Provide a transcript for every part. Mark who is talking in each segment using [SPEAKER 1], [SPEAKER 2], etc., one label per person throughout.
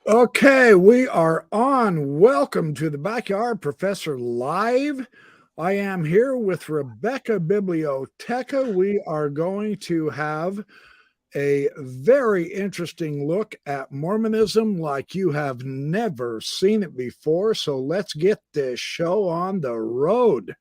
[SPEAKER 1] Okay, we are on. Welcome to the Backyard Professor Live. I am here with Rebecca Biblioteca. We are going to have a very interesting look at Mormonism like you have never seen it before. So let's get this show on the road.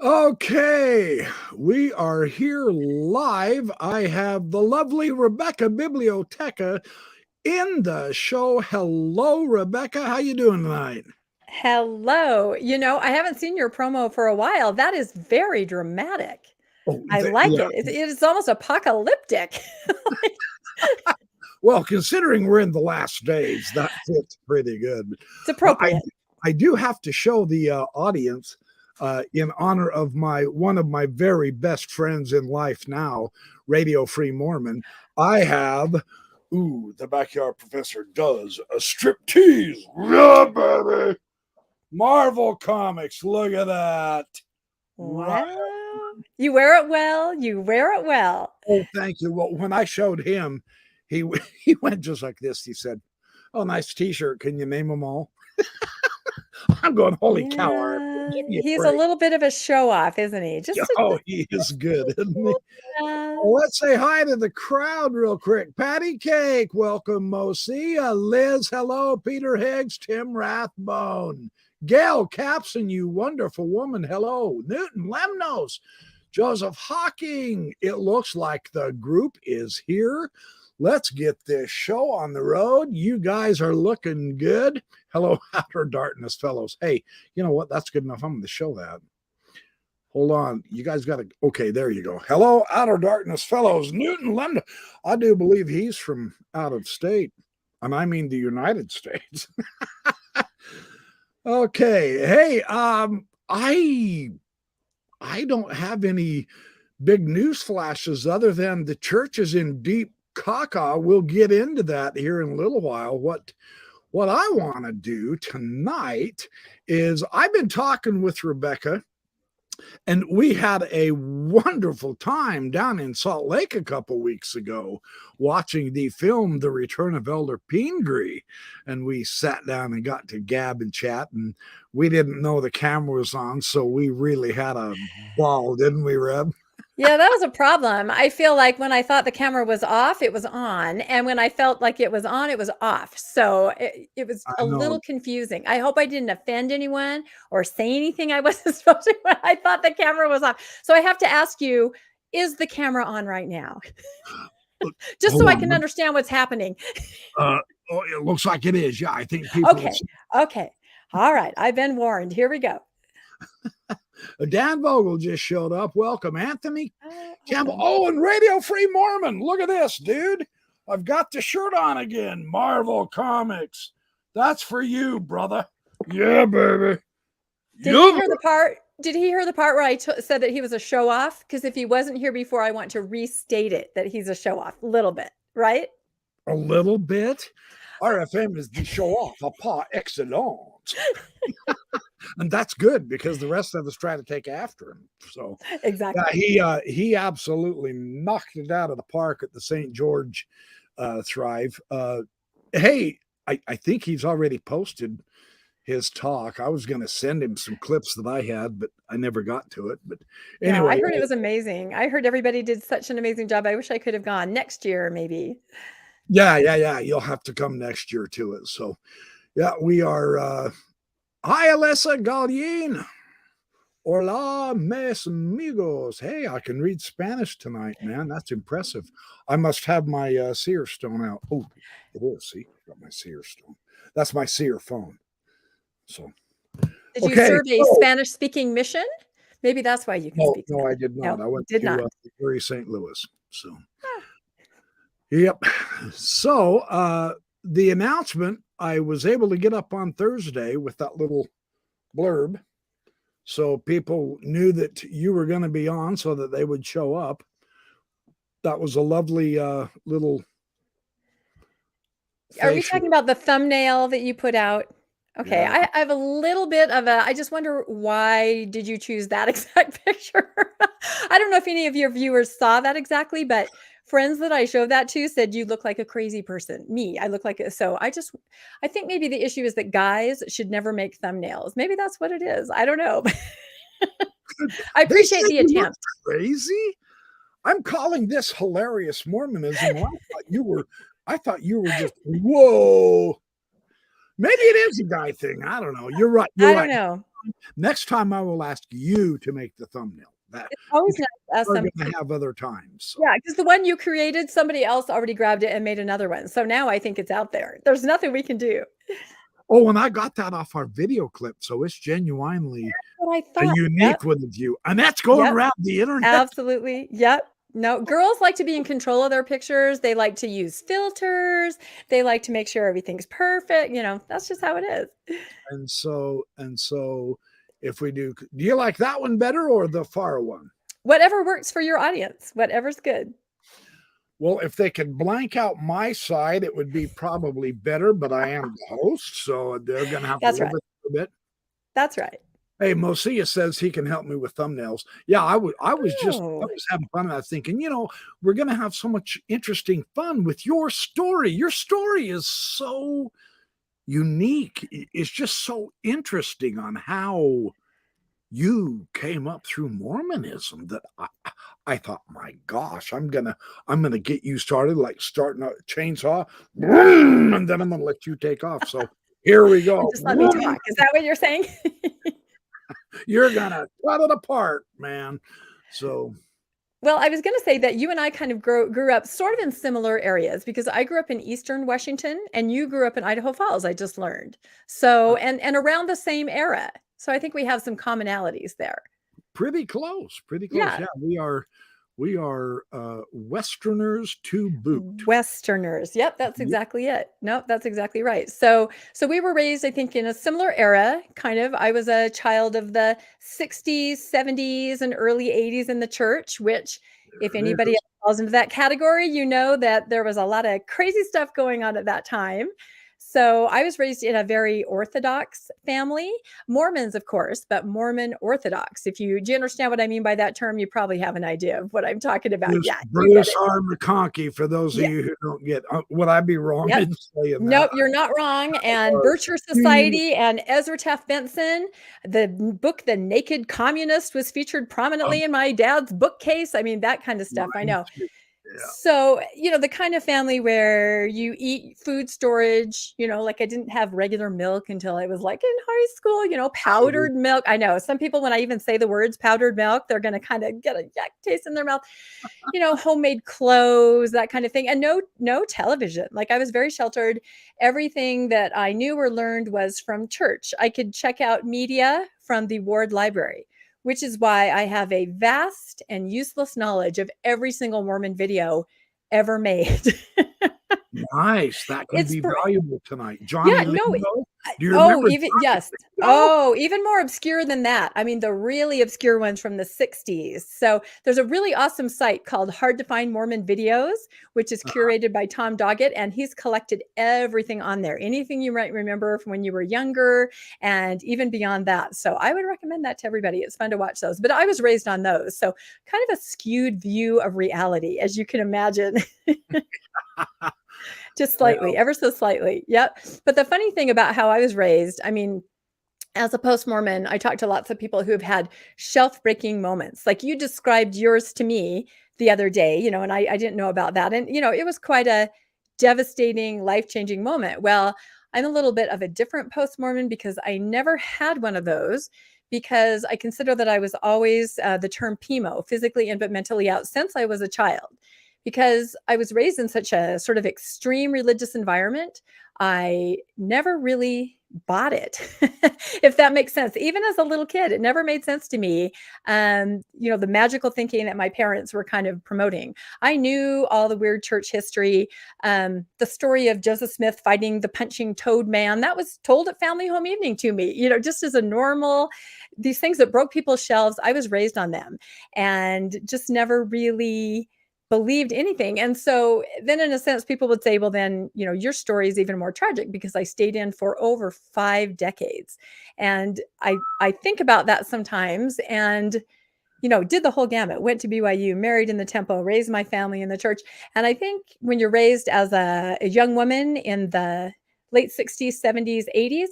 [SPEAKER 1] Okay, we are here live. I have the lovely Rebecca Biblioteca in the show. Hello, Rebecca. How you doing tonight?
[SPEAKER 2] Hello. I haven't seen your promo for a while. That is very dramatic.
[SPEAKER 1] Oh,
[SPEAKER 2] I like
[SPEAKER 1] yeah.
[SPEAKER 2] it. It's almost apocalyptic.
[SPEAKER 1] Well, considering we're in the last days, that fits pretty good.
[SPEAKER 2] It's
[SPEAKER 1] Uh, I
[SPEAKER 2] appropriate.
[SPEAKER 1] I do have to show the audience in honor of my one of my very best friends in life now, Radio Free Mormon. I have the Backyard Professor does a strip tease. Yeah, baby. Marvel Comics. Look at that. Right.
[SPEAKER 2] Wow. You wear it well. You wear it well.
[SPEAKER 1] Oh, thank you. Well, when I showed him, he he went just like this. He said, "Oh, nice T-shirt. Can you name them all?" I'm going, "Holy cow, Art,
[SPEAKER 2] Yeah.
[SPEAKER 1] give me a
[SPEAKER 2] He's a
[SPEAKER 1] break."
[SPEAKER 2] little bit of a show off, isn't he?
[SPEAKER 1] Oh, he is good, isn't he?
[SPEAKER 2] Yeah.
[SPEAKER 1] Let's say hi to the crowd real quick. Patty Cake, welcome, Mosia. Liz, hello. Peter Higgs, Tim Rathbone. Gail Capson, you wonderful woman, hello. Newton Lemnos, Joseph Hawking. It looks like the group is here. Let's get this show on the road. You guys are looking good. Hello, Outer Darkness fellows. Hey, you know what? That's good enough. I'm going to show that. Hold on. You guys got to. Okay, there you go. Hello, Outer Darkness fellows. Newton Lemon. I do believe he's from out of state. And I mean the United States. Okay. Hey, I don't have any big news flashes other than the church is in deep caca. We'll get into that here in a little while. What I want to do tonight is I've been talking with Rebecca, and we had a wonderful time down in Salt Lake a couple weeks ago watching the film The Return of Elder Pingree. And we sat down and got to gab and chat, and we didn't know the camera was on, so we really had a ball, didn't we, Reb?
[SPEAKER 2] Yeah, that was a problem. I feel like when I thought the camera was off, it was on. And when I felt like it was on, it was off. So it was
[SPEAKER 1] I
[SPEAKER 2] a
[SPEAKER 1] know.
[SPEAKER 2] little confusing. I hope I didn't offend anyone or say anything I wasn't supposed to when I thought the camera was off. So I have to ask you, is the camera on right now? Just so
[SPEAKER 1] Hold
[SPEAKER 2] I
[SPEAKER 1] on.
[SPEAKER 2] can understand what's happening.
[SPEAKER 1] Uh, oh, it looks like it is. Yeah, I think people.
[SPEAKER 2] Okay. Okay. All right. I've been warned. Here we go.
[SPEAKER 1] Dan Vogel just showed up. Welcome, Anthony Campbell.
[SPEAKER 2] Welcome.
[SPEAKER 1] Oh, and Radio Free Mormon. Look at this, dude. I've got the shirt on again. Marvel Comics. That's for you, brother. Yeah, baby.
[SPEAKER 2] Did he hear the part? Did he hear the part where I said that he was a show off? Because if he wasn't here before, I want to restate it that he's a show off a little bit, right?
[SPEAKER 1] A little bit. RFM is the show off, a par excellence. And that's good because the rest of us try to take after him. So
[SPEAKER 2] Exactly.
[SPEAKER 1] he absolutely knocked it out of the park at the St. George Thrive. Hey, I think he's already posted his talk. I was going to send him some clips that I had, but I never got to it. But
[SPEAKER 2] No, I
[SPEAKER 1] anyway,
[SPEAKER 2] heard it was amazing. I heard everybody did such an amazing job. I wish I could have gone next year, maybe.
[SPEAKER 1] yeah. You'll have to come next year to it. So, yeah, we are. Hi, Alyssa Gallienne. Hola, mis amigos. Hey, I can read Spanish tonight, man. That's impressive. I must have my seer stone out. Oh, it is. See, got my seer stone. That's my seer phone. So,
[SPEAKER 2] Did you
[SPEAKER 1] okay.
[SPEAKER 2] serve a Spanish-speaking mission? Maybe that's why you can speak
[SPEAKER 1] No, I
[SPEAKER 2] Spanish.
[SPEAKER 1] did not.
[SPEAKER 2] No,
[SPEAKER 1] I went
[SPEAKER 2] did
[SPEAKER 1] to
[SPEAKER 2] not.
[SPEAKER 1] Missionary St. Louis. So, yep. So, the announcement I was able to get up on Thursday with that little blurb. So people knew that you were going to be on so that they would show up. That was a lovely little.
[SPEAKER 2] Are we talking about the thumbnail that you put out? Okay,
[SPEAKER 1] Yeah.
[SPEAKER 2] I have a little bit of I just wonder, why did you choose that exact picture? I don't know if any of your viewers saw that exactly, but friends that I showed that to said you look like a crazy person. Me, I look like it. So I think maybe the issue is that guys should never make thumbnails. Maybe that's what it is. I don't know. I appreciate the attempt.
[SPEAKER 1] Crazy. I'm calling this hilarious Mormonism. I thought you were just whoa. Maybe it is a guy thing. I don't know. You're right.
[SPEAKER 2] I don't know.
[SPEAKER 1] Next time I will ask you to make the thumbnail.
[SPEAKER 2] It's always nice
[SPEAKER 1] we're going to have other times. So.
[SPEAKER 2] Yeah, because the one you created, somebody else already grabbed it and made another one. So now I think it's out there. There's nothing we can do.
[SPEAKER 1] Oh, and I got that off our video clip, so it's genuinely a unique one of you, and that's going around the internet.
[SPEAKER 2] Absolutely. Yep. No, girls like to be in control of their pictures. They like to use filters. They like to make sure everything's perfect. You know, that's just how it is.
[SPEAKER 1] And so, if we do you like that one better or the far one?
[SPEAKER 2] Whatever works for your audience. Whatever's good.
[SPEAKER 1] Well, if they could blank out my side, it would be probably better, but I am the host, so they're going to have to live with it a bit.
[SPEAKER 2] That's right.
[SPEAKER 1] Hey, Mosia says he can help me with thumbnails. Yeah, I was having fun. I was thinking, we're going to have so much interesting fun with your story. Your story is so unique. It's just so interesting on how you came up through Mormonism that I thought, my gosh, I'm gonna get you started, like starting a chainsaw, and then I'm gonna let you take off. So here we go.
[SPEAKER 2] Just let me talk. Is that what you're saying?
[SPEAKER 1] You're gonna cut it apart, man. So.
[SPEAKER 2] Well, I was going to say that you and I kind of grew up sort of in similar areas, because I grew up in Eastern Washington and you grew up in Idaho Falls, I just learned. So, and around the same era. So I think we have some commonalities there. Pretty close.
[SPEAKER 1] Yeah, we are Westerners to boot.
[SPEAKER 2] Westerners. Yep, that's exactly it. Nope, that's exactly right. So we were raised, I think, in a similar era, kind of. I was a child of the 60s, 70s, and early 80s in the church, which, if anybody falls into that category, you know that there was a lot of crazy stuff going on at that time. So I was raised in a very Orthodox family, Mormons, of course, but Mormon Orthodox. Do you understand what I mean by that term? You probably have an idea of what I'm talking about.
[SPEAKER 1] Yeah, Bruce R. McConkie, for those of you who don't get, would I be wrong in saying that?
[SPEAKER 2] Nope, you're not wrong. And Bircher Society and Ezra Taft Benson, the book The Naked Communist was featured prominently in my dad's bookcase. I mean, that kind of stuff. I know. Yeah. So, the kind of family where you eat food storage, like I didn't have regular milk until I was like in high school, powdered milk. I know some people, when I even say the words powdered milk, they're going to kind of get a yuck taste in their mouth, homemade clothes, that kind of thing. And no television. Like I was very sheltered. Everything that I knew or learned was from church. I could check out media from the ward library, which is why I have a vast and useless knowledge of every single Mormon video ever made.
[SPEAKER 1] Nice. That could be valuable tonight.
[SPEAKER 2] Johnny
[SPEAKER 1] Lindo, do you remember?
[SPEAKER 2] Even more obscure than that. I mean, the really obscure ones from the 60s. So there's a really awesome site called Hard to Find Mormon Videos, which is curated by Tom Doggett, and he's collected everything on there. Anything you might remember from when you were younger and even beyond that. So I would recommend that to everybody. It's fun to watch those. But I was raised on those. So kind of a skewed view of reality, as you can imagine. Just slightly, ever so slightly. Yep. But the funny thing about how I was raised, I mean, as a post-Mormon, I talk to lots of people who have had shelf-breaking moments. Like you described yours to me the other day, and I didn't know about that. And, it was quite a devastating, life-changing moment. Well, I'm a little bit of a different post-Mormon because I never had one of those, because I consider that I was always the term PMO, physically in but mentally out, since I was a child. Because I was raised in such a sort of extreme religious environment, I never really bought it, if that makes sense. Even as a little kid, it never made sense to me. The magical thinking that my parents were kind of promoting. I knew all the weird church history. The story of Joseph Smith fighting the punching toad man, that was told at family home evening to me, just as a normal, these things that broke people's shelves. I was raised on them and just never really believed anything. And so then in a sense, people would say, well, then, your story is even more tragic because I stayed in for over 5 decades. And I think about that sometimes, and, did the whole gamut, went to BYU, married in the temple, raised my family in the church. And I think when you're raised as a young woman in the late 60s, 70s, 80s,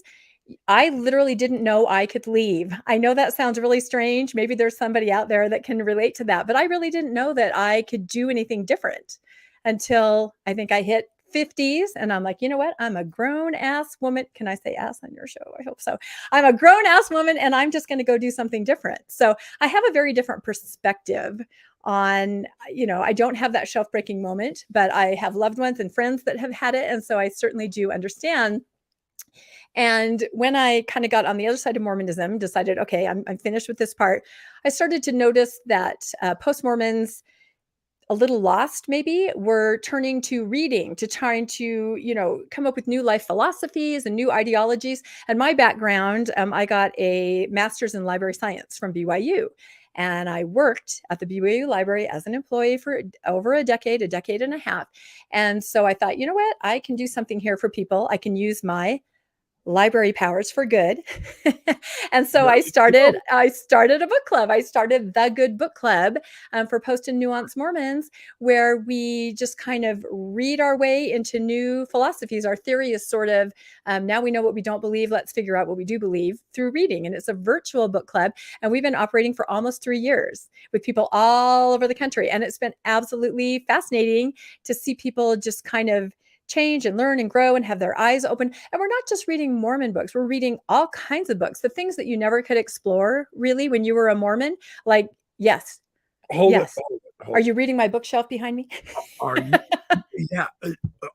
[SPEAKER 2] I literally didn't know I could leave. I know that sounds really strange. Maybe there's somebody out there that can relate to that, but I really didn't know that I could do anything different until I think I hit 50s. And I'm like, you know what? I'm a grown ass woman. Can I say ass on your show? I hope so. I'm a grown ass woman and I'm just going to go do something different. So I have a very different perspective on, I don't have that shelf breaking moment, but I have loved ones and friends that have had it. And so I certainly do understand. And when I kind of got on the other side of Mormonism, decided, okay, I'm finished with this part, I started to notice that post-Mormons, a little lost maybe, were turning to reading, to trying to, come up with new life philosophies and new ideologies. And my background, I got a master's in library science from BYU. And I worked at the BYU library as an employee for over a decade and a half. And so I thought, you know what, I can do something here for people. I can use my library powers for good. And so I started a book club. I started the Good Book Club for Post and Nuance Mormons, where we just kind of read our way into new philosophies. Our theory is sort of, now we know what we don't believe, let's figure out what we do believe through reading. And it's a virtual book club. And we've been operating for almost 3 years with people all over the country. And it's been absolutely fascinating to see people just kind of change and learn and grow and have their eyes open. And we're not just reading Mormon books, we're reading all kinds of books, the things that you never could explore really when you were a Mormon. Like, yes.
[SPEAKER 1] Hold
[SPEAKER 2] yes.
[SPEAKER 1] it.
[SPEAKER 2] Are you reading my bookshelf behind me?
[SPEAKER 1] Are you? Yeah.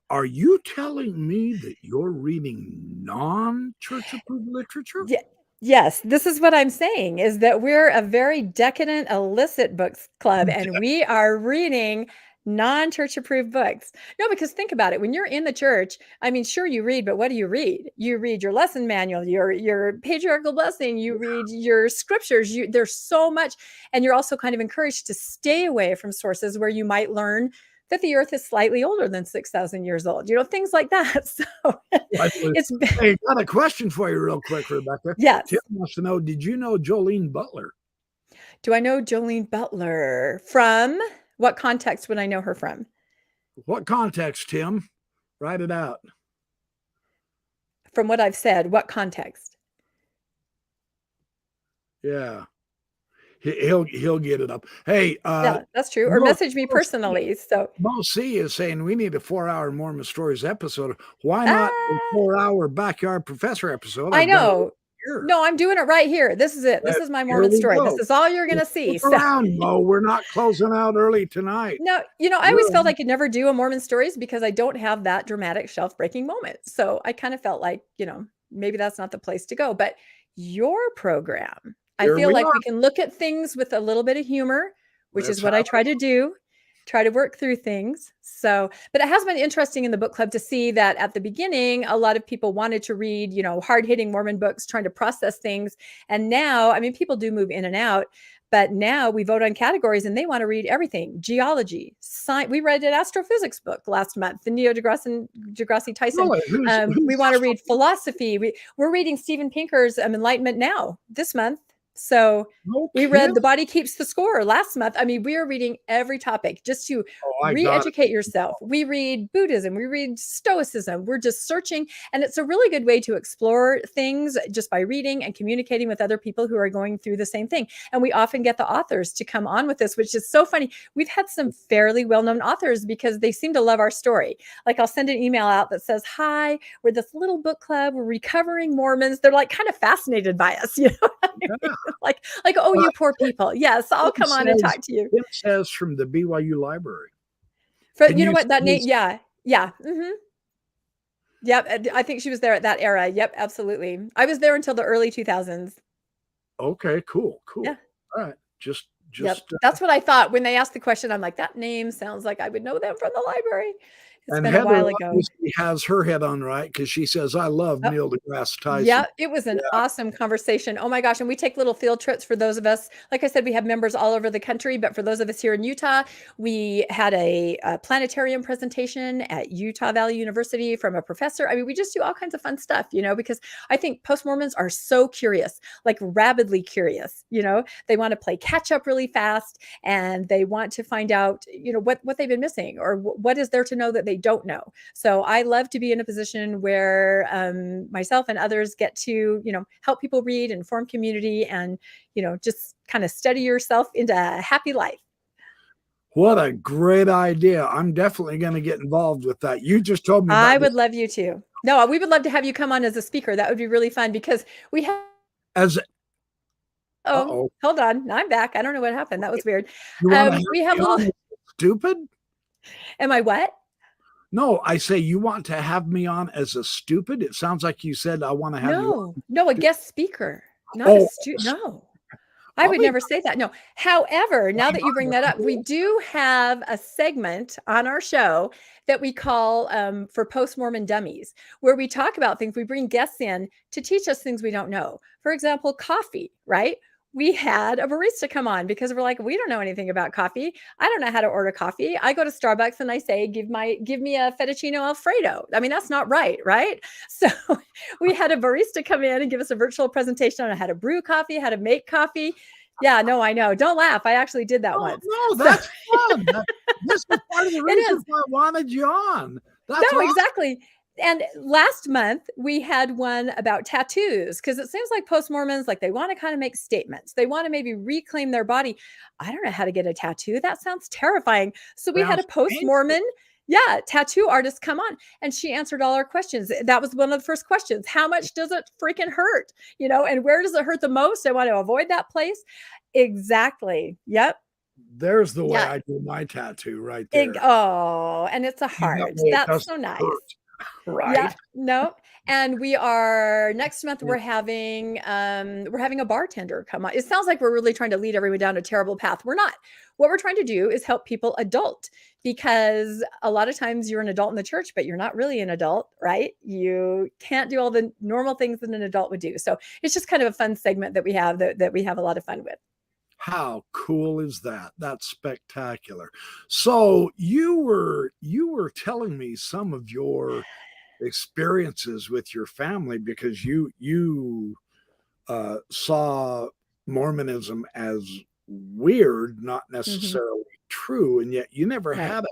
[SPEAKER 1] Are you telling me that you're reading non-church approved literature?
[SPEAKER 2] Yeah. Yes, this is what I'm saying, is that we're a very decadent, illicit books club, and we are reading non-church approved books. No, because think about it. When you're in the church, I mean, sure, you read, but what do you read? You read your lesson manual, your patriarchal blessing, you read your scriptures. There's so much. And you're also kind of encouraged to stay away from sources where you might learn that the earth is slightly older than 6,000 years old, things like that. So it's.
[SPEAKER 1] Hey, got a question for you real quick, Rebecca.
[SPEAKER 2] Yes.
[SPEAKER 1] Tim wants to know, did you know Jolene Butler?
[SPEAKER 2] Do I know Jolene Butler? From what context would I know her from?
[SPEAKER 1] What context, Tim? Write it out.
[SPEAKER 2] From what I've said, what context?
[SPEAKER 1] Yeah. He'll get it up. Hey,
[SPEAKER 2] yeah, that's true. Or message me personally. So
[SPEAKER 1] Mo C is saying we need a 4-hour Mormon Stories episode. Why not a 4-hour Backyard Professor episode?
[SPEAKER 2] I know. No, I'm doing it right here. This is it. This is my Mormon story. This is all you're going to see.
[SPEAKER 1] Stick around, Mo. We're not closing out early tonight.
[SPEAKER 2] No, I always felt I could never do a Mormon Stories because I don't have that dramatic shelf-breaking moment. So I kind of felt like, maybe that's not the place to go. But your program, I feel like we can look at things with a little bit of humor, which is what I try to do. Try to work through things. So, but it has been interesting in the book club to see that at the beginning, a lot of people wanted to read, hard-hitting Mormon books, trying to process things. And now, I mean, people do move in and out, but now we vote on categories and they want to read everything. Geology, science. We read an astrophysics book last month, the Neil deGrasse Tyson. We want to read philosophy. We're reading Steven Pinker's Enlightenment Now this month. So we read The Body Keeps the Score last month. I mean, we are reading every topic just to
[SPEAKER 1] I got it.
[SPEAKER 2] re-educate yourself. We read Buddhism, we read Stoicism. We're just searching. And it's a really good way to explore things just by reading and communicating with other people who are going through the same thing. And we often get the authors to come on with this, which is so funny. We've had some fairly well-known authors because they seem to love our story. Like I'll send an email out that says, hi, we're this little book club, we're recovering Mormons. They're like kind of fascinated by us, you know?
[SPEAKER 1] Yeah.
[SPEAKER 2] like, oh, you poor people. Yes, I'll come on and talk to you.
[SPEAKER 1] It says from the BYU library.
[SPEAKER 2] You know what, that name, yeah. Mm-hmm. Yep, I think she was there at that era. Yep, absolutely. I was there until the early 2000s.
[SPEAKER 1] Okay, cool.
[SPEAKER 2] Yeah.
[SPEAKER 1] All right. Just
[SPEAKER 2] Yep. That's what I thought when they asked the question. I'm like, that name sounds like I would know them from the library. It's been a while ago.
[SPEAKER 1] Obviously has her head on right because she says, I love
[SPEAKER 2] Oh,
[SPEAKER 1] Neil deGrasse Tyson.
[SPEAKER 2] yeah, it was an awesome conversation. Oh my gosh. And we take little field trips for those of us. Like I said, we have members all over the country, but for those of us here in Utah, we had a planetarium presentation at Utah Valley University from a professor. I mean, we just do all kinds of fun stuff, you know, because I think post-Mormons are so curious, like rabidly curious, you know, they want to play catch up really fast and they want to find out, you know, what they've been missing or what is there to know that they don't know. So I love to be in a position where myself and others get to, you know, help people read and form community and, you know, just kind of study yourself into a happy life.
[SPEAKER 1] What a great idea. I'm definitely going to get involved with that. You just told me about
[SPEAKER 2] I would love you to. No, we would love to have you come on as a speaker. That would be really fun because we have. Oh, hold on. I'm back. I don't know what happened. That was weird. We have little.
[SPEAKER 1] Stupid?
[SPEAKER 2] Am I what?
[SPEAKER 1] No, I say you want to have me on as a stupid. It sounds like you said I want to have you on.
[SPEAKER 2] No, a guest speaker, not a student. No, I would never say that. No. However, now that you bring that up, we do have a segment on our show that we call for Post-Mormon Dummies, where we talk about things. We bring guests in to teach us things we don't know. For example, coffee, right? We had a barista come on because we're like, we don't know anything about coffee. I don't know how to order coffee. I go to Starbucks and I say, give me a fettuccine Alfredo. I mean, that's not right, right? So we had a barista come in and give us a virtual presentation on how to brew coffee, how to make coffee. Yeah, no, I know. Don't laugh. I actually did that once.
[SPEAKER 1] No, that's fun. This is part of the reason why I wanted you on. That's
[SPEAKER 2] awesome. Exactly. And last month we had one about tattoos because it seems like post-Mormons, like they want to kind of make statements. They want to maybe reclaim their body. I don't know how to get a tattoo. That sounds terrifying. So we had a post-Mormon, tattoo artist come on and she answered all our questions. That was one of the first questions. How much does it freaking hurt? You know, and where does it hurt the most? I want to avoid that place. Exactly. Yep.
[SPEAKER 1] There's the way I do my tattoo right there.
[SPEAKER 2] And it's a heart. That's so nice.
[SPEAKER 1] Right.
[SPEAKER 2] Yeah, no. And we are next month we're having a bartender come on. It sounds like we're really trying to lead everyone down a terrible path. We're not. What we're trying to do is help people adult because a lot of times you're an adult in the church, but you're not really an adult, right? You can't do all the normal things that an adult would do. So it's just kind of a fun segment that we have that we have a lot of fun with.
[SPEAKER 1] How cool is that? That's spectacular. So you were telling me some of your experiences with your family because you saw Mormonism as weird, not necessarily true, and yet you never had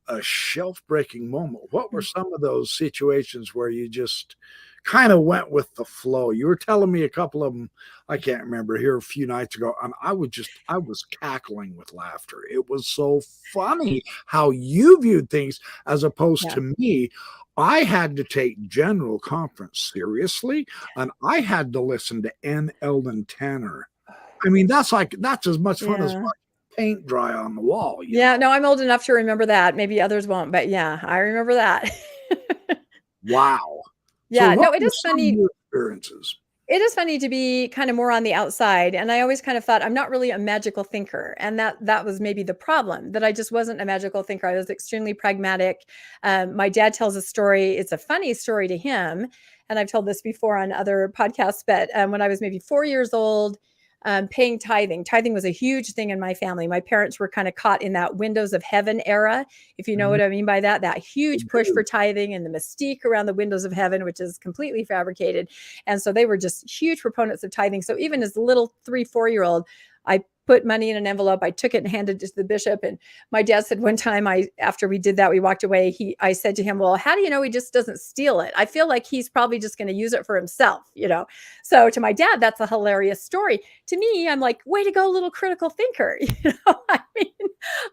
[SPEAKER 1] a shelf-breaking moment. What were some of those situations where you just kind of went with the flow? You were telling me a couple of them, I can't remember, here a few nights ago, and I was cackling with laughter. It was so funny how you viewed things as opposed to me. I had to take General Conference seriously, and I had to listen to N. Eldon Tanner. I mean, that's as much fun as paint dry on the wall.
[SPEAKER 2] No, I'm old enough to remember that. Maybe others won't, but yeah, I remember that.
[SPEAKER 1] Wow.
[SPEAKER 2] Yeah, no, it is funny.
[SPEAKER 1] Experiences.
[SPEAKER 2] It is funny to be kind of more on the outside. And I always kind of thought I'm not really a magical thinker. And that was maybe the problem, that I just wasn't a magical thinker. I was extremely pragmatic. My dad tells a story. It's a funny story to him. And I've told this before on other podcasts, but when I was maybe 4 years old, paying tithing. Tithing was a huge thing in my family. My parents were kind of caught in that windows of heaven era, if you know what I mean by that huge push for tithing and the mystique around the windows of heaven, which is completely fabricated. And so they were just huge proponents of tithing. So even as a little 3-4-year-old, I put money in an envelope. I took it and handed it to the bishop. And my dad said one time, after we did that, we walked away. I said to him, well, how do you know he just doesn't steal it? I feel like he's probably just going to use it for himself, So to my dad, that's a hilarious story. To me, I'm like, way to go, little critical thinker. I mean,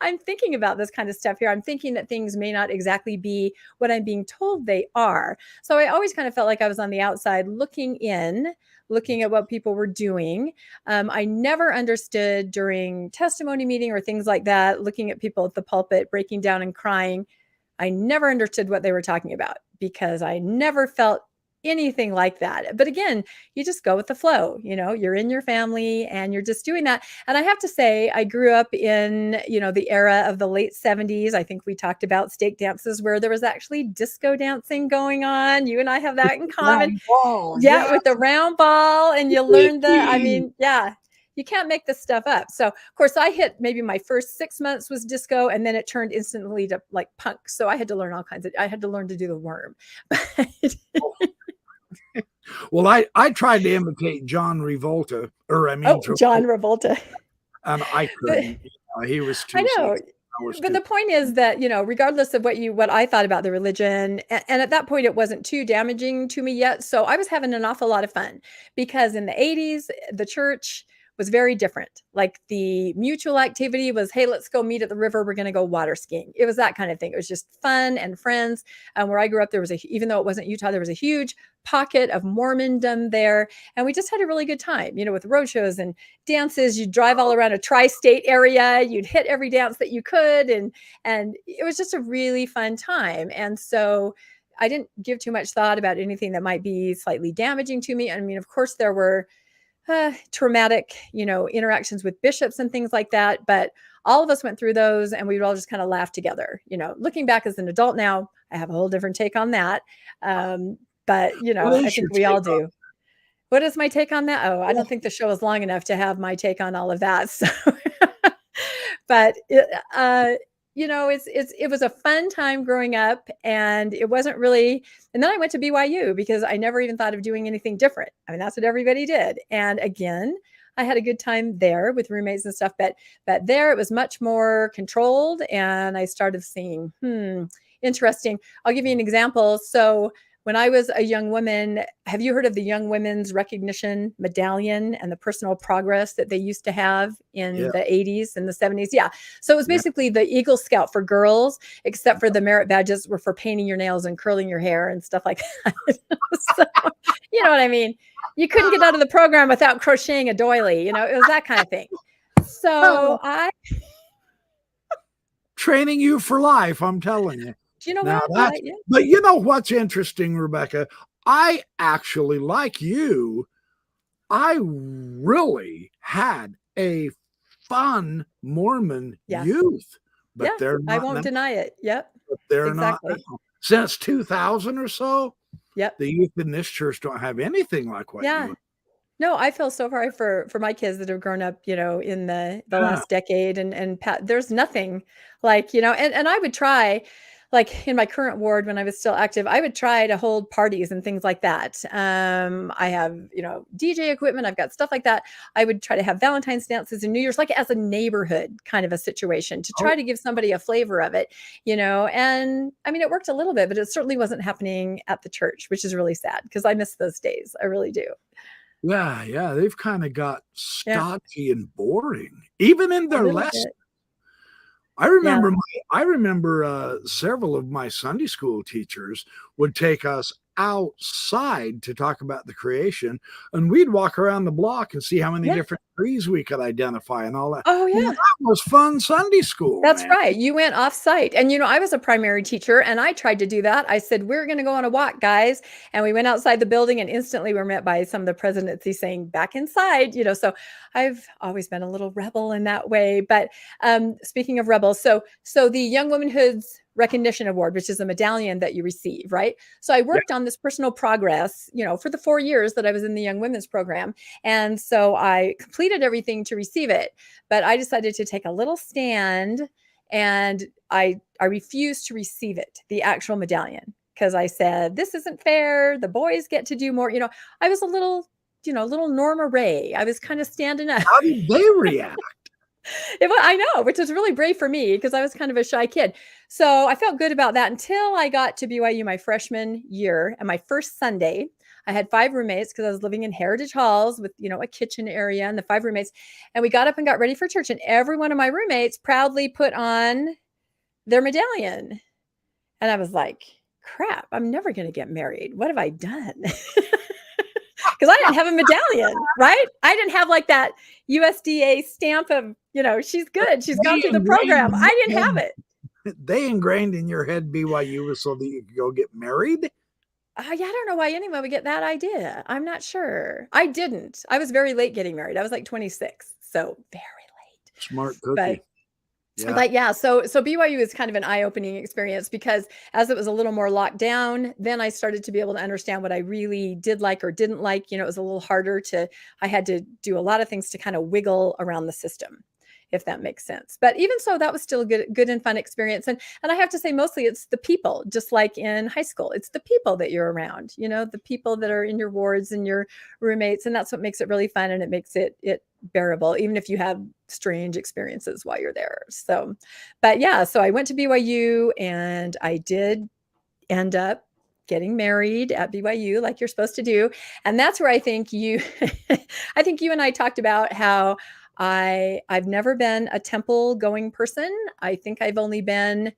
[SPEAKER 2] I'm thinking about this kind of stuff here. I'm thinking that things may not exactly be what I'm being told they are. So I always kind of felt like I was on the outside looking at what people were doing. I never understood during testimony meeting or things like that, looking at people at the pulpit, breaking down and crying. I never understood what they were talking about because I never felt anything like that. But again, you just go with the flow, you're in your family and you're just doing that. And I have to say, I grew up in, the era of the late 70s. I think we talked about stake dances where there was actually disco dancing going on. You and I have that in common. Yeah, with the round ball. And you learn you can't make this stuff up. So of course I hit maybe my first 6 months was disco and then it turned instantly to like punk. So I had to learn I had to learn to do the worm.
[SPEAKER 1] Well, I tried to imitate John Travolta,
[SPEAKER 2] John Travolta.
[SPEAKER 1] And I couldn't. He was too.
[SPEAKER 2] I know. But the point is that, regardless of what I thought about the religion, and at that point, it wasn't too damaging to me yet. So I was having an awful lot of fun because in the 80s, the church was very different. Like the mutual activity was, hey, let's go meet at the river. We're going to go water skiing. It was that kind of thing. It was just fun and friends. And where I grew up, even though it wasn't Utah, there was a huge pocket of Mormondom there. And we just had a really good time, with road shows and dances. You'd drive all around a tri-state area. You'd hit every dance that you could. And it was just a really fun time. And so I didn't give too much thought about anything that might be slightly damaging to me. I mean, of course, there were traumatic, interactions with bishops and things like that. But all of us went through those and we would all just kind of laugh together. Looking back as an adult now, I have a whole different take on that. But, I think we all do. What is my take on that? Oh, I don't think the show is long enough to have my take on all of that. So, but it was a fun time growing up and it wasn't really, and then I went to BYU because I never even thought of doing anything different. I mean, that's what everybody did. And again, I had a good time there with roommates and stuff, but there it was much more controlled and I started seeing, interesting. I'll give you an example. So when I was a young woman, have you heard of the Young Women's Recognition Medallion and the personal progress that they used to have in the 80s and the 70s? Yeah. So it was basically the Eagle Scout for girls, except for the merit badges were for painting your nails and curling your hair and stuff like that. So, you know what I mean? You couldn't get out of the program without crocheting a doily. It was that kind of thing. So
[SPEAKER 1] training you for life, I'm telling you.
[SPEAKER 2] Do you know what?
[SPEAKER 1] But you know what's interesting, Rebecca? I actually, like you, I really had a fun Mormon youth. But they're not.
[SPEAKER 2] I won't deny it. Yep.
[SPEAKER 1] But they're not now. Since 2000 or so. Yep. The youth in this church don't have anything like what you have.
[SPEAKER 2] No, I feel so sorry for my kids that have grown up, in the last decade and there's nothing like, and I would try, like in my current ward when I was still active, I would try to hold parties and things like that. I have, DJ equipment, I've got stuff like that. I would try to have Valentine's dances and New Year's, like as a neighborhood kind of a situation to try to give somebody a flavor of it, and I mean, it worked a little bit, but it certainly wasn't happening at the church, which is really sad because I miss those days. I really do.
[SPEAKER 1] Yeah. They've kind of got stodgy and boring, even in their lessons. I remember several of my Sunday school teachers would take us outside to talk about the creation, and we'd walk around the block and see how many different trees we could identify and all that.
[SPEAKER 2] Oh yeah,
[SPEAKER 1] that was fun Sunday school.
[SPEAKER 2] That's right. You went off site, and I was a primary teacher, and I tried to do that. I said, "We're going to go on a walk, guys," and we went outside the building, and instantly we're met by some of the presidency saying, "Back inside." So I've always been a little rebel in that way. But speaking of rebels, so the Young Womanhood's Recognition Award, which is a medallion that you receive, right? So I worked on this personal progress, for the 4 years that I was in the Young Women's program. And so I completed everything to receive it, but I decided to take a little stand and I refused to receive it, the actual medallion, because I said, this isn't fair. The boys get to do more. I was a little, little Norma Ray. I was kind of standing up.
[SPEAKER 1] How did they react?
[SPEAKER 2] I know, which is really brave for me because I was kind of a shy kid. So I felt good about that until I got to BYU my freshman year. And my first Sunday, I had 5 roommates because I was living in Heritage Halls with, a kitchen area and the 5 roommates. And we got up and got ready for church. And every one of my roommates proudly put on their medallion. And I was like, crap, I'm never going to get married. What have I done? Because I didn't have a medallion, right? I didn't have like that USDA stamp of, she's good. She's gone through the program. I didn't have it.
[SPEAKER 1] They ingrained in your head BYU was so that you could go get married?
[SPEAKER 2] Yeah, I don't know why anyone would get that idea. I'm not sure. I didn't. I was very late getting married. I was like 26, so very late.
[SPEAKER 1] Smart cookie.
[SPEAKER 2] But yeah, so BYU is kind of an eye-opening experience because as it was a little more locked down, then I started to be able to understand what I really did like or didn't like. It was a little harder I had to do a lot of things to kind of wiggle around the system, if that makes sense. But even so, that was still a good and fun experience. And I have to say, mostly it's the people, just like in high school. It's the people that you're around, the people that are in your wards and your roommates. And that's what makes it really fun. And it makes it bearable, even if you have strange experiences while you're there. So, but yeah, so I went to BYU and I did end up getting married at BYU like you're supposed to do. And that's where I think you and I talked about how I've never been a temple going person. I think I've only been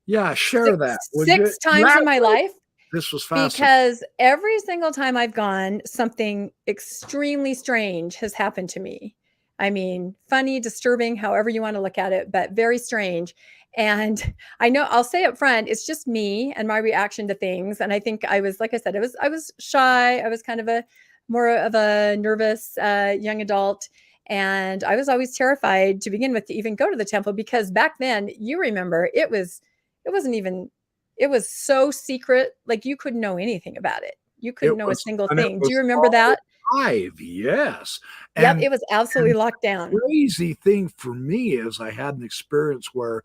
[SPEAKER 2] six times in my life.
[SPEAKER 1] This was fascinating.
[SPEAKER 2] Because every single time I've gone, something extremely strange has happened to me. I mean, funny, disturbing, however you want to look at it, but very strange. And I know I'll say up front, it's just me and my reaction to things. And I think I was, like I said, I was shy. I was kind of more of a nervous young adult. And I was always terrified to begin with to even go to the temple because back then, you remember, it was so secret, like you couldn't know anything about it. You couldn't know a single thing. Do you remember that?
[SPEAKER 1] Yes.
[SPEAKER 2] Yep, it was absolutely locked down.
[SPEAKER 1] The crazy thing for me is I had an experience where,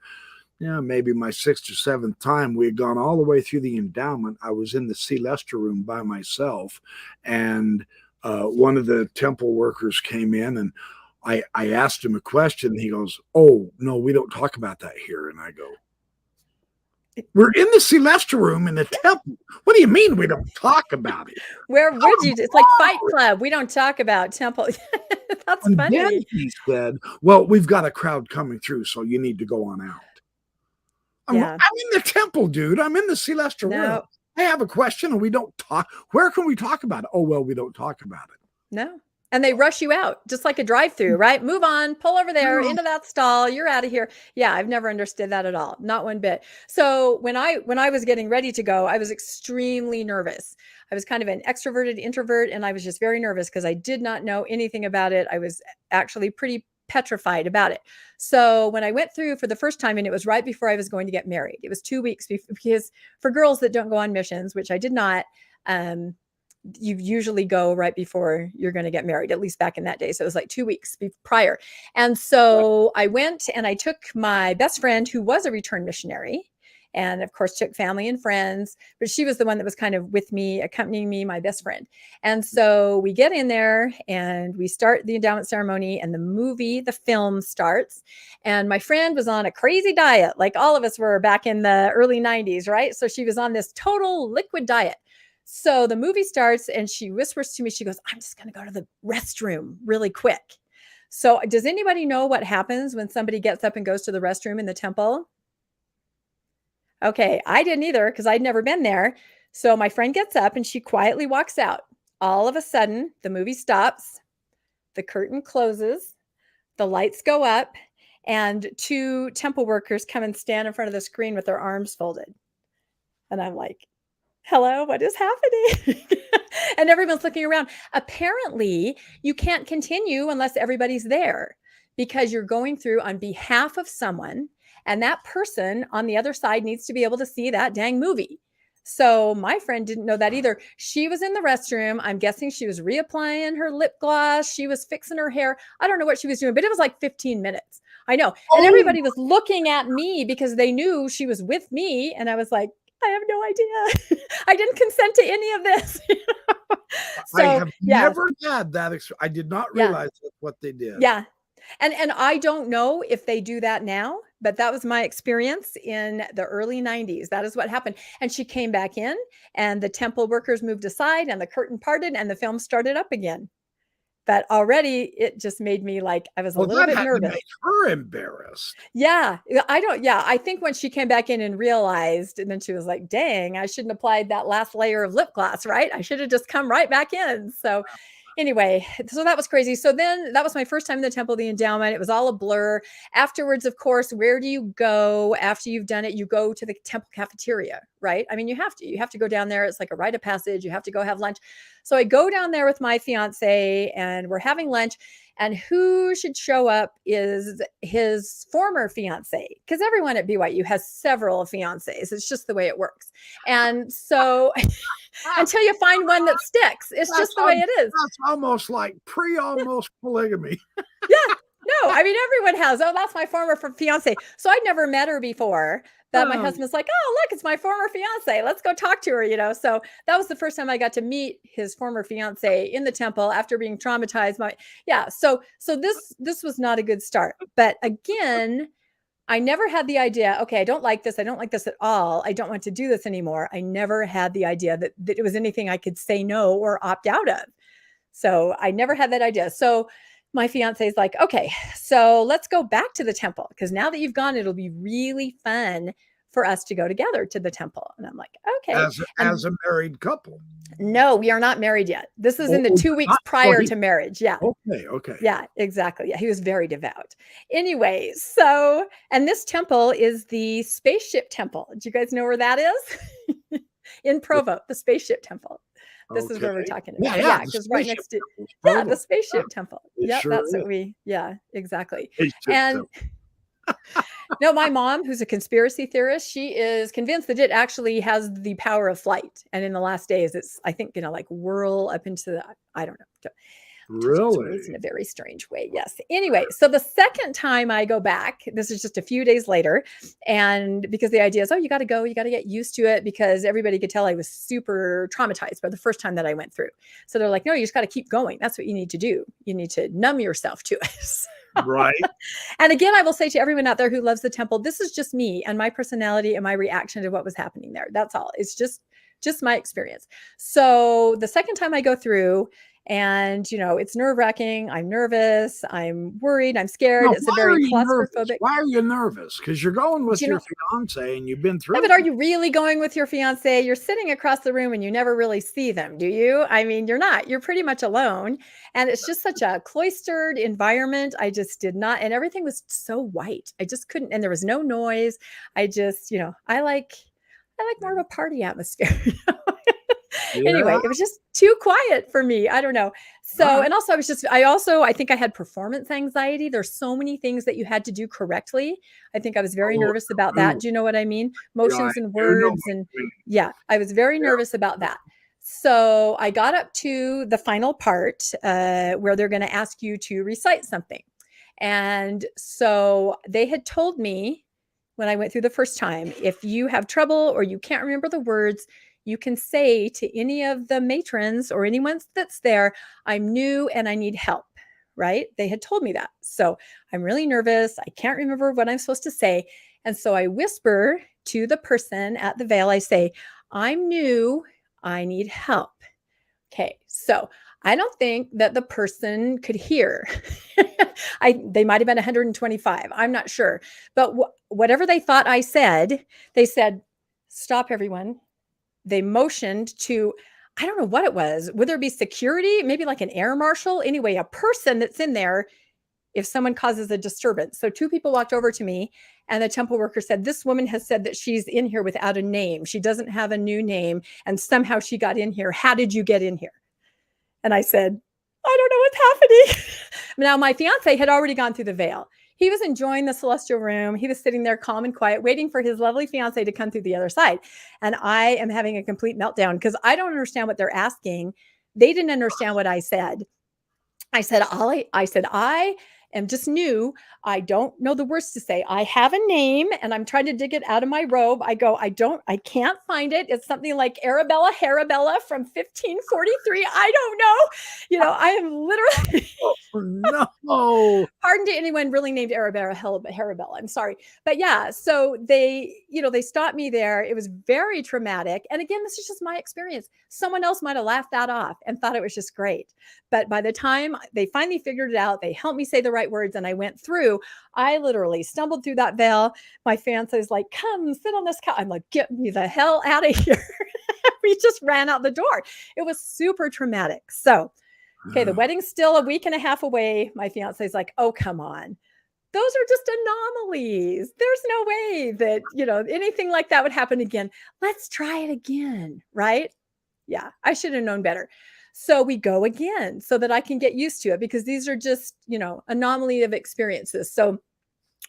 [SPEAKER 1] maybe my 6th or 7th time, we had gone all the way through the endowment. I was in the Celesta room by myself, and one of the temple workers came in, and I asked him a question. And he goes, "Oh, no, we don't talk about that here." And I go, "We're in the Celesta room in the temple. What do you mean we don't talk about it?
[SPEAKER 2] Where would you? It's like Fight Club. We don't talk about temple." That's funny.
[SPEAKER 1] Then he said, "Well, we've got a crowd coming through, so you need to go on out." I'm in the temple, dude. I'm in the Celesta room. I have a question and we don't talk. Where can we talk about it? Oh, well, we don't talk about it.
[SPEAKER 2] No. And they rush you out just like a drive-through, right? Move on, pull over there into that stall. You're out of here. Yeah, I've never understood that at all. Not one bit. So when I was getting ready to go, I was extremely nervous. I was kind of an extroverted introvert, and I was just very nervous because I did not know anything about it. I was actually pretty petrified about it. So when I went through for the first time, and it was right before I was going to get married, it was 2 weeks before, because for girls that don't go on missions, which I did not, you usually go right before you're going to get married, at least back in that day. So it was like 2 weeks prior. And so I went and I took my best friend who was a return missionary, and of course took family and friends, but she was the one that was kind of with me, accompanying me, my best friend. And so we get in there and we start the endowment ceremony, and the film starts. And my friend was on a crazy diet, like all of us were back in the early 90s, right? So she was on this total liquid diet. So the movie starts and she whispers to me, she goes, "I'm just going to go to the restroom really quick." So does anybody know what happens when somebody gets up and goes to the restroom in the temple? Okay, I didn't either because I'd never been there. So my friend gets up and she quietly walks out. All of a sudden, the movie stops, the curtain closes, the lights go up, and 2 temple workers come and stand in front of the screen with their arms folded. And I'm like, hello, what is happening? And everyone's looking around. Apparently, you can't continue unless everybody's there because you're going through on behalf of someone, and that person on the other side needs to be able to see that dang movie. So my friend didn't know that either. She was in the restroom. I'm guessing she was reapplying her lip gloss. She was fixing her hair. I don't know what she was doing, but it was like 15 minutes. I know. And everybody was looking at me because they knew she was with me. And I was like, I have no idea. I didn't consent to any of this.
[SPEAKER 1] So, I have never had that. I did not realize that's what they did.
[SPEAKER 2] Yeah. And I don't know if they do that now, but that was my experience in the early 90s. That is what happened. And she came back in, and the temple workers moved aside, and the curtain parted, and the film started up again. But already it just made me like, I was a
[SPEAKER 1] Well,
[SPEAKER 2] little
[SPEAKER 1] that
[SPEAKER 2] bit
[SPEAKER 1] had to
[SPEAKER 2] nervous.
[SPEAKER 1] make her embarrassed.
[SPEAKER 2] Yeah. I think when she came back in and realized, and then she was like, dang, I shouldn't have applied that last layer of lip gloss, right? I should have just come right back in. So anyway, so that was crazy. So then that was my first time in the Temple of the Endowment. It was all a blur. Afterwards, of course, where do you go after you've done it? You go to the temple cafeteria, right? I mean, you have to go down there. It's like a rite of passage. You have to go have lunch. So I go down there with my fiance, and we're having lunch. And who should show up is his former fiance, because everyone at BYU has several fiancés. It's just the way it works. And so until you find one that sticks, it's just the way it is.
[SPEAKER 1] That's almost like almost polygamy.
[SPEAKER 2] Yeah. No, I mean, everyone has. Oh, that's my former fiance. So I'd never met her before. But my husband's like, oh, look, it's my former fiance. Let's go talk to her, So that was the first time I got to meet his former fiance in the temple after being traumatized. So this was not a good start. But again, I never had the idea, okay, I don't like this. I don't like this at all. I don't want to do this anymore. I never had the idea that it was anything I could say no or opt out of. So I never had that idea. So my fiance is like, okay, so let's go back to the temple, because now that you've gone, it'll be really fun for us to go together to the temple. And I'm like, okay.
[SPEAKER 1] As a married couple.
[SPEAKER 2] No, we are not married yet. This is in the 2 weeks prior to marriage. Yeah.
[SPEAKER 1] Okay.
[SPEAKER 2] Yeah, exactly. Yeah, he was very devout. Anyway, so, and this temple is the Spaceship Temple. Do you guys know where that is? In Provo, the Spaceship Temple. This is where we're talking about. Yeah, because right next to the Spaceship Temple. Yeah, that's what exactly. And no, my mom, who's a conspiracy theorist, she is convinced that it actually has the power of flight. And in the last days, it's, I think, like whirl up into the, I don't know.
[SPEAKER 1] Really?
[SPEAKER 2] In a very strange way. Yes. Anyway, so the second time I go back, this is just a few days later. And because the idea is, oh, you got to go, you got to get used to it, because everybody could tell I was super traumatized by the first time that I went through. So they're like, no, you just got to keep going. That's what you need to do. You need to numb yourself to it.
[SPEAKER 1] Right.
[SPEAKER 2] And again, I will say to everyone out there who loves the temple, this is just me and my personality and my reaction to what was happening there. That's all. It's just my experience. So the second time I go through, and, it's nerve-wracking. I'm nervous. I'm worried. I'm scared. It's a very claustrophobic.
[SPEAKER 1] Why are you nervous? Because you're going with your fiance and you've been through.
[SPEAKER 2] Yeah, but are you really going with your fiance? You're sitting across the room and you never really see them, do you? I mean, you're not. You're pretty much alone. And it's just such a cloistered environment. I just did not. And everything was so white. I just couldn't. And there was no noise. I just, I like more of a party atmosphere. Anyway, it was just too quiet for me. I don't know. So, and also I think I had performance anxiety. There's so many things that you had to do correctly. I think I was very nervous about that. Do you know what I mean? Motions and words. And I was very nervous about that. So I got up to the final part where they're going to ask you to recite something. And so they had told me when I went through the first time, if you have trouble or you can't remember the words, you can say to any of the matrons or anyone that's there, I'm new and I need help, right? They had told me that. So I'm really nervous. I can't remember what I'm supposed to say. And so I whisper to the person at the veil, I say, I'm new, I need help. Okay, so I don't think that the person could hear. They might have been 125. I'm not sure. But whatever they thought I said, they said, stop everyone. They motioned to, I don't know what it was. Would there be security? Maybe like an air marshal? Anyway, a person that's in there if someone causes a disturbance. So 2 people walked over to me and the temple worker said, this woman has said that she's in here without a name. She doesn't have a new name. And somehow she got in here. How did you get in here? And I said, I don't know what's happening. Now, my fiance had already gone through the veil. He was enjoying the celestial room. He was sitting there calm and quiet, waiting for his lovely fiance to come through the other side. And I am having a complete meltdown because I don't understand what they're asking. They didn't understand what I said. I said, I and just knew I don't know the words to say. I have a name and I'm trying to dig it out of my robe. I can't find it. It's something like Arabella Harabella from 1543. I don't know. I am literally
[SPEAKER 1] No.
[SPEAKER 2] pardon to anyone really named Arabella Harabella. I'm sorry. But yeah, so they stopped me there. It was very traumatic. And again, this is just my experience. Someone else might have laughed that off and thought it was just great. But by the time they finally figured it out, they helped me say the right words and I went through. I literally stumbled through that veil. My fiance is like, come sit on this couch. I'm like, get me the hell out of here. We just ran out the door. It was super traumatic. So, okay, the wedding's still a week and a half away. My fiance is like, oh, come on. Those are just anomalies. There's no way that, anything like that would happen again. Let's try it again, right? Yeah, I should have known better. So we go again so that I can get used to it because these are just, anomaly of experiences. So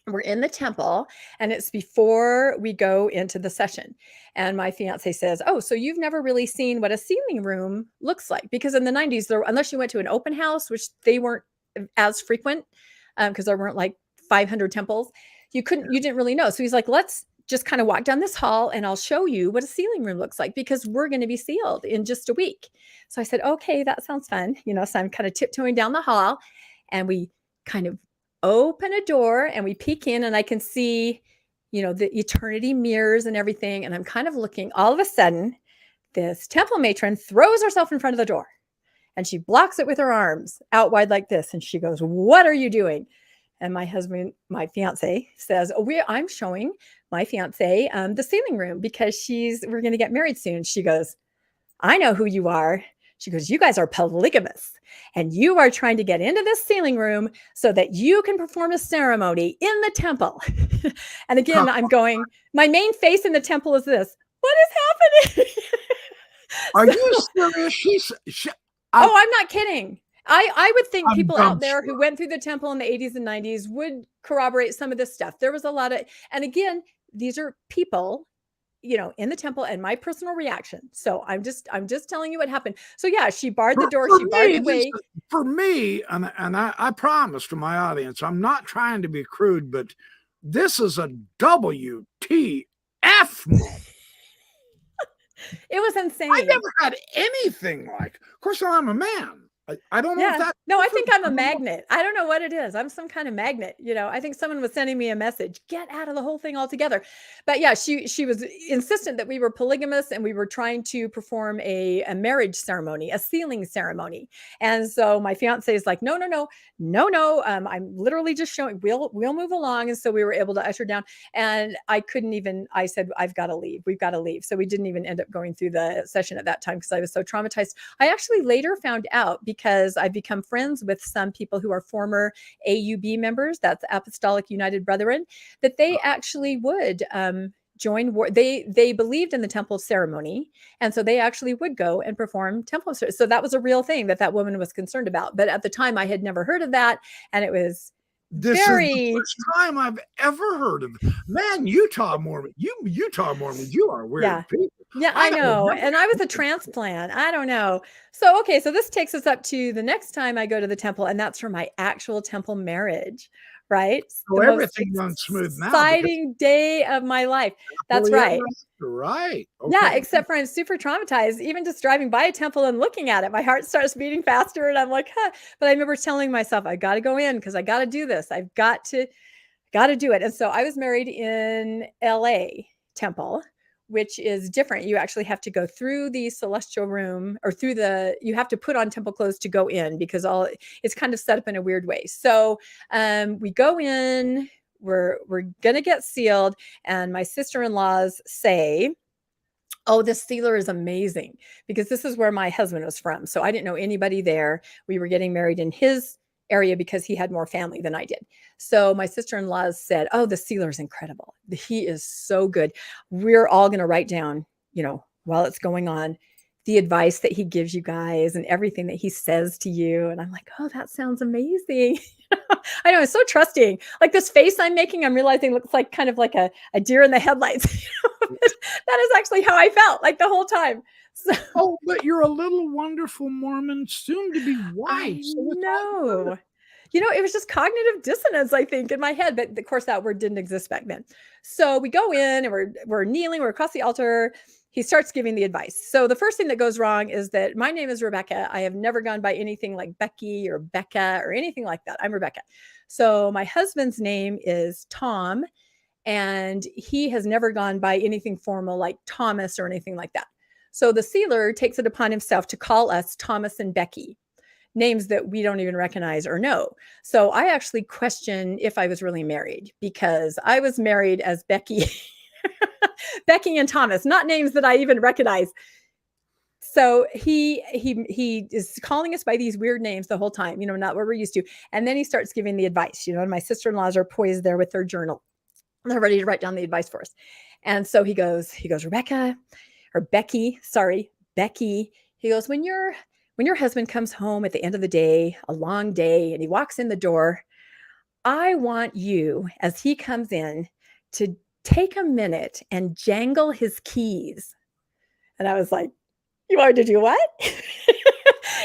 [SPEAKER 2] we're in the temple and it's before we go into the session. And my fiance says, oh, so you've never really seen what a sealing room looks like? Because in the 90s, unless you went to an open house, which they weren't as frequent because there weren't like 500 temples, you didn't really know. So he's like, let's just kind of walk down this hall and I'll show you what a sealing room looks like because we're going to be sealed in just a week. So I said, okay, that sounds fun. So I'm kind of tiptoeing down the hall and we kind of open a door and we peek in and I can see, the eternity mirrors and everything. And I'm kind of looking. All of a sudden, this temple matron throws herself in front of the door and she blocks it with her arms out wide like this. And she goes, what are you doing? And my husband, my fiance says, I'm showing my fiance the sealing room because we're going to get married soon. She goes, I know who you are. She goes, you guys are polygamous and you are trying to get into this sealing room so that you can perform a ceremony in the temple. And again, I'm going, my main face in the temple is this. What is happening?
[SPEAKER 1] Are you serious?
[SPEAKER 2] I'm not kidding. I would think people out there who went through the temple in the 80s and 90s would corroborate some of this stuff. There was a lot of, and again, these are people, in the temple and my personal reaction. So I'm just telling you what happened. So yeah, she barred the door. She barred the way.
[SPEAKER 1] For me, and I promise to my audience, I'm not trying to be crude, but this is a WTF moment.
[SPEAKER 2] It was insane.
[SPEAKER 1] I never had anything like, of course, I'm a man. I don't know if that.
[SPEAKER 2] No, I think I'm a magnet. I don't know what it is. I'm some kind of magnet. I think someone was sending me a message, get out of the whole thing altogether. But yeah, she was insistent that we were polygamous and we were trying to perform a marriage ceremony, a sealing ceremony. And so my fiance is like, no. I'm literally just showing, we'll move along. And so we were able to usher down and I said, I've got to leave. We've got to leave. So we didn't even end up going through the session at that time because I was so traumatized. I actually later found out because I've become friends with some people who are former AUB members, that's Apostolic United Brethren, that they actually would join war. They believed in the temple ceremony. And so they actually would go and perform temple. So that was a real thing that woman was concerned about. But at the time I had never heard of that. And it was
[SPEAKER 1] This is the first time I've ever heard of it. Man, Utah Mormons, you are weird people.
[SPEAKER 2] Yeah, I know. And I was a transplant. I don't know. So, okay. So this takes us up to the next time I go to the temple, and that's for my actual temple marriage, right?
[SPEAKER 1] So everything runs smooth now.
[SPEAKER 2] Exciting day of my life. That's right.
[SPEAKER 1] Right.
[SPEAKER 2] Okay. Yeah, except for I'm super traumatized. Even just driving by a temple and looking at it, my heart starts beating faster and I'm like, huh. But I remember telling myself, I got to go in because I got to do this. I've got to do it. And so I was married in LA temple, which is different. You actually have to go through the celestial room or you have to put on temple clothes to go in because it's kind of set up in a weird way. So we go in, we're going to get sealed. And my sister-in-laws say, oh, this sealer is amazing because this is where my husband was from. So I didn't know anybody there. We were getting married in his area because he had more family than I did. So my sister-in-law said, oh, the sealer is incredible. He is so good. We're all going to write down, while it's going on, the advice that he gives you guys and everything that he says to you. And I'm like, oh, that sounds amazing. I know, it's so trusting. Like this face I'm making, I'm realizing looks like kind of like a deer in the headlights. That is actually how I felt like the whole time. So,
[SPEAKER 1] oh, but you're a little wonderful Mormon, soon to be wife.
[SPEAKER 2] No. it was just cognitive dissonance, I think, in my head. But of course, that word didn't exist back then. So we go in and we're kneeling, we're across the altar. He starts giving the advice. So the first thing that goes wrong is that my name is Rebecca. I have never gone by anything like Becky or Becca or anything like that. I'm Rebecca. So my husband's name is Tom, and he has never gone by anything formal like Thomas or anything like that. So the sealer takes it upon himself to call us Thomas and Becky, names that we don't even recognize or know. So I actually question if I was really married, because I was married as Becky, Becky and Thomas, not names that I even recognize. So he is calling us by these weird names the whole time, not what we're used to. And then he starts giving the advice, and my sister-in-laws are poised there with their journal. They're ready to write down the advice for us. And so he goes, Rebecca, or Becky, sorry, Becky. He goes, when your husband comes home at the end of the day, a long day, and he walks in the door, I want you, as he comes in, to take a minute and jangle his keys. And I was like, you want to do what?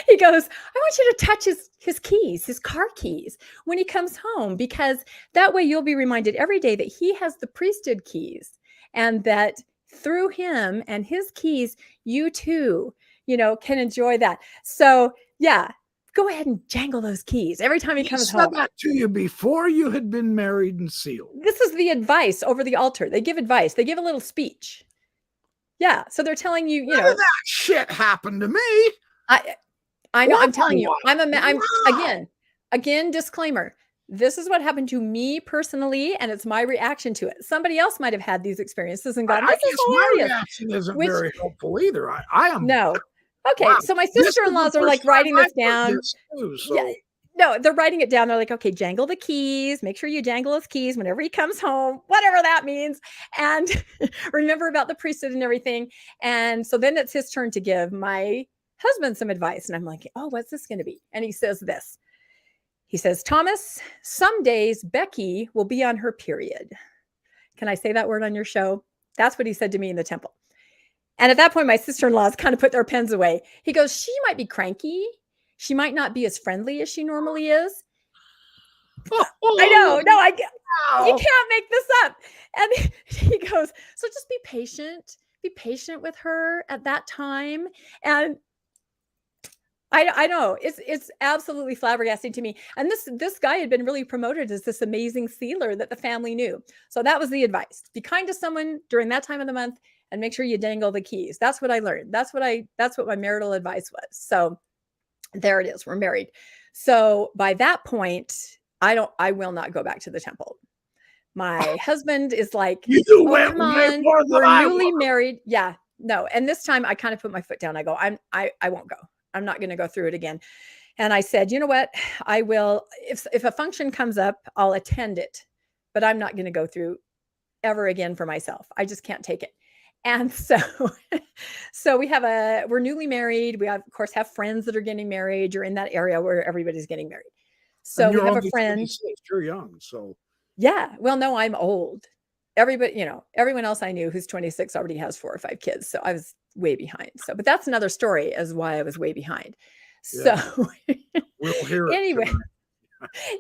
[SPEAKER 2] He goes, I want you to touch his keys, his car keys, when he comes home, because that way you'll be reminded every day that he has the priesthood keys, and that through him and his keys, you too, can enjoy that. So yeah, go ahead and jangle those keys every time he comes home.
[SPEAKER 1] Said that to you before you had been married and sealed.
[SPEAKER 2] This is the advice over the altar. They give advice. They give a little speech. Yeah. So they're telling you,
[SPEAKER 1] None of that shit happened to me.
[SPEAKER 2] I know. I'm telling you, again, disclaimer. This is what happened to me personally, and it's my reaction to it. Somebody else might have had these experiences and gone, this is hilarious.
[SPEAKER 1] My reaction isn't very helpful either. I am.
[SPEAKER 2] No. Okay. Wow. So my sister-in-laws are like writing this down. Yeah. No, they're writing it down. They're like, okay, jangle the keys. Make sure you jangle his keys whenever he comes home, whatever that means. And remember about the priesthood and everything. And so then it's his turn to give my husband some advice. And I'm like, oh, what's this going to be? And he says this. He says, Thomas, some days Becky will be on her period. Can I say that word on your show? That's what he said to me in the temple. And at that point, my sister-in-laws kind of put their pens away. He goes, she might be cranky. She might not be as friendly as she normally is. I know. No, you can't make this up. And he goes, so just be patient. Be patient with her at that time. And I know it's absolutely flabbergasting to me. And this guy had been really promoted as this amazing sealer that the family knew. So that was the advice. Be kind to someone during that time of the month and make sure you dangle the keys. That's what I learned. That's what my marital advice was. So there it is. We're married. So by that point, I will not go back to the temple. My husband is like, oh, come on, we're newly married. Yeah, no. And this time I kind of put my foot down. I go, I won't go. I'm not going to go through it again. And I said, you know what? I will, if a function comes up, I'll attend it, but I'm not going to go through ever again for myself. I just can't take it. And so we're newly married. We of course have friends that are getting married. You're in that area where everybody's getting married. So we have a friend.
[SPEAKER 1] You're young. So
[SPEAKER 2] yeah. Well, no, I'm old. Everybody, everyone else I knew who's 26 already has 4 or 5 kids. So I was way behind. So, but that's another story as why I was way behind. Yeah. So
[SPEAKER 1] we'll hear it
[SPEAKER 2] anyway.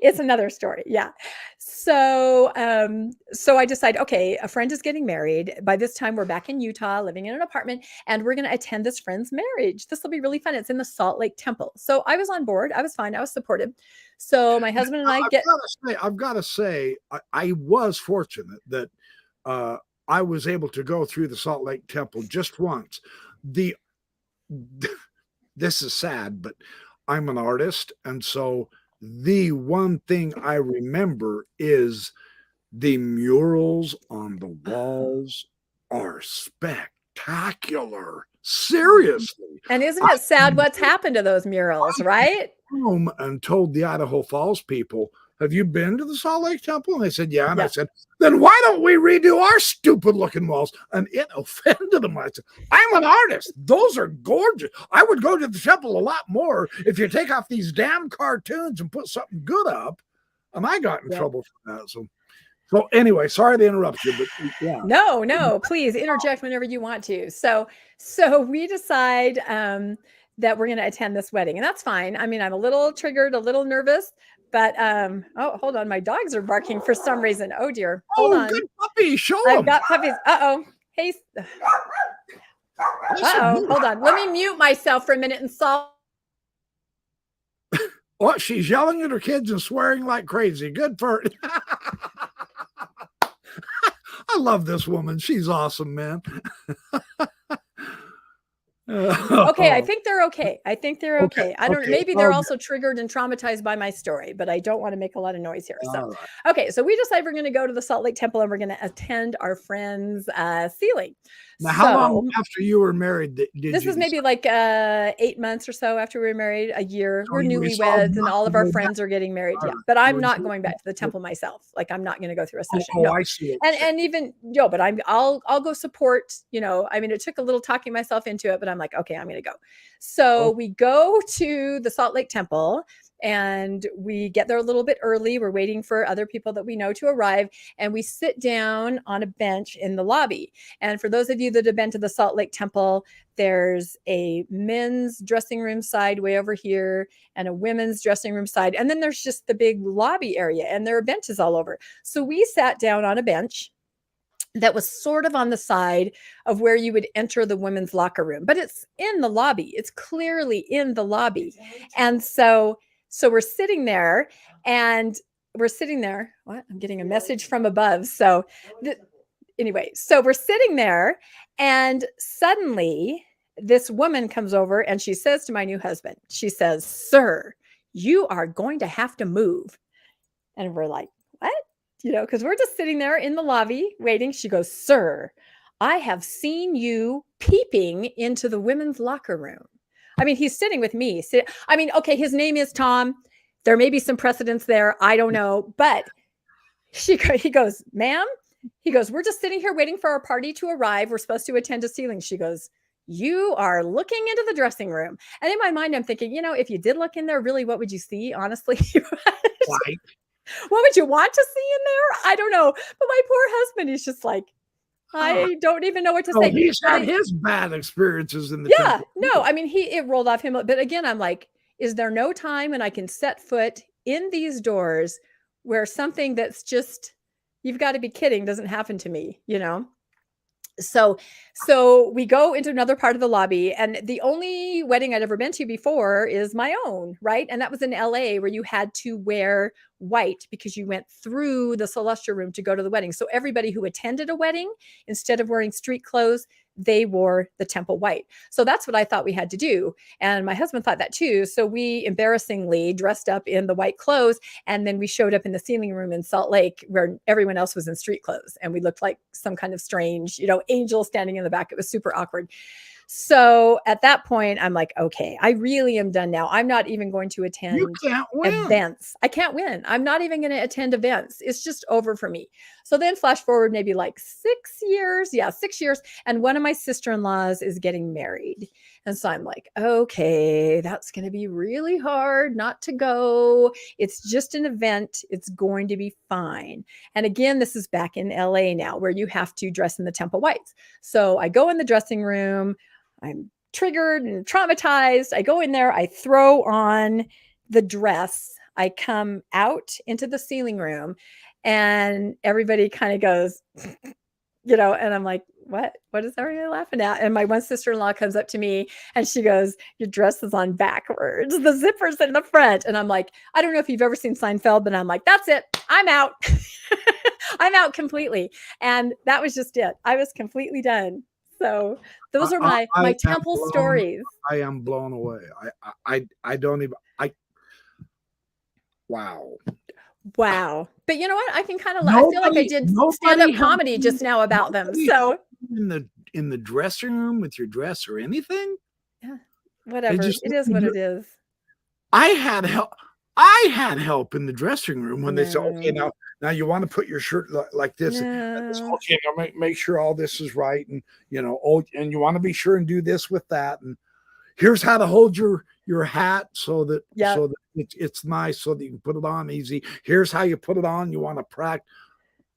[SPEAKER 2] It's another story. Yeah. So I decide, okay, a friend is getting married. By this time we're back in Utah, living in an apartment, and we're going to attend this friend's marriage. This will be really fun. It's in the Salt Lake Temple. So I was on board. I was fine. I was supportive. So my husband and
[SPEAKER 1] I've got to say, I was fortunate that I was able to go through the Salt Lake Temple just once. This is sad, but I'm an artist. And so the one thing I remember is the murals on the walls are spectacular. Seriously.
[SPEAKER 2] And isn't it sad what's happened to those murals, right?
[SPEAKER 1] Home and told the Idaho Falls people, have you been to the Salt Lake Temple? And they said, yeah. And I said, then why don't we redo our stupid looking walls? And it offended them. I said, I'm an artist. Those are gorgeous. I would go to the temple a lot more if you take off these damn cartoons and put something good up. And I got in trouble for that. So anyway, sorry to interrupt you, but yeah.
[SPEAKER 2] No, please interject whenever you want to. So we decide that we're going to attend this wedding, and that's fine. I mean, I'm a little triggered, a little nervous, But oh, hold on, my dogs are barking for some reason. Oh dear, hold on.
[SPEAKER 1] Good puppy. Show
[SPEAKER 2] I've
[SPEAKER 1] them.
[SPEAKER 2] got puppies. Uh-oh. Hey. Uh-oh. Hold on. Let me mute myself for a minute and solve.
[SPEAKER 1] What? She's yelling at her kids and swearing like crazy. Good for her. I love this woman. She's awesome, man.
[SPEAKER 2] Okay, I think they're okay. I think they're okay. I don't know. Maybe they're
[SPEAKER 1] Oh,
[SPEAKER 2] also triggered and traumatized by my story, but I don't want to make a lot of noise here. So,
[SPEAKER 1] right.
[SPEAKER 2] okay, so we decided we're going to go to the Salt Lake Temple and we're going to attend our friend's sealing.
[SPEAKER 1] Now, how long after you were married did
[SPEAKER 2] this
[SPEAKER 1] you
[SPEAKER 2] was maybe like 8 months or so after we were married, a year.
[SPEAKER 1] So
[SPEAKER 2] we're
[SPEAKER 1] you
[SPEAKER 2] newlyweds and all of our
[SPEAKER 1] resolved
[SPEAKER 2] friends are getting married.
[SPEAKER 1] All
[SPEAKER 2] Yeah,
[SPEAKER 1] right.
[SPEAKER 2] but I'm
[SPEAKER 1] You
[SPEAKER 2] not
[SPEAKER 1] resolved
[SPEAKER 2] going back to the
[SPEAKER 1] that.
[SPEAKER 2] temple myself. Like I'm not going to go through a
[SPEAKER 1] Oh,
[SPEAKER 2] session. No.
[SPEAKER 1] I see. What
[SPEAKER 2] And even but I'll go support, I mean, it took a little talking myself into it, but I'm like, okay, I'm going to go. So we go to the Salt Lake Temple and we get there a little bit early. We're waiting for other people that we know to arrive, and we sit down on a bench in the lobby. And for those of you that have been to the Salt Lake Temple, there's a men's dressing room side way over here and a women's dressing room side. And then there's just the big lobby area, and there are benches all over. So we sat down on a bench that was sort of on the side of where you would enter the women's locker room, but it's in the lobby. It's clearly in the lobby. And so we're sitting there and What? I'm getting a message from above. So anyway, so we're sitting there and suddenly this woman comes over and she says to my new husband, she says, "Sir, you are going to have to move." And we're like, "What?" Because we're just sitting there in the lobby waiting. She goes, "Sir, I have seen you peeping into the women's locker room." I mean, he's sitting with me. I mean, okay, his name is Tom. There may be some precedence there. I don't know. But he goes, "Ma'am," he goes, "we're just sitting here waiting for our party to arrive. We're supposed to attend a sealing." She goes, "You are looking into the dressing room." And in my mind, I'm thinking, if you did look in there, really, what would you see? Honestly,
[SPEAKER 1] Right.
[SPEAKER 2] what would you want to see in there? I don't know. But my poor husband, he's just like, I don't even know what to say.
[SPEAKER 1] He's had his bad experiences in the temple.
[SPEAKER 2] No, I mean, it rolled off him. But again, I'm like, is there no time when I can set foot in these doors where something that's just, you've got to be kidding, doesn't happen to me, So we go into another part of the lobby, and the only wedding I'd ever been to before is my own, right? And that was in LA, where you had to wear white because you went through the celestial room to go to the wedding. So everybody who attended a wedding, instead of wearing street clothes, they wore the temple white. So that's what I thought we had to do. And my husband thought that too. So we embarrassingly dressed up in the white clothes. And then we showed up in the sealing room in Salt Lake where everyone else was in street clothes. And we looked like some kind of strange, angel standing in the back. It was super awkward. So at that point, I'm like, okay, I really am done now. I'm not even going to attend events. I can't win. I'm not even going to attend events. It's just over for me. So then flash forward maybe like 6 years. Yeah, 6 years. And one of my sister-in-laws is getting married. And so I'm like, okay, that's going to be really hard not to go. It's just an event. It's going to be fine. And again, this is back in LA now, where you have to dress in the temple whites. So I go in the dressing room. I'm triggered and traumatized. I go in there, I throw on the dress, I come out into the sealing room, and everybody kind of goes, and I'm like, what is everybody laughing at? And my one sister-in-law comes up to me and she goes, "Your dress is on backwards. The zipper's in the front." And I'm like, I don't know if you've ever seen Seinfeld, but I'm like, that's it. I'm out. I'm out completely. And that was just it. I was completely done. So those are my temple stories.
[SPEAKER 1] I am blown away. I don't even, wow.
[SPEAKER 2] But you know what? I can kind of, I feel like I did stand-up comedy just now about them. So
[SPEAKER 1] in the dressing room with your dress or anything?
[SPEAKER 2] Yeah, whatever. It is what it is.
[SPEAKER 1] I had help in the dressing room when they said, okay, now you want to put your shirt like this. Okay, now make sure all this is right. And, and you want to be sure and do this with that. And here's how to hold your hat so that it's nice, so that you can put it on easy. Here's how you put it on. You want to practice.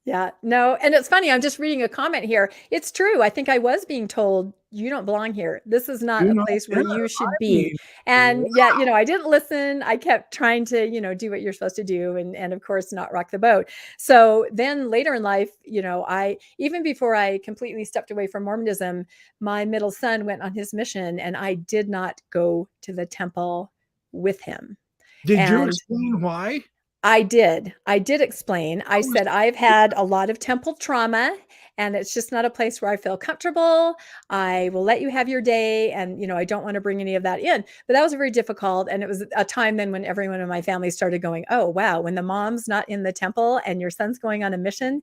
[SPEAKER 2] Yeah, no, and it's funny, I'm just reading a comment here. It's true. I think I was being told, "You don't belong here. This is not
[SPEAKER 1] Do
[SPEAKER 2] a
[SPEAKER 1] not
[SPEAKER 2] place where
[SPEAKER 1] enter.
[SPEAKER 2] you should
[SPEAKER 1] I
[SPEAKER 2] be."
[SPEAKER 1] mean,
[SPEAKER 2] And
[SPEAKER 1] wow.
[SPEAKER 2] yet, I didn't listen. I kept trying to, do what you're supposed to do and of course not rock the boat. So then later in life, I even before I completely stepped away from Mormonism, my middle son went on his mission and I did not go to the temple with him.
[SPEAKER 1] Did you
[SPEAKER 2] And
[SPEAKER 1] explain why?
[SPEAKER 2] I did. I did explain. I
[SPEAKER 1] I was
[SPEAKER 2] said, I've had a lot of temple trauma and it's just not a place where I feel comfortable. I will let you have your day. And, I don't want to bring any of that in. But that was very difficult. And it was a time then when everyone in my family started going, oh, wow, when the mom's not in the temple and your son's going on a mission,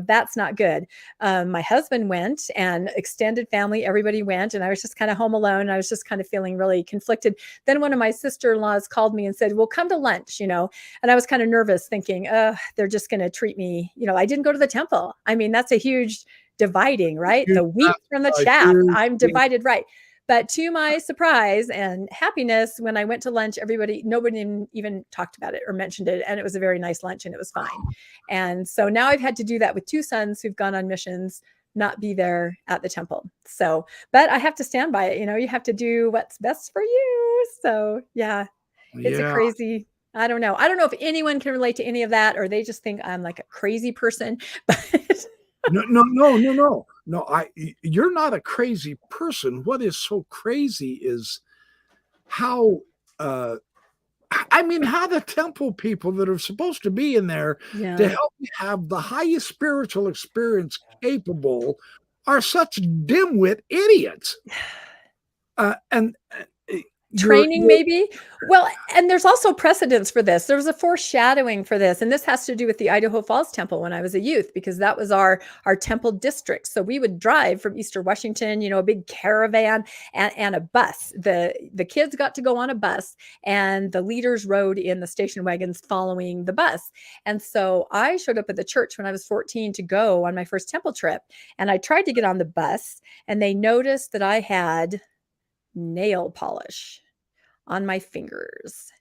[SPEAKER 2] that's not good. My husband went and extended family, everybody went. And I was just kind of home alone. I was just kind of feeling really conflicted. Then one of my sister-in-laws called me and said, well, come to lunch, and I was kind of nervous thinking, they're just going to treat me. I didn't go to the temple. I mean, that's a huge dividing, right?
[SPEAKER 1] huge,
[SPEAKER 2] The wheat from the chaff.
[SPEAKER 1] huge,
[SPEAKER 2] I'm divided, right? But to my surprise and happiness, when I went to lunch, nobody even talked about it or mentioned it. And it was a very nice lunch and it was fine. And so now I've had to do that with two sons who've gone on missions, not be there at the temple. So, but I have to stand by it. You have to do what's best for you. So yeah, it's a
[SPEAKER 1] yeah.
[SPEAKER 2] crazy, I don't know. I don't know if anyone can relate to any of that or they just think I'm like a crazy person, but
[SPEAKER 1] No. You're not a crazy person. What is so crazy is how, how the temple people that are supposed to be in there to
[SPEAKER 2] yeah.
[SPEAKER 1] help you have the highest spiritual experience capable are such dimwit idiots. And
[SPEAKER 2] Training
[SPEAKER 1] you're
[SPEAKER 2] maybe. Well, and there's also precedence for this. There was a foreshadowing for this, and this has to do with the Idaho Falls Temple when I was a youth, because that was our temple district. So we would drive from Eastern Washington, a big caravan and a bus. The kids got to go on a bus, and the leaders rode in the station wagons following the bus. And so I showed up at the church when I was 14 to go on my first temple trip, and I tried to get on the bus, and they noticed that I had nail polish on my fingers.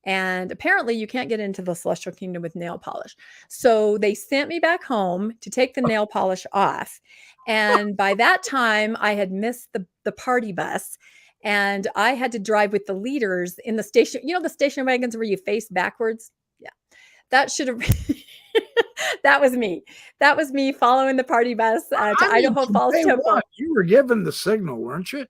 [SPEAKER 2] And apparently, you can't get into the celestial kingdom with nail polish. So they sent me back home to take the nail polish off. And by that time, I had missed the party bus. And I had to drive with the leaders in the station, the station wagons where you face backwards. Yeah, that should have. That was me. That was me following the party bus to Idaho
[SPEAKER 1] from
[SPEAKER 2] Falls
[SPEAKER 1] day
[SPEAKER 2] Temple.
[SPEAKER 1] one, you were given the signal, weren't you?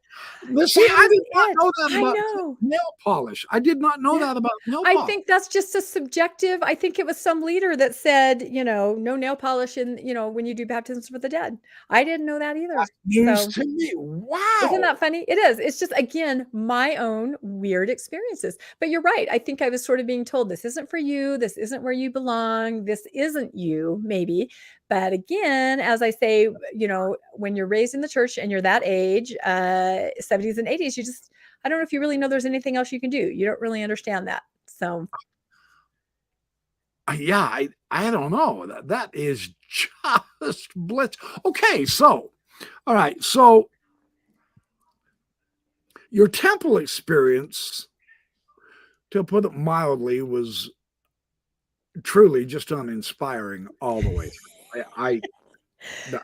[SPEAKER 1] See,
[SPEAKER 2] That
[SPEAKER 1] I
[SPEAKER 2] was
[SPEAKER 1] did not
[SPEAKER 2] it.
[SPEAKER 1] know that
[SPEAKER 2] I
[SPEAKER 1] about
[SPEAKER 2] know.
[SPEAKER 1] nail polish. I did not know
[SPEAKER 2] Yeah.
[SPEAKER 1] that about nail
[SPEAKER 2] I
[SPEAKER 1] polish.
[SPEAKER 2] think that's just a subjective. I think it was some leader that said, no nail polish in, when you do baptisms for the dead. I didn't know that either.
[SPEAKER 1] News
[SPEAKER 2] So
[SPEAKER 1] to me.
[SPEAKER 2] isn't
[SPEAKER 1] Wow.
[SPEAKER 2] that funny? It is. It's just, again, my own weird experiences. But you're right. I think I was sort of being told this isn't for you. This isn't where you belong. This isn't you, maybe. But again, as I say, when you're raised in the church and you're that age, 70s and 80s, I don't know if you really know there's anything else you can do. You don't really understand that. So
[SPEAKER 1] Yeah, I don't know. That is just blitz. Okay, so all right, so your temple experience, to put it mildly, was truly just uninspiring all the way through.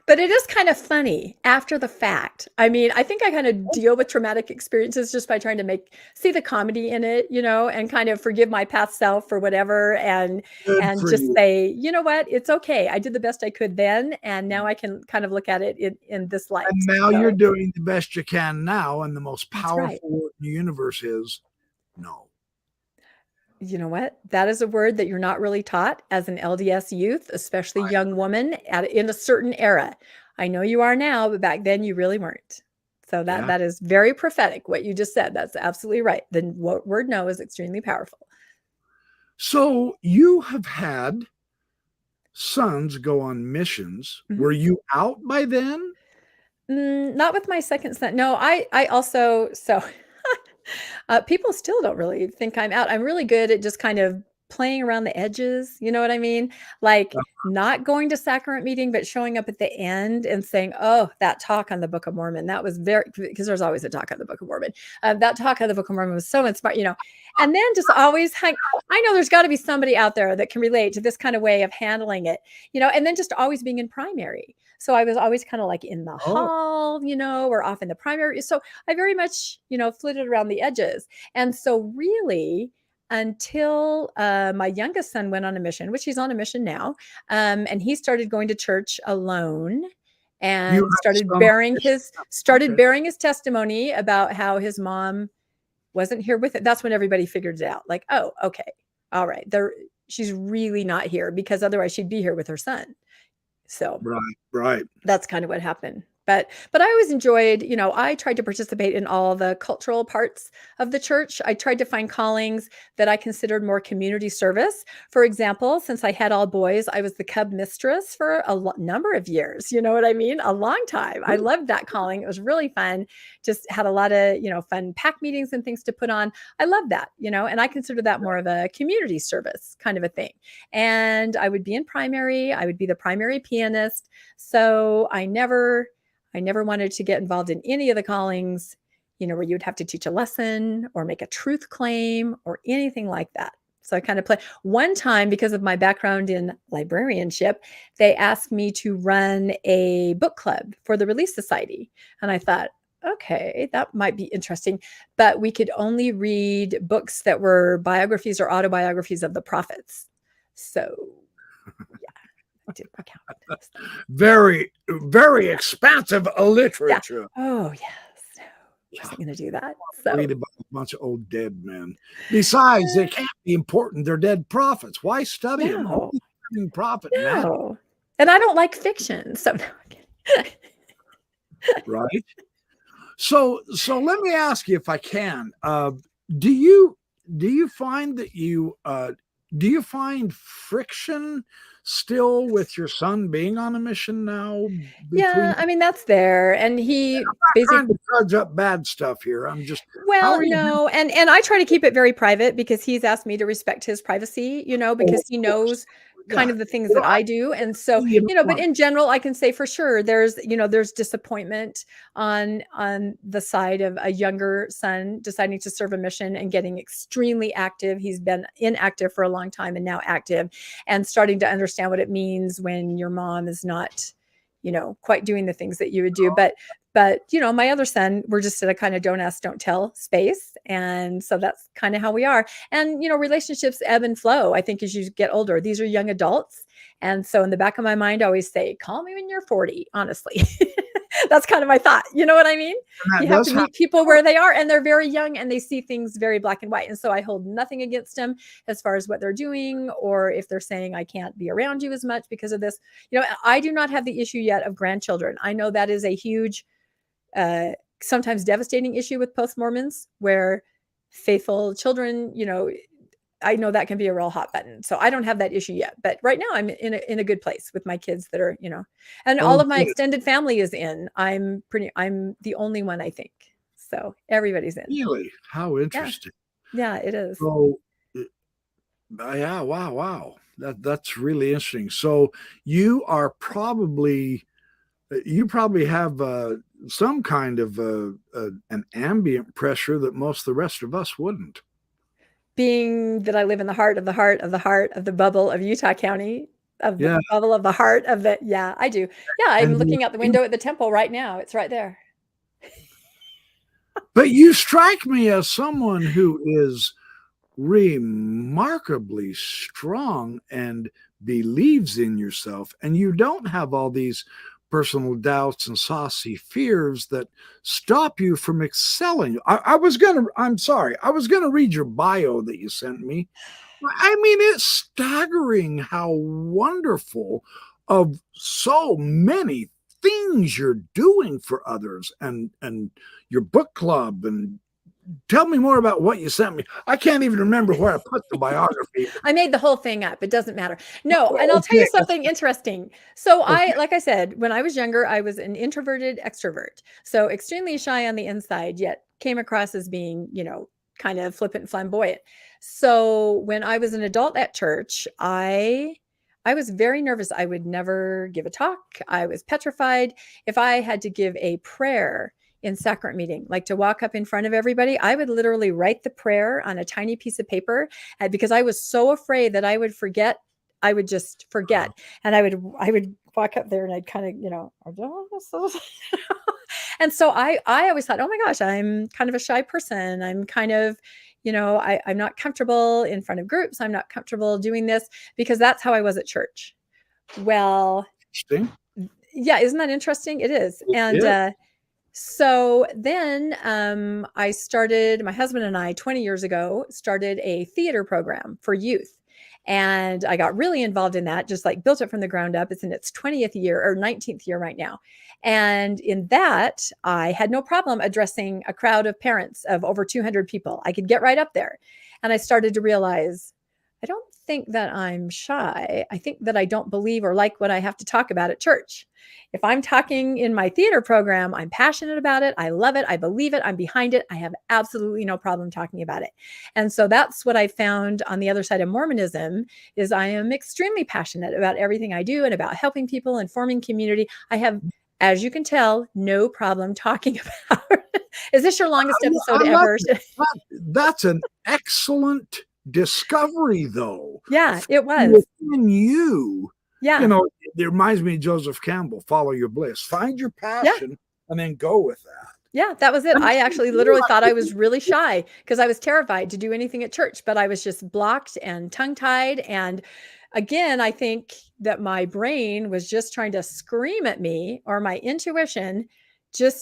[SPEAKER 2] but it is kind of funny after the fact. I mean, I think I kind of deal with traumatic experiences just by trying to see the comedy in it, and kind of forgive my past self for whatever
[SPEAKER 1] good
[SPEAKER 2] and
[SPEAKER 1] for
[SPEAKER 2] just
[SPEAKER 1] you.
[SPEAKER 2] say, you know what, it's okay. I did the best I could then, and now I can kind of look at it in this light.
[SPEAKER 1] And now you're
[SPEAKER 2] So
[SPEAKER 1] doing the best you can now, and the most
[SPEAKER 2] that's right.
[SPEAKER 1] powerful word in the universe is no.
[SPEAKER 2] You know what? That is a word that you're not really taught as an LDS youth, especially
[SPEAKER 1] I,
[SPEAKER 2] young woman in a certain era. I know you are now, but back then you really weren't. So that
[SPEAKER 1] yeah.
[SPEAKER 2] that is very prophetic what you just said. That's absolutely right. The word no is extremely powerful.
[SPEAKER 1] So you have had sons go on missions.
[SPEAKER 2] Mhm.
[SPEAKER 1] Were you out by then?
[SPEAKER 2] Not with my second son. No, I also so people still don't really think I'm out. I'm really good at just kind of playing around the edges. You know what I mean? Like not going to sacrament meeting, but showing up at the end and saying, oh, that talk on the Book of Mormon, that was because there's always a talk on the Book of Mormon. That talk on the Book of Mormon was so inspiring, and then just always I know there's got to be somebody out there that can relate to this kind of way of handling it, and then just always being in primary. So I was always kind of like in the hall, or off in the primary. So I very much, flitted around the edges. And so really, until my youngest son went on a mission, which he's on a mission now, and he started going to church alone and started bearing his testimony about how his mom wasn't here with it. That's when everybody figured it out. Like, oh, okay, all right, she's really not here, because otherwise she'd be here with her son. So
[SPEAKER 1] right.
[SPEAKER 2] That's kind of what happened. But I always enjoyed, I tried to participate in all the cultural parts of the church. I tried to find callings that I considered more community service. For example, since I had all boys, I was the cub mistress for a number of years. You know what I mean? A long time. I loved that calling. It was really fun. Just had a lot of, fun pack meetings and things to put on. I love that, and I consider that more of a community service kind of a thing. And I would be in primary. I would be the primary pianist. So I never wanted to get involved in any of the callings, where you'd have to teach a lesson or make a truth claim or anything like that. So I kind of one time, because of my background in librarianship, they asked me to run a book club for the Relief Society. And I thought, okay, that might be interesting, but we could only read books that were biographies or autobiographies of the prophets. So did my count.
[SPEAKER 1] Very, very expansive literature.
[SPEAKER 2] Yeah. Oh, yes. I wasn't going to do that. So.
[SPEAKER 1] Read about a bunch of old dead men. Besides, they can't be important. They're dead prophets. Why study them? Prophet, man.
[SPEAKER 2] And I don't like fiction. So
[SPEAKER 1] right. So let me ask you, if I can, do you find that do you find friction still with your son being on a mission now?
[SPEAKER 2] Yeah, I mean, that's there. And he
[SPEAKER 1] basically trying to charge up bad stuff here. I'm just
[SPEAKER 2] no. And I try to keep it very private, because he's asked me to respect his privacy, because he knows kind of the things that I do. And so, but in general, I can say for sure there's disappointment on the side of a younger son deciding to serve a mission and getting extremely active. He's been inactive for a long time and now active, and starting to understand what it means when your mom is not, quite doing the things that you would do. But my other son, we're just in a kind of don't ask, don't tell space. And so that's kind of how we are. And, relationships ebb and flow, I think, as you get older. These are young adults. And so in the back of my mind, I always say, call me when you're 40, honestly. That's kind of my thought. You know what I mean? You have to meet people where they are, and they're very young and they see things very black and white. And so I hold nothing against them as far as what they're doing, or if they're saying I can't be around you as much because of this. I do not have the issue yet of grandchildren. I know that is a huge, sometimes devastating issue with Post-Mormons, where faithful children, I know that can be a real hot button. So I don't have that issue yet, but right now I'm in a good place with my kids that are, and all of my extended family is in. I'm the only one, I think. So everybody's in.
[SPEAKER 1] Really? How interesting.
[SPEAKER 2] Yeah, it is.
[SPEAKER 1] So yeah, wow. That's really interesting. So you probably have some kind of an ambient pressure that most of the rest of us wouldn't.
[SPEAKER 2] Being that I live in the heart of the heart of the heart of the bubble of Utah County, of the bubble of the heart of the, I do. Yeah, I'm looking out the window at the temple right now. It's right there.
[SPEAKER 1] But you strike me as someone who is remarkably strong and believes in yourself, and you don't have all these personal doubts and saucy fears that stop you from excelling. I'm sorry, I was going to read your bio that you sent me. I mean, it's staggering how wonderful of so many things you're doing for others, and your book club. And tell me more about what you sent me. I can't even remember where I put the biography.
[SPEAKER 2] I made the whole thing up. It doesn't matter. No, and I'll tell you something interesting. So like I said, when I was younger, I was an introverted extrovert. So extremely shy on the inside, yet came across as being, kind of flippant and flamboyant. So when I was an adult at church, I was very nervous. I would never give a talk. I was petrified. If I had to give a prayer in sacrament meeting, like to walk up in front of everybody, I would literally write the prayer on a tiny piece of paper because I was so afraid that I would forget. I would just forget. And I would walk up there and I'd kind of, and so I always thought, oh my gosh, I'm kind of a shy person. I'm kind of, I'm not comfortable in front of groups. I'm not comfortable doing this because that's how I was at church. Well, yeah, isn't that interesting? It is. And so then I started, my husband and I, 20 years ago, started a theater program for youth. And I got really involved in that, just like built it from the ground up. It's in its 20th year or 19th year right now. And in that, I had no problem addressing a crowd of parents of over 200 people. I could get right up there. And I started to realize, I don't think that I'm shy. I think that I don't believe or like what I have to talk about at church. If I'm talking in my theater program, I'm passionate about it. I love it. I believe it. I'm behind it. I have absolutely no problem talking about it. And so that's what I found on the other side of Mormonism is I am extremely passionate about everything I do and about helping people and forming community. I have, as you can tell, no problem talking about it. Is this your longest episode ever?
[SPEAKER 1] That's an excellent discovery, though.
[SPEAKER 2] Yeah, it was.
[SPEAKER 1] Within you.
[SPEAKER 2] Yeah.
[SPEAKER 1] It reminds me of Joseph Campbell, follow your bliss. Find your passion and then go with that.
[SPEAKER 2] Yeah, that was it. I actually literally thought I was really shy because I was terrified to do anything at church, but I was just blocked and tongue-tied. And again, I think that my brain was just trying to scream at me, or my intuition,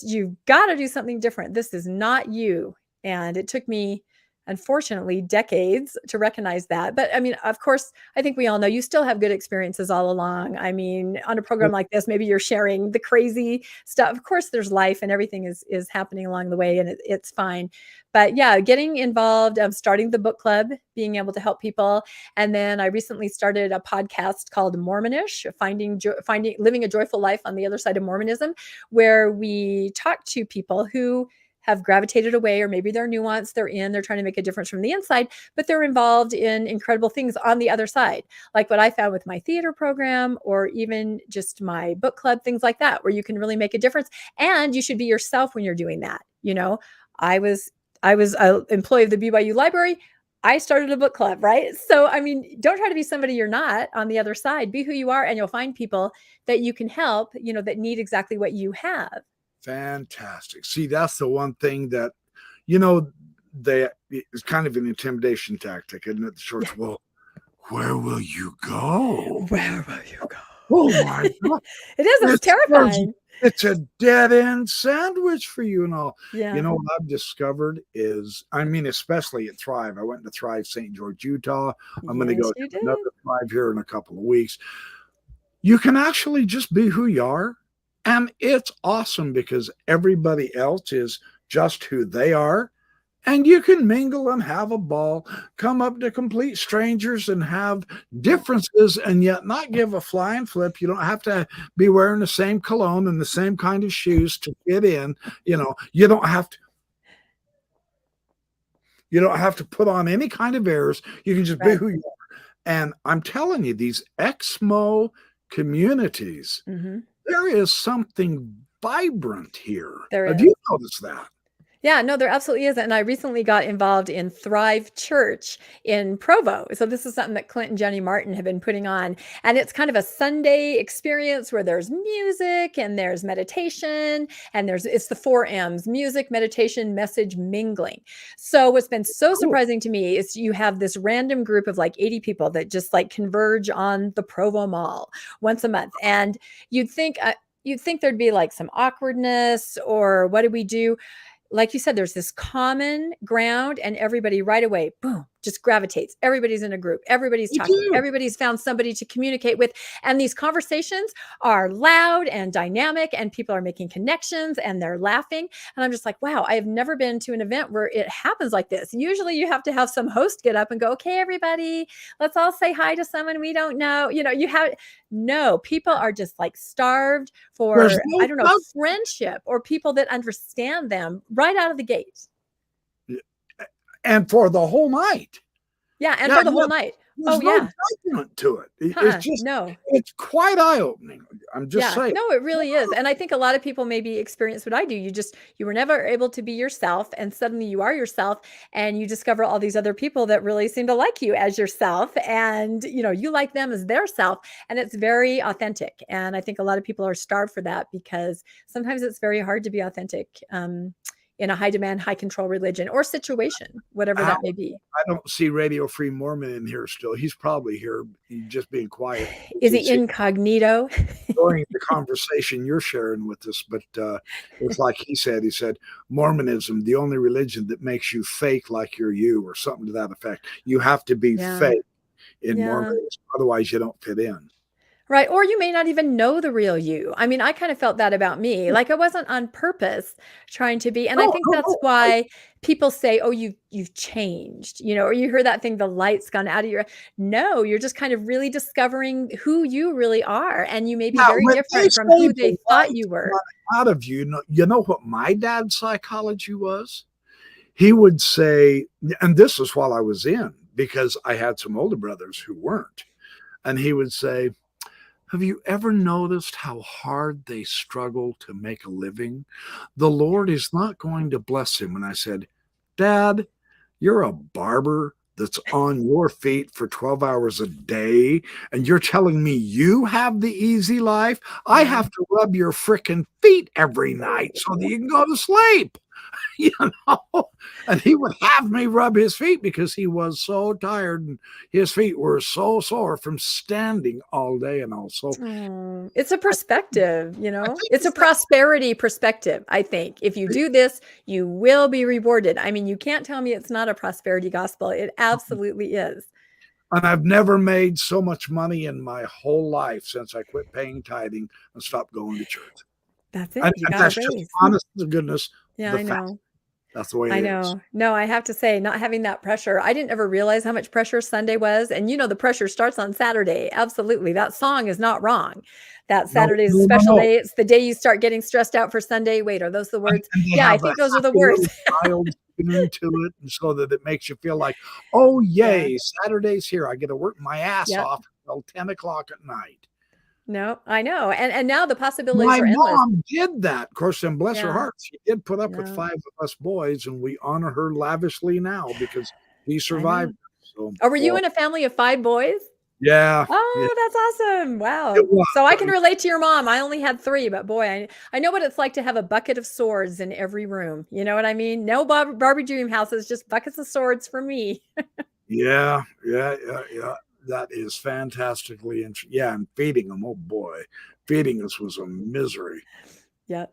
[SPEAKER 2] you've got to do something different. This is not you. And it took me, unfortunately, decades to recognize that. But I mean, of course, I think we all know you still have good experiences all along. I mean, on a program like this, maybe you're sharing the crazy stuff. Of course, there's life and everything is happening along the way, and it's fine. But yeah, getting involved, starting the book club, being able to help people. And then I recently started a podcast called Mormonish, living a joyful life on the other side of Mormonism, where we talk to people who have gravitated away, or maybe they're nuanced, they're trying to make a difference from the inside, but they're involved in incredible things on the other side. Like what I found with my theater program, or even just my book club, things like that, where you can really make a difference. And you should be yourself when you're doing that. I was an employee of the BYU library. I started a book club, right? So, I mean, don't try to be somebody you're not on the other side. Be who you are, and you'll find people that you can help, that need exactly what you have.
[SPEAKER 1] Fantastic. See, that's the one thing that, it's kind of an intimidation tactic, isn't it? The church, well, where will you go?
[SPEAKER 2] Where will you go?
[SPEAKER 1] Oh my God.
[SPEAKER 2] It is. It's terrifying.
[SPEAKER 1] It's a dead end sandwich for you and all.
[SPEAKER 2] Yeah.
[SPEAKER 1] What I've discovered is, especially at Thrive. I went to Thrive St. George, Utah. I'm going to go to another Thrive here in a couple of weeks. You can actually just be who you are. And it's awesome because everybody else is just who they are. And you can mingle and have a ball, come up to complete strangers and have differences and yet not give a flying flip. You don't have to be wearing the same cologne and the same kind of shoes to fit in. You don't have to put on any kind of airs. You can just be who you are. And I'm telling you, these Ex-Mo communities, there is something vibrant here. Have you noticed that?
[SPEAKER 2] Yeah, no, there absolutely is. And I recently got involved in Thrive Church in Provo. So this is something that Clint and Jenny Martin have been putting on. And it's kind of a Sunday experience where there's music and there's meditation and it's the 4 M's: music, meditation, message, mingling. So what's been so surprising to me is you have this random group of like 80 people that just like converge on the Provo Mall once a month. And you'd think there'd be like some awkwardness, or what do we do? Like you said, there's this common ground, and everybody right away, boom, just gravitates. Everybody's in a group. Everybody's talking. Everybody's found somebody to communicate with. And these conversations are loud and dynamic, and people are making connections and they're laughing. And I'm just like, wow, I have never been to an event where it happens like this. Usually you have to have some host get up and go, okay, everybody, let's all say hi to someone we don't know. People are just like starved for, friendship or people that understand them right out of the gate.
[SPEAKER 1] and for the whole night.
[SPEAKER 2] Yeah, and for the whole night.
[SPEAKER 1] There's no judgment to it. It's just,
[SPEAKER 2] no.
[SPEAKER 1] it's quite eye-opening. I'm just saying.
[SPEAKER 2] No, it really is. And I think a lot of people maybe experience what I do. You were never able to be yourself, and suddenly you are yourself, and you discover all these other people that really seem to like you as yourself, and you like them as their self, and it's very authentic. And I think a lot of people are starved for that, because sometimes it's very hard to be authentic in a high demand, high control religion or situation, whatever that may be.
[SPEAKER 1] I don't see Radio Free Mormon in here still. He's probably here, just being quiet.
[SPEAKER 2] Is he incognito?
[SPEAKER 1] During the conversation you're sharing with us, but it's like he said, Mormonism, the only religion that makes you fake like you're you, or something to that effect. You have to be fake in Mormonism, otherwise you don't fit in.
[SPEAKER 2] Right. Or you may not even know the real you. I mean, I kind of felt that about me. Like I wasn't on purpose trying to be. And I think that's why people say, oh, you've changed, or you hear that thing, the light's gone out of your. No, you're just kind of really discovering who you really are. And you may be very different from who they thought you were.
[SPEAKER 1] Out of you, you know what my dad's psychology was? He would say, and this is while I was in, because I had some older brothers who weren't. And he would say, have you ever noticed how hard they struggle to make a living? The Lord is not going to bless him. And I said, Dad, you're a barber that's on your feet for 12 hours a day, and you're telling me you have the easy life? I have to rub your frickin' feet every night so that you can go to sleep. And he would have me rub his feet because he was so tired, and his feet were so sore from standing all day and all. So
[SPEAKER 2] it's a perspective, it's a prosperity perspective. I think if you do this, you will be rewarded. I mean, you can't tell me it's not a prosperity gospel. It absolutely is.
[SPEAKER 1] And I've never made so much money in my whole life since I quit paying tithing and stopped going to church.
[SPEAKER 2] That's it.
[SPEAKER 1] And that's just honest to goodness.
[SPEAKER 2] Yeah, I know.
[SPEAKER 1] That's the way it is.
[SPEAKER 2] No, I have to say, not having that pressure. I didn't ever realize how much pressure Sunday was. And the pressure starts on Saturday. Absolutely. That song is not wrong. That Saturday is a special day. It's the day you start getting stressed out for Sunday. Wait, are those the words? Yeah, I think those are the words.
[SPEAKER 1] Child into it, and so that it makes you feel like, oh, yay, Saturday's here. I get to work my ass off until 10 o'clock at night.
[SPEAKER 2] No, I know. And now the possibilities
[SPEAKER 1] are
[SPEAKER 2] endless.
[SPEAKER 1] My mom did that, of course, and bless her heart. She did put up with 5 of us boys, and we honor her lavishly now because he survived.
[SPEAKER 2] So, were you in a family of 5 boys?
[SPEAKER 1] Yeah.
[SPEAKER 2] Oh, that's awesome. Wow. So I can relate to your mom. I only had 3, but boy, I know what it's like to have a bucket of swords in every room. You know what I mean? No Barbie dream houses, just buckets of swords for me.
[SPEAKER 1] Yeah. That is fantastically interesting. Yeah, and feeding them, oh boy. Feeding us was a misery.
[SPEAKER 2] Yep.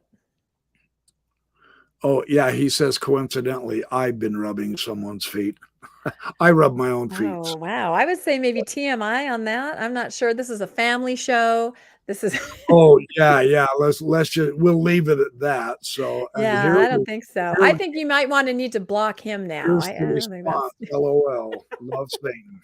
[SPEAKER 1] Oh, yeah, he says, coincidentally, I've been rubbing someone's feet. I rub my own feet.
[SPEAKER 2] Oh, wow. I would say maybe TMI on that. I'm not sure. This is a family show. This is
[SPEAKER 1] Oh, yeah. Let's just we'll leave it at that. So
[SPEAKER 2] yeah, I don't think so. I think you might want to need to block him now. I don't think that's...
[SPEAKER 1] LOL. Love Satan.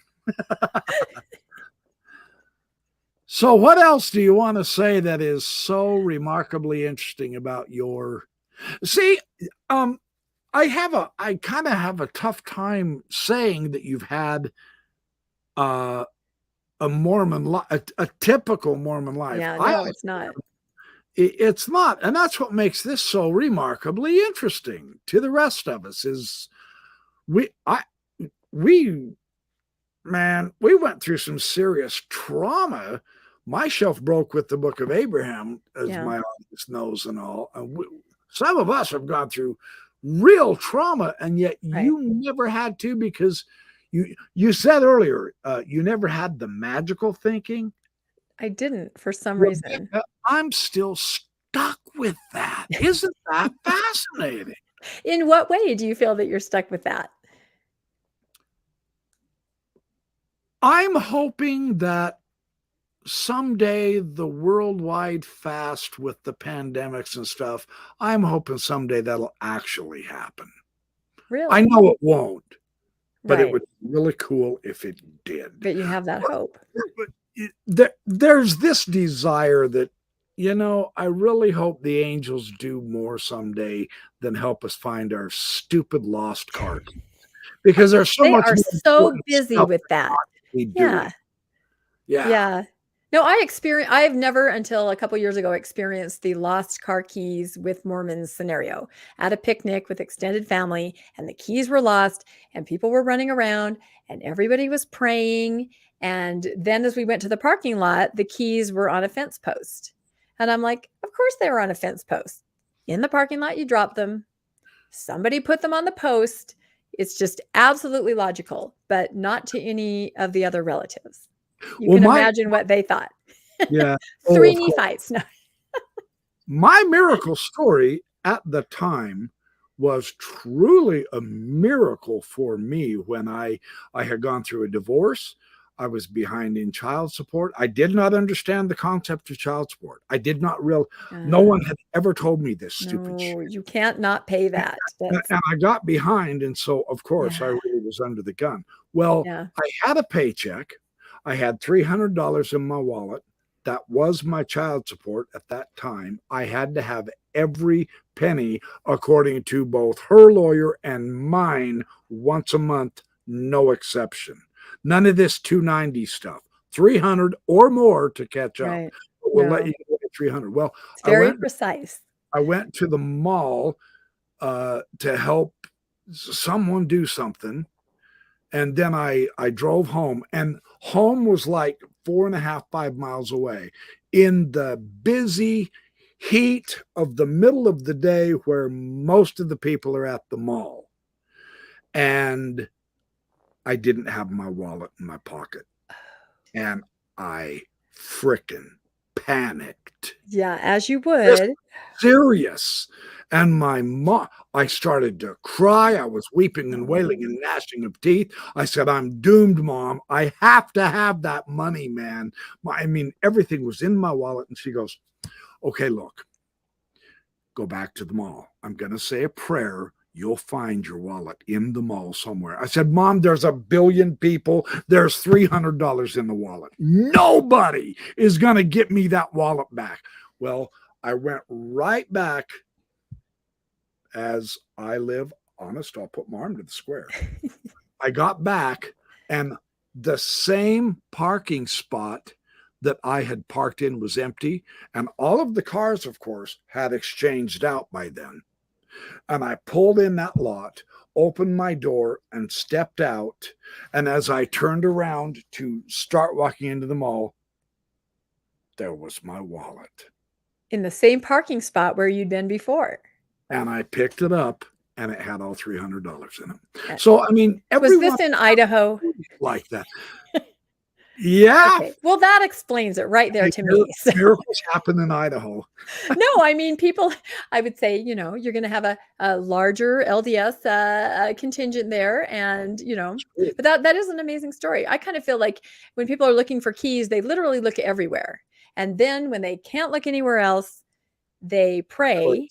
[SPEAKER 1] So what else do you want to say that is so remarkably interesting about your I kind of have a tough time saying that you've had a Mormon life, a typical Mormon life.
[SPEAKER 2] Yeah, no, it's not.
[SPEAKER 1] It's not, and that's what makes this so remarkably interesting to the rest of us. Is we went through some serious trauma. My shelf broke with the Book of Abraham, as my audience knows, and all. And some of us have gone through real trauma, and yet you never had to, because you said earlier you never had the magical thinking.
[SPEAKER 2] I didn't, for some reason.
[SPEAKER 1] I'm still stuck with that. Isn't that fascinating?
[SPEAKER 2] In what way do you feel that you're stuck with that?
[SPEAKER 1] I'm hoping that someday the worldwide fast with the pandemics and stuff, I'm hoping someday that'll actually happen.
[SPEAKER 2] Really?
[SPEAKER 1] I know it won't, but it would be really cool if it did.
[SPEAKER 2] But you have that hope.
[SPEAKER 1] There's this desire that, I really hope the angels do more someday than help us find our stupid lost car keys. because there's so
[SPEAKER 2] They
[SPEAKER 1] much
[SPEAKER 2] are
[SPEAKER 1] more
[SPEAKER 2] so
[SPEAKER 1] important
[SPEAKER 2] busy
[SPEAKER 1] stuff
[SPEAKER 2] with
[SPEAKER 1] they
[SPEAKER 2] that.
[SPEAKER 1] ought to be
[SPEAKER 2] Yeah.
[SPEAKER 1] doing. Yeah.
[SPEAKER 2] Yeah. No, I've never until a couple years ago experienced the lost car keys with Mormons scenario at a picnic with extended family, and the keys were lost, and people were running around, and everybody was praying. And then as we went to the parking lot, the keys were on a fence post. And I'm like, of course they were on a fence post. In the parking lot, you drop them. Somebody put them on the post. It's just absolutely logical, but not to any of the other relatives. You
[SPEAKER 1] Well,
[SPEAKER 2] can imagine what they thought.
[SPEAKER 1] yeah. Oh,
[SPEAKER 2] 3
[SPEAKER 1] of course.
[SPEAKER 2] Nephites. No.
[SPEAKER 1] My miracle story at the time was truly a miracle for me when I had gone through a divorce. I was behind in child support. I did not understand the concept of child support. I did not real. No one had ever told me this stupid shit.
[SPEAKER 2] No, you can't not pay that. That's,
[SPEAKER 1] And I got behind, and so of course I
[SPEAKER 2] yeah,
[SPEAKER 1] really was under the gun. Well,
[SPEAKER 2] yeah,
[SPEAKER 1] I had a paycheck. I had $300 in my wallet. That was my child support at that time. I had to have every penny according to both her lawyer and mine once a month, no exception. None of this 290 stuff. 300 or more to catch up.
[SPEAKER 2] right.
[SPEAKER 1] But we'll let
[SPEAKER 2] No,
[SPEAKER 1] you get 300. Well,
[SPEAKER 2] it's very precise.
[SPEAKER 1] I went to the mall to help someone do something. And then I drove home, and home was like 4.5, 5 miles away in the busy heat of the middle of the day where most of the people are at the mall. And I didn't have my wallet in my pocket. And I frickin' panicked.
[SPEAKER 2] Yeah, as you
[SPEAKER 1] This
[SPEAKER 2] would.
[SPEAKER 1] serious. And my mom, I started to cry. I was weeping and wailing and
[SPEAKER 2] Oh,
[SPEAKER 1] gnashing of teeth. I said, I'm doomed, Mom. I have to have that money, man. I mean, everything was in my wallet. And she goes, okay, look, go back to the mall. I'm going to say a prayer. You'll find your wallet in the mall somewhere. I said, Mom, there's a billion people. There's $300 in the wallet. Nobody is going to get me that wallet back. Well, I went right back. As I live honest, I'll put my arm to the square. I got back, and the same parking spot that I had parked in was empty. And all of the cars, of course, had exchanged out by then. And I pulled in that lot, opened my door, and stepped out. And as I turned around to start walking into the mall, there was my wallet.
[SPEAKER 2] in the same parking spot where you'd been before.
[SPEAKER 1] And I picked it up, and it had all $300 in it. So, I mean,
[SPEAKER 2] Was
[SPEAKER 1] everyone
[SPEAKER 2] this in Idaho?
[SPEAKER 1] like that. Yeah.
[SPEAKER 2] Okay. Well, that explains it right there to me. So,
[SPEAKER 1] Miracles happen in Idaho.
[SPEAKER 2] no, I mean, people, I would say, you're going to have a larger LDS contingent there. And, but that is an amazing story. I kind of feel like when people are looking for keys, they literally look everywhere. And then when they can't look anywhere else, they pray.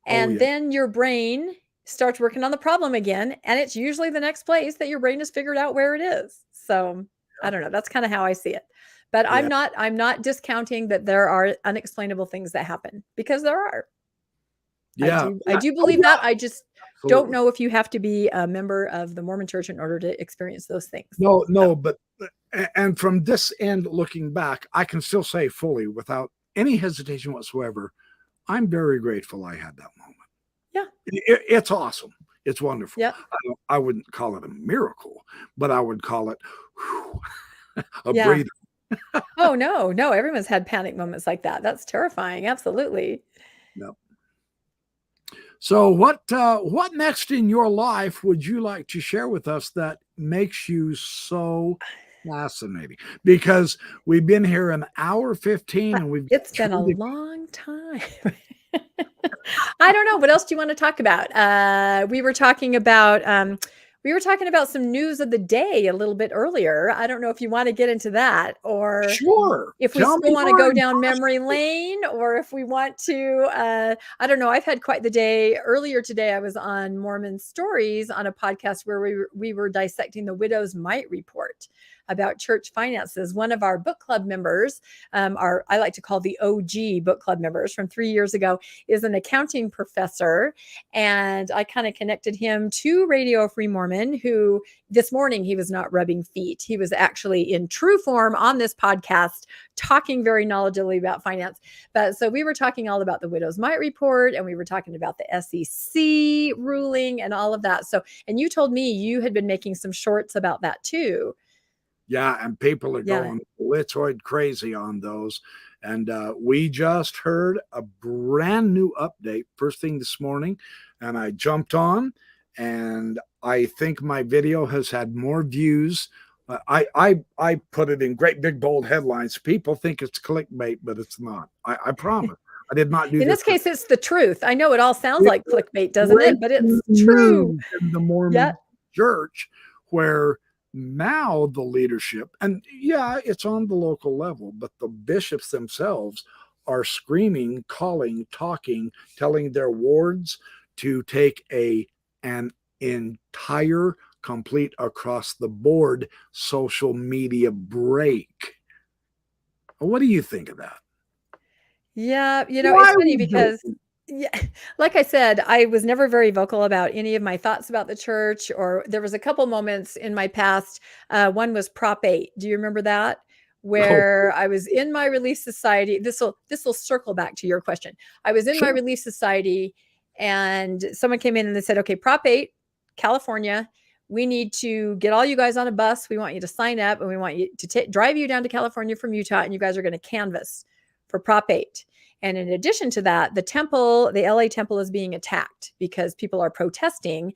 [SPEAKER 2] And then your brain starts working on the problem again. And it's usually the next place that your brain has figured out where it is. So I don't know. That's kind of how I see it. But I'm not discounting that there are unexplainable things that happen, because there are.
[SPEAKER 1] Yeah.
[SPEAKER 2] I do believe that. I just don't know if you have to be a member of the Mormon Church in order to experience those things.
[SPEAKER 1] No, but and from this end looking back, I can still say fully without any hesitation whatsoever, I'm very grateful I had that moment.
[SPEAKER 2] Yeah.
[SPEAKER 1] It's awesome. It's wonderful.
[SPEAKER 2] Yeah.
[SPEAKER 1] I wouldn't call it a miracle, but I would call it a
[SPEAKER 2] Yeah.
[SPEAKER 1] breather.
[SPEAKER 2] Oh, no. Everyone's had panic moments like that. That's terrifying. Absolutely.
[SPEAKER 1] No. So what next in your life would you like to share with us that makes you so fascinating? Because we've been here an hour 15 and
[SPEAKER 2] it's been a long time. I don't know. What else do you want to talk about? We were talking about some news of the day a little bit earlier. I don't know if you want to get into that, or
[SPEAKER 1] sure,
[SPEAKER 2] if we still want to go down memory lane, or if we want to, I don't know. I've had quite the day. Earlier today, I was on Mormon Stories on a podcast where we were dissecting the Widow's Mite report. about church finances. One of our book club members, I like to call the OG book club members from 3 years ago, is an accounting professor. And I kind of connected him to Radio Free Mormon, who this morning he was not rubbing feet. He was actually in true form on this podcast, talking very knowledgeably about finance. But so we were talking all about the Widow's Mite report, and we were talking about the SEC ruling and all of that. So, and you told me you had been making some shorts about that too.
[SPEAKER 1] Yeah, and people are going literally crazy on those. And we just heard a brand new update first thing this morning, and I jumped on, and I think my video has had more views. I put it in great big bold headlines. People think it's clickbait, but it's not. I promise. I did not do
[SPEAKER 2] in this case, it's the truth. I know it all sounds like clickbait, doesn't it? But it's true.
[SPEAKER 1] In the Mormon church, where now the leadership, and yeah, it's on the local level, but the bishops themselves are screaming, calling, talking, telling their wards to take an entire, complete, across the board social media break. What do you think of that?
[SPEAKER 2] Yeah, it's funny because, like I said, I was never very vocal about any of my thoughts about the church, or there was a couple moments in my past. One was Prop 8. Do you remember that? Where I was in my Relief Society. This will circle back to your question. I was in my Relief Society, and someone came in and they said, okay, Prop 8, California, we need to get all you guys on a bus. We want you to sign up, and we want you to drive you down to California from Utah, and you guys are going to canvass for Prop 8. And in addition to that, the LA temple is being attacked because people are protesting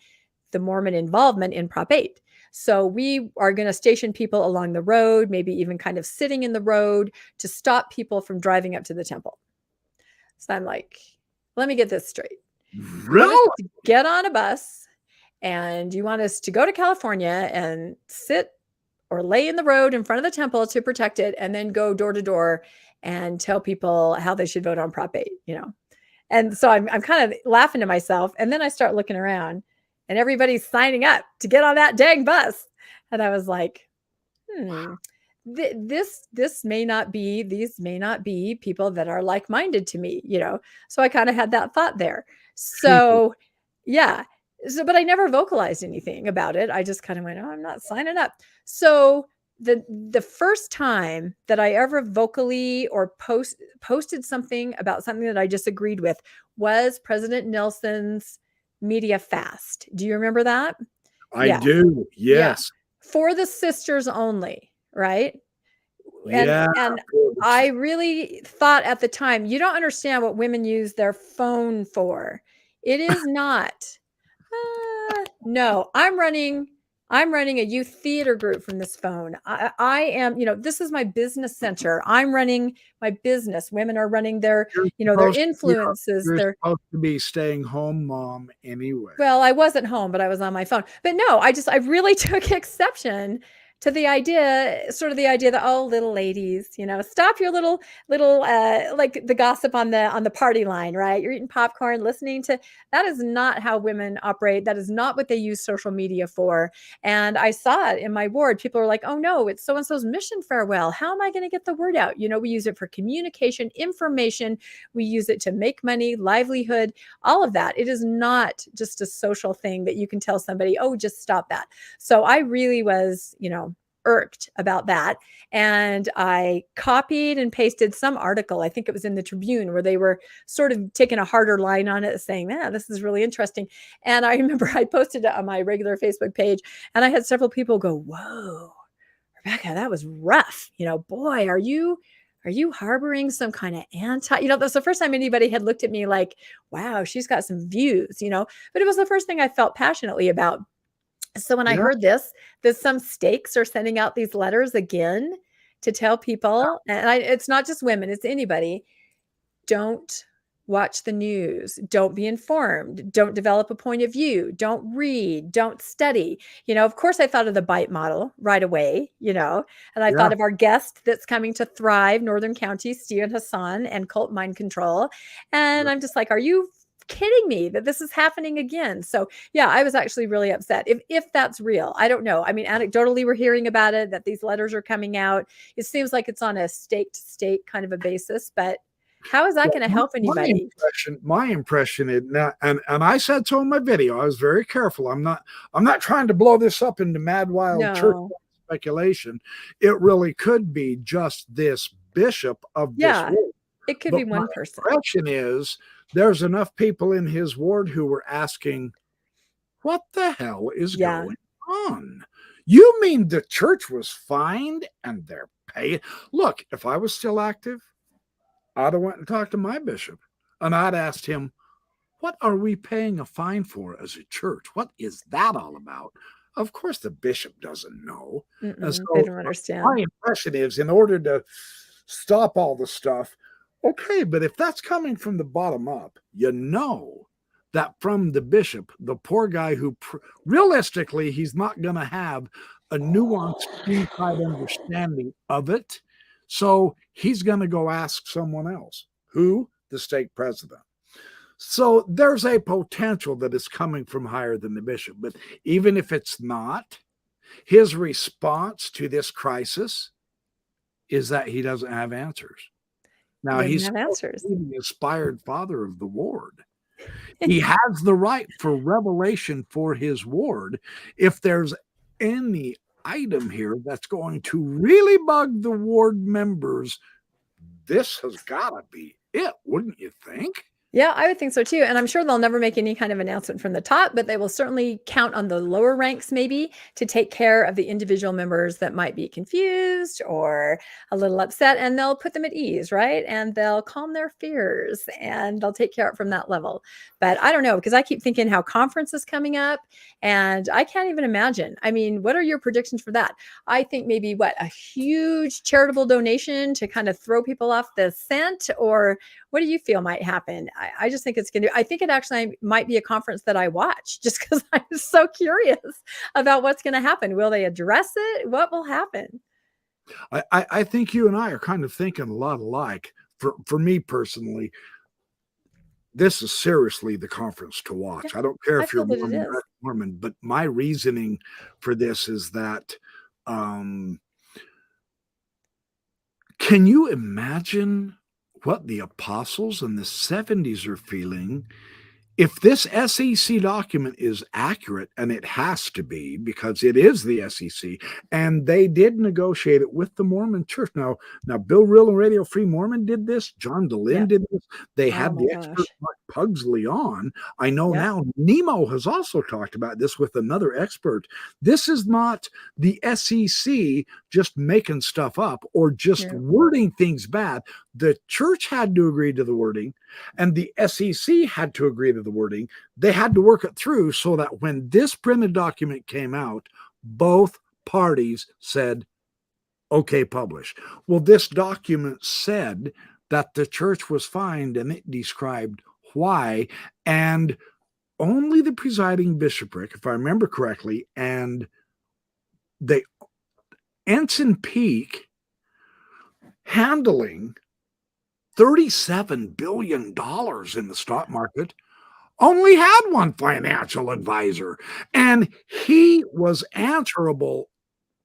[SPEAKER 2] the Mormon involvement in Prop 8. So we are going to station people along the road, maybe even kind of sitting in the road to stop people from driving up to the temple. So I'm like, let me get this straight.
[SPEAKER 1] Really?
[SPEAKER 2] You want us to get on a bus, and you want us to go to California and sit or lay in the road in front of the temple to protect it, and then go door to door and tell people how they should vote on Prop 8, And so I'm kind of laughing to myself. And then I start looking around, and everybody's signing up to get on that dang bus. And I was like, these may not be people that are like-minded to me, So I kind of had that thought there. So yeah. So, but I never vocalized anything about it. I just kind of went, oh, I'm not signing up. So the first time that I ever vocally or posted something about something that I disagreed with was President Nelson's media fast. Do you remember that?
[SPEAKER 1] I do. Yes.
[SPEAKER 2] Yeah. For the sisters only, right?
[SPEAKER 1] Yeah.
[SPEAKER 2] And I really thought at the time, you don't understand what women use their phone for. It is not. No, I'm running a youth theater group from this phone. I am, this is my business center. I'm running my business. Women are running their, their influences.
[SPEAKER 1] You're supposed to be staying home mom anyway.
[SPEAKER 2] Well, I wasn't home, but I was on my phone. But no, I really took exception to the idea that, oh, little ladies, stop your little like the gossip on the party line, right? You're eating popcorn, listening to, that is not how women operate. That is not what they use social media for. And I saw it in my ward. People are like, oh no, it's so-and-so's mission farewell. How am I going to get the word out? We use it for communication, information. We use it to make money, livelihood, all of that. It is not just a social thing that you can tell somebody, oh, just stop that. So I really was, irked about that. And I copied and pasted some article. I think it was in the Tribune, where they were sort of taking a harder line on it, saying, this is really interesting. And I remember I posted it on my regular Facebook page, and I had several people go, whoa, Rebecca, that was rough. Boy, are you harboring some kind of that's the first time anybody had looked at me like, wow, she's got some views, but it was the first thing I felt passionately about. So when I heard this, that some stakes are sending out these letters again to tell people, and it's not just women, it's anybody, don't watch the news, don't be informed, don't develop a point of view, don't read, don't study. Of course I thought of the BITE model right away, and I thought of our guest that's coming to Thrive, Northern County, Stephen Hassan, and Cult Mind Control. And I'm just like, are you kidding me that this is happening again? So yeah, I was actually really upset. If that's real, I don't know. I mean, anecdotally, we're hearing about it, that these letters are coming out. It seems like it's on a state to state kind of a basis, but how is that going to help anybody?
[SPEAKER 1] My impression is not, and I said so in my video. I was very careful. I'm not trying to blow this up into mad wild church
[SPEAKER 2] No.
[SPEAKER 1] speculation. It really could be just this bishop of this
[SPEAKER 2] Yeah,
[SPEAKER 1] ward.
[SPEAKER 2] it could
[SPEAKER 1] But
[SPEAKER 2] be
[SPEAKER 1] my
[SPEAKER 2] one person.
[SPEAKER 1] impression is there's enough people in his ward who were asking, what the hell is
[SPEAKER 2] Yeah.
[SPEAKER 1] going on? You mean the church was fined and they're paying? Look, if I was still active, I'd have went and talked to my bishop and I'd asked him, what are we paying a fine for as a church? What is that all about? Of course, the bishop doesn't know. And so
[SPEAKER 2] They don't understand.
[SPEAKER 1] my impression is, in order to stop all the stuff, okay, but if that's coming from the bottom up, you know that from the bishop, the poor guy who realistically, he's not going to have a nuanced inside understanding of it. So he's going to go ask someone else. Who? The stake president. So there's a potential that it's coming from higher than the bishop. But even if it's not, his response to this crisis is that he doesn't have answers. Now,
[SPEAKER 2] He
[SPEAKER 1] he's
[SPEAKER 2] doesn't have answers.
[SPEAKER 1] the inspired father of the ward. He has the right for revelation for his ward. If there's any item here that's going to really bug the ward members, this has got to be it, wouldn't you think?
[SPEAKER 2] Yeah, I would think so too. And I'm sure they'll never make any kind of announcement from the top, but they will certainly count on the lower ranks maybe to take care of the individual members that might be confused or a little upset, and they'll put them at ease, right? And they'll calm their fears and they'll take care of it from that level. But I don't know, because I keep thinking how conference is coming up and I can't even imagine. I mean, what are your predictions for that? I think maybe a huge charitable donation to kind of throw people off the scent, or what do you feel might happen? I just think it's going to, I think it actually might be a conference that I watch just because I'm so curious about what's going to happen. Will they address it? What will happen?
[SPEAKER 1] I think you and I are kind of thinking a lot alike. For me personally, this is seriously the conference to watch.
[SPEAKER 2] Yeah,
[SPEAKER 1] I don't care
[SPEAKER 2] I
[SPEAKER 1] if you're
[SPEAKER 2] feel that it
[SPEAKER 1] Mormon
[SPEAKER 2] is.
[SPEAKER 1] or Mormon, but my reasoning for this is that can you imagine what the apostles in the 70s are feeling if this SEC document is accurate? And it has to be, because it is the SEC, and they did negotiate it with the Mormon church. Now Bill Reel and Radio Free Mormon did this. John DeLynn did this. They had
[SPEAKER 2] my
[SPEAKER 1] the expert
[SPEAKER 2] gosh.
[SPEAKER 1] Mark Pugsley on. I know
[SPEAKER 2] Yep.
[SPEAKER 1] now Nemo has also talked about this with another expert. This is not the SEC just making stuff up or just
[SPEAKER 2] Yeah.
[SPEAKER 1] wording things bad. The church had to agree to the wording, and the SEC had to agree to the wording. They had to work it through so that when this printed document came out, both parties said, okay, publish. Well, this document said that the church was fined, and it described why, and only the presiding bishopric, if I remember correctly, and the Ensign Peak handling $37 billion in the stock market only had one financial advisor, and he was answerable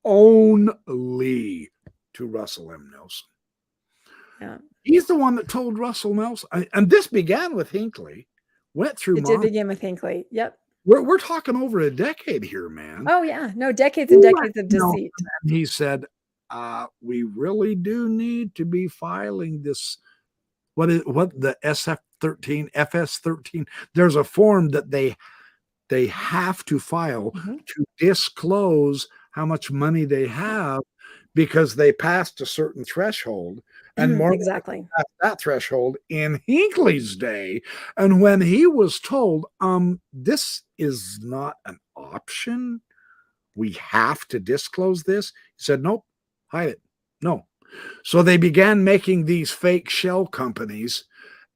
[SPEAKER 1] only to Russell M. Nelson.
[SPEAKER 2] Yeah.
[SPEAKER 1] He's the one that told Russell Nelson, and this began with Hinckley, went through
[SPEAKER 2] It did begin with Hinckley. Yep.
[SPEAKER 1] We're talking over a decade here, man.
[SPEAKER 2] Oh yeah. No, decades and decades of deceit.
[SPEAKER 1] And he said, we really do need to be filing this. What the FS13? There's a form that they have to file to disclose how much money they have, because they passed a certain threshold, and more
[SPEAKER 2] exactly
[SPEAKER 1] passed that threshold in Hinckley's day. And when he was told, this is not an option, we have to disclose this, he said, nope, hide it. No. So they began making these fake shell companies,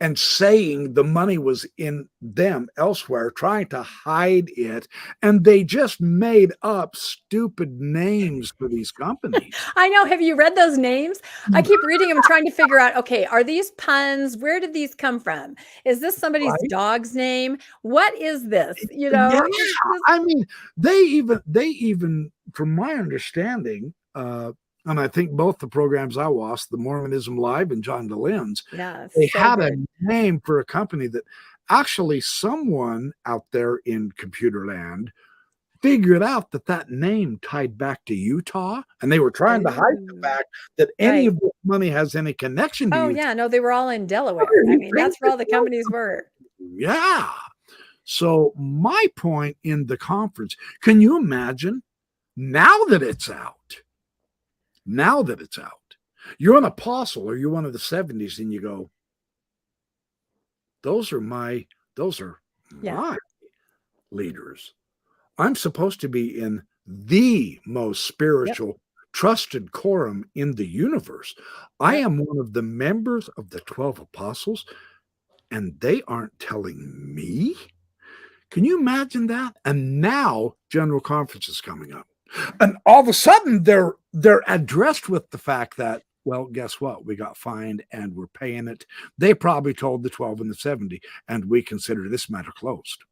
[SPEAKER 1] and saying the money was in them elsewhere, trying to hide it. And they just made up stupid names for these companies.
[SPEAKER 2] I know. Have you read those names? I keep reading them, trying to figure out, okay, are these puns? Where did these come from? Is this somebody's
[SPEAKER 1] Right?
[SPEAKER 2] dog's name? What is this? You
[SPEAKER 1] Yeah,
[SPEAKER 2] know,
[SPEAKER 1] I mean, they even, from my understanding, and I think both the programs I watched, the Mormonism Live and John DeLynne's,
[SPEAKER 2] yeah,
[SPEAKER 1] they
[SPEAKER 2] so
[SPEAKER 1] had a
[SPEAKER 2] good.
[SPEAKER 1] name for a company that actually someone out there in computer land figured out that name tied back to Utah, and they were trying to hide the
[SPEAKER 2] Ooh,
[SPEAKER 1] fact that any
[SPEAKER 2] right.
[SPEAKER 1] of this money has any connection to
[SPEAKER 2] Oh,
[SPEAKER 1] Utah.
[SPEAKER 2] yeah. No, they were all in Delaware. I mean, that's where all the companies were.
[SPEAKER 1] Yeah. So my point in the conference, can you imagine now that it's out? Now that it's out, you're an apostle or you're one of the 70s, and you go, those are my
[SPEAKER 2] Yeah.
[SPEAKER 1] leaders. I'm supposed to be in the most
[SPEAKER 2] Yep.
[SPEAKER 1] spiritual, trusted quorum in the universe. I
[SPEAKER 2] Yep.
[SPEAKER 1] am one of the members of the 12 apostles, and they aren't telling me. Can you imagine that? And now General Conference is coming up. And all of a sudden they're addressed with the fact that, well, guess what? We got fined and we're paying it. They probably told the 12 and the 70, and we consider this matter closed.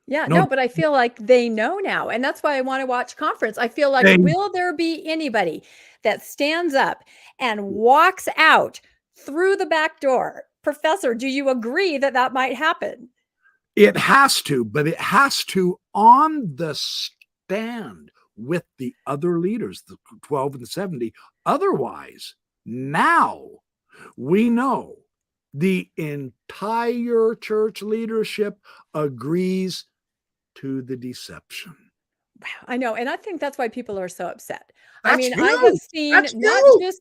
[SPEAKER 2] Yeah,
[SPEAKER 1] No,
[SPEAKER 2] no, but I feel like they know now. And that's why I want to watch conference. I feel like,
[SPEAKER 1] they,
[SPEAKER 2] will there be anybody that stands up and walks out through the back door? Professor, do you agree that that might happen?
[SPEAKER 1] it has to, but it has to on the stand with the other leaders, the 12 and the 70. Otherwise, now we know the entire church leadership agrees to the deception.
[SPEAKER 2] Wow, I know, and I think that's why people are so upset. I
[SPEAKER 1] That's
[SPEAKER 2] mean, I have
[SPEAKER 1] you.
[SPEAKER 2] seen
[SPEAKER 1] That's you.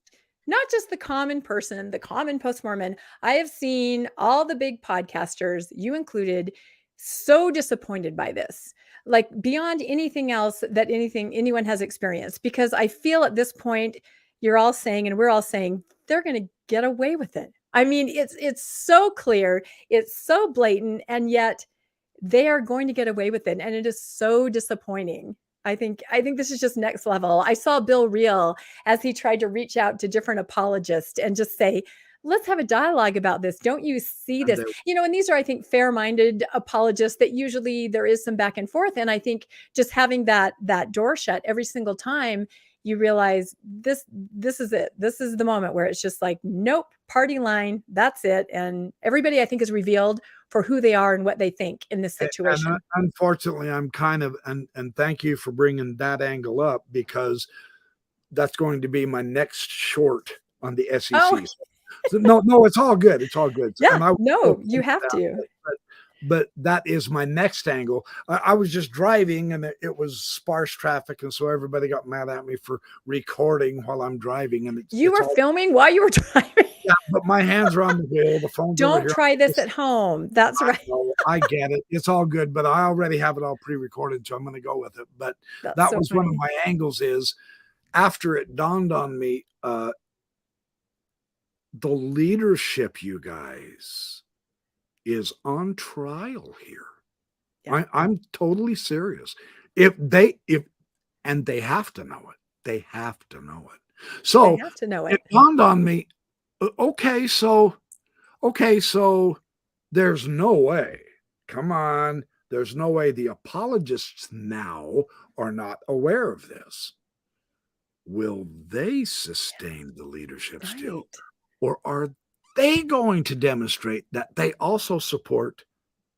[SPEAKER 2] not just the common person, the common post-Mormon. I have seen all the big podcasters, you included, so disappointed by this. Like beyond anything else that anyone has experienced, because I feel at this point you're all saying and we're all saying they're going to get away with it. I mean, it's so clear, it's so blatant, and yet they are going to get away with it, and it is so disappointing. I think this is just next level. I saw Bill Reel as he tried to reach out to different apologists and just say, let's have a dialogue about this. Don't you see
[SPEAKER 1] And
[SPEAKER 2] this? And these are, I think, fair-minded apologists that usually there is some back and forth. And I think just having that door shut every single time, you realize this is it. This is the moment where it's just like, nope, party line, that's it. And everybody, I think, is revealed for who they are and what they think in this situation.
[SPEAKER 1] unfortunately, I'm kind of, and thank you for bringing that angle up, because that's going to be my next short on the
[SPEAKER 2] Oh,
[SPEAKER 1] SEC. So no, it's all good. It's all good.
[SPEAKER 2] yeah,
[SPEAKER 1] And I
[SPEAKER 2] no, you have to.
[SPEAKER 1] but that is my next angle. I was just driving, and it was sparse traffic, and so everybody got mad at me for recording while I'm driving. And
[SPEAKER 2] You
[SPEAKER 1] it's
[SPEAKER 2] were
[SPEAKER 1] all,
[SPEAKER 2] filming while you were driving.
[SPEAKER 1] yeah, but my hands are on the wheel. The phone's over
[SPEAKER 2] Don't
[SPEAKER 1] here.
[SPEAKER 2] try this at home. That's
[SPEAKER 1] I
[SPEAKER 2] right.
[SPEAKER 1] know, I get it. It's all good, but I already have it all pre-recorded, so I'm going to go with it. But
[SPEAKER 2] That's
[SPEAKER 1] that
[SPEAKER 2] so
[SPEAKER 1] was one of
[SPEAKER 2] funny.
[SPEAKER 1] my angles. Is after it dawned on me, the leadership, you guys, is on trial here.
[SPEAKER 2] Yeah.
[SPEAKER 1] I'm totally serious. And they have to know it. They have to know it.
[SPEAKER 2] They
[SPEAKER 1] So
[SPEAKER 2] have to know
[SPEAKER 1] it
[SPEAKER 2] it.
[SPEAKER 1] dawned on me, okay, so there's no way. Come on. There's no way the apologists now are not aware of this. Will they sustain the leadership still?
[SPEAKER 2] Right.
[SPEAKER 1] Or are they going to demonstrate that they also support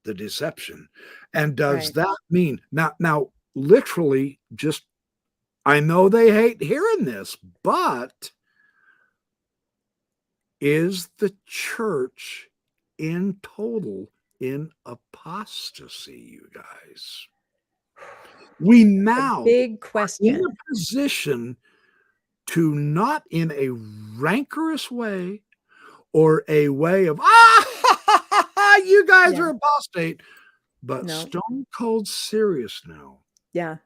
[SPEAKER 1] the deception? And does
[SPEAKER 2] Right.
[SPEAKER 1] that mean now literally, just, I know they hate hearing this, but is the church in total in apostasy, you guys? We
[SPEAKER 2] A
[SPEAKER 1] now
[SPEAKER 2] big
[SPEAKER 1] are in
[SPEAKER 2] question.
[SPEAKER 1] a position to, not in a rancorous way or a way of, you guys
[SPEAKER 2] Yeah.
[SPEAKER 1] are apostate, but
[SPEAKER 2] No.
[SPEAKER 1] stone cold serious now.
[SPEAKER 2] Yeah.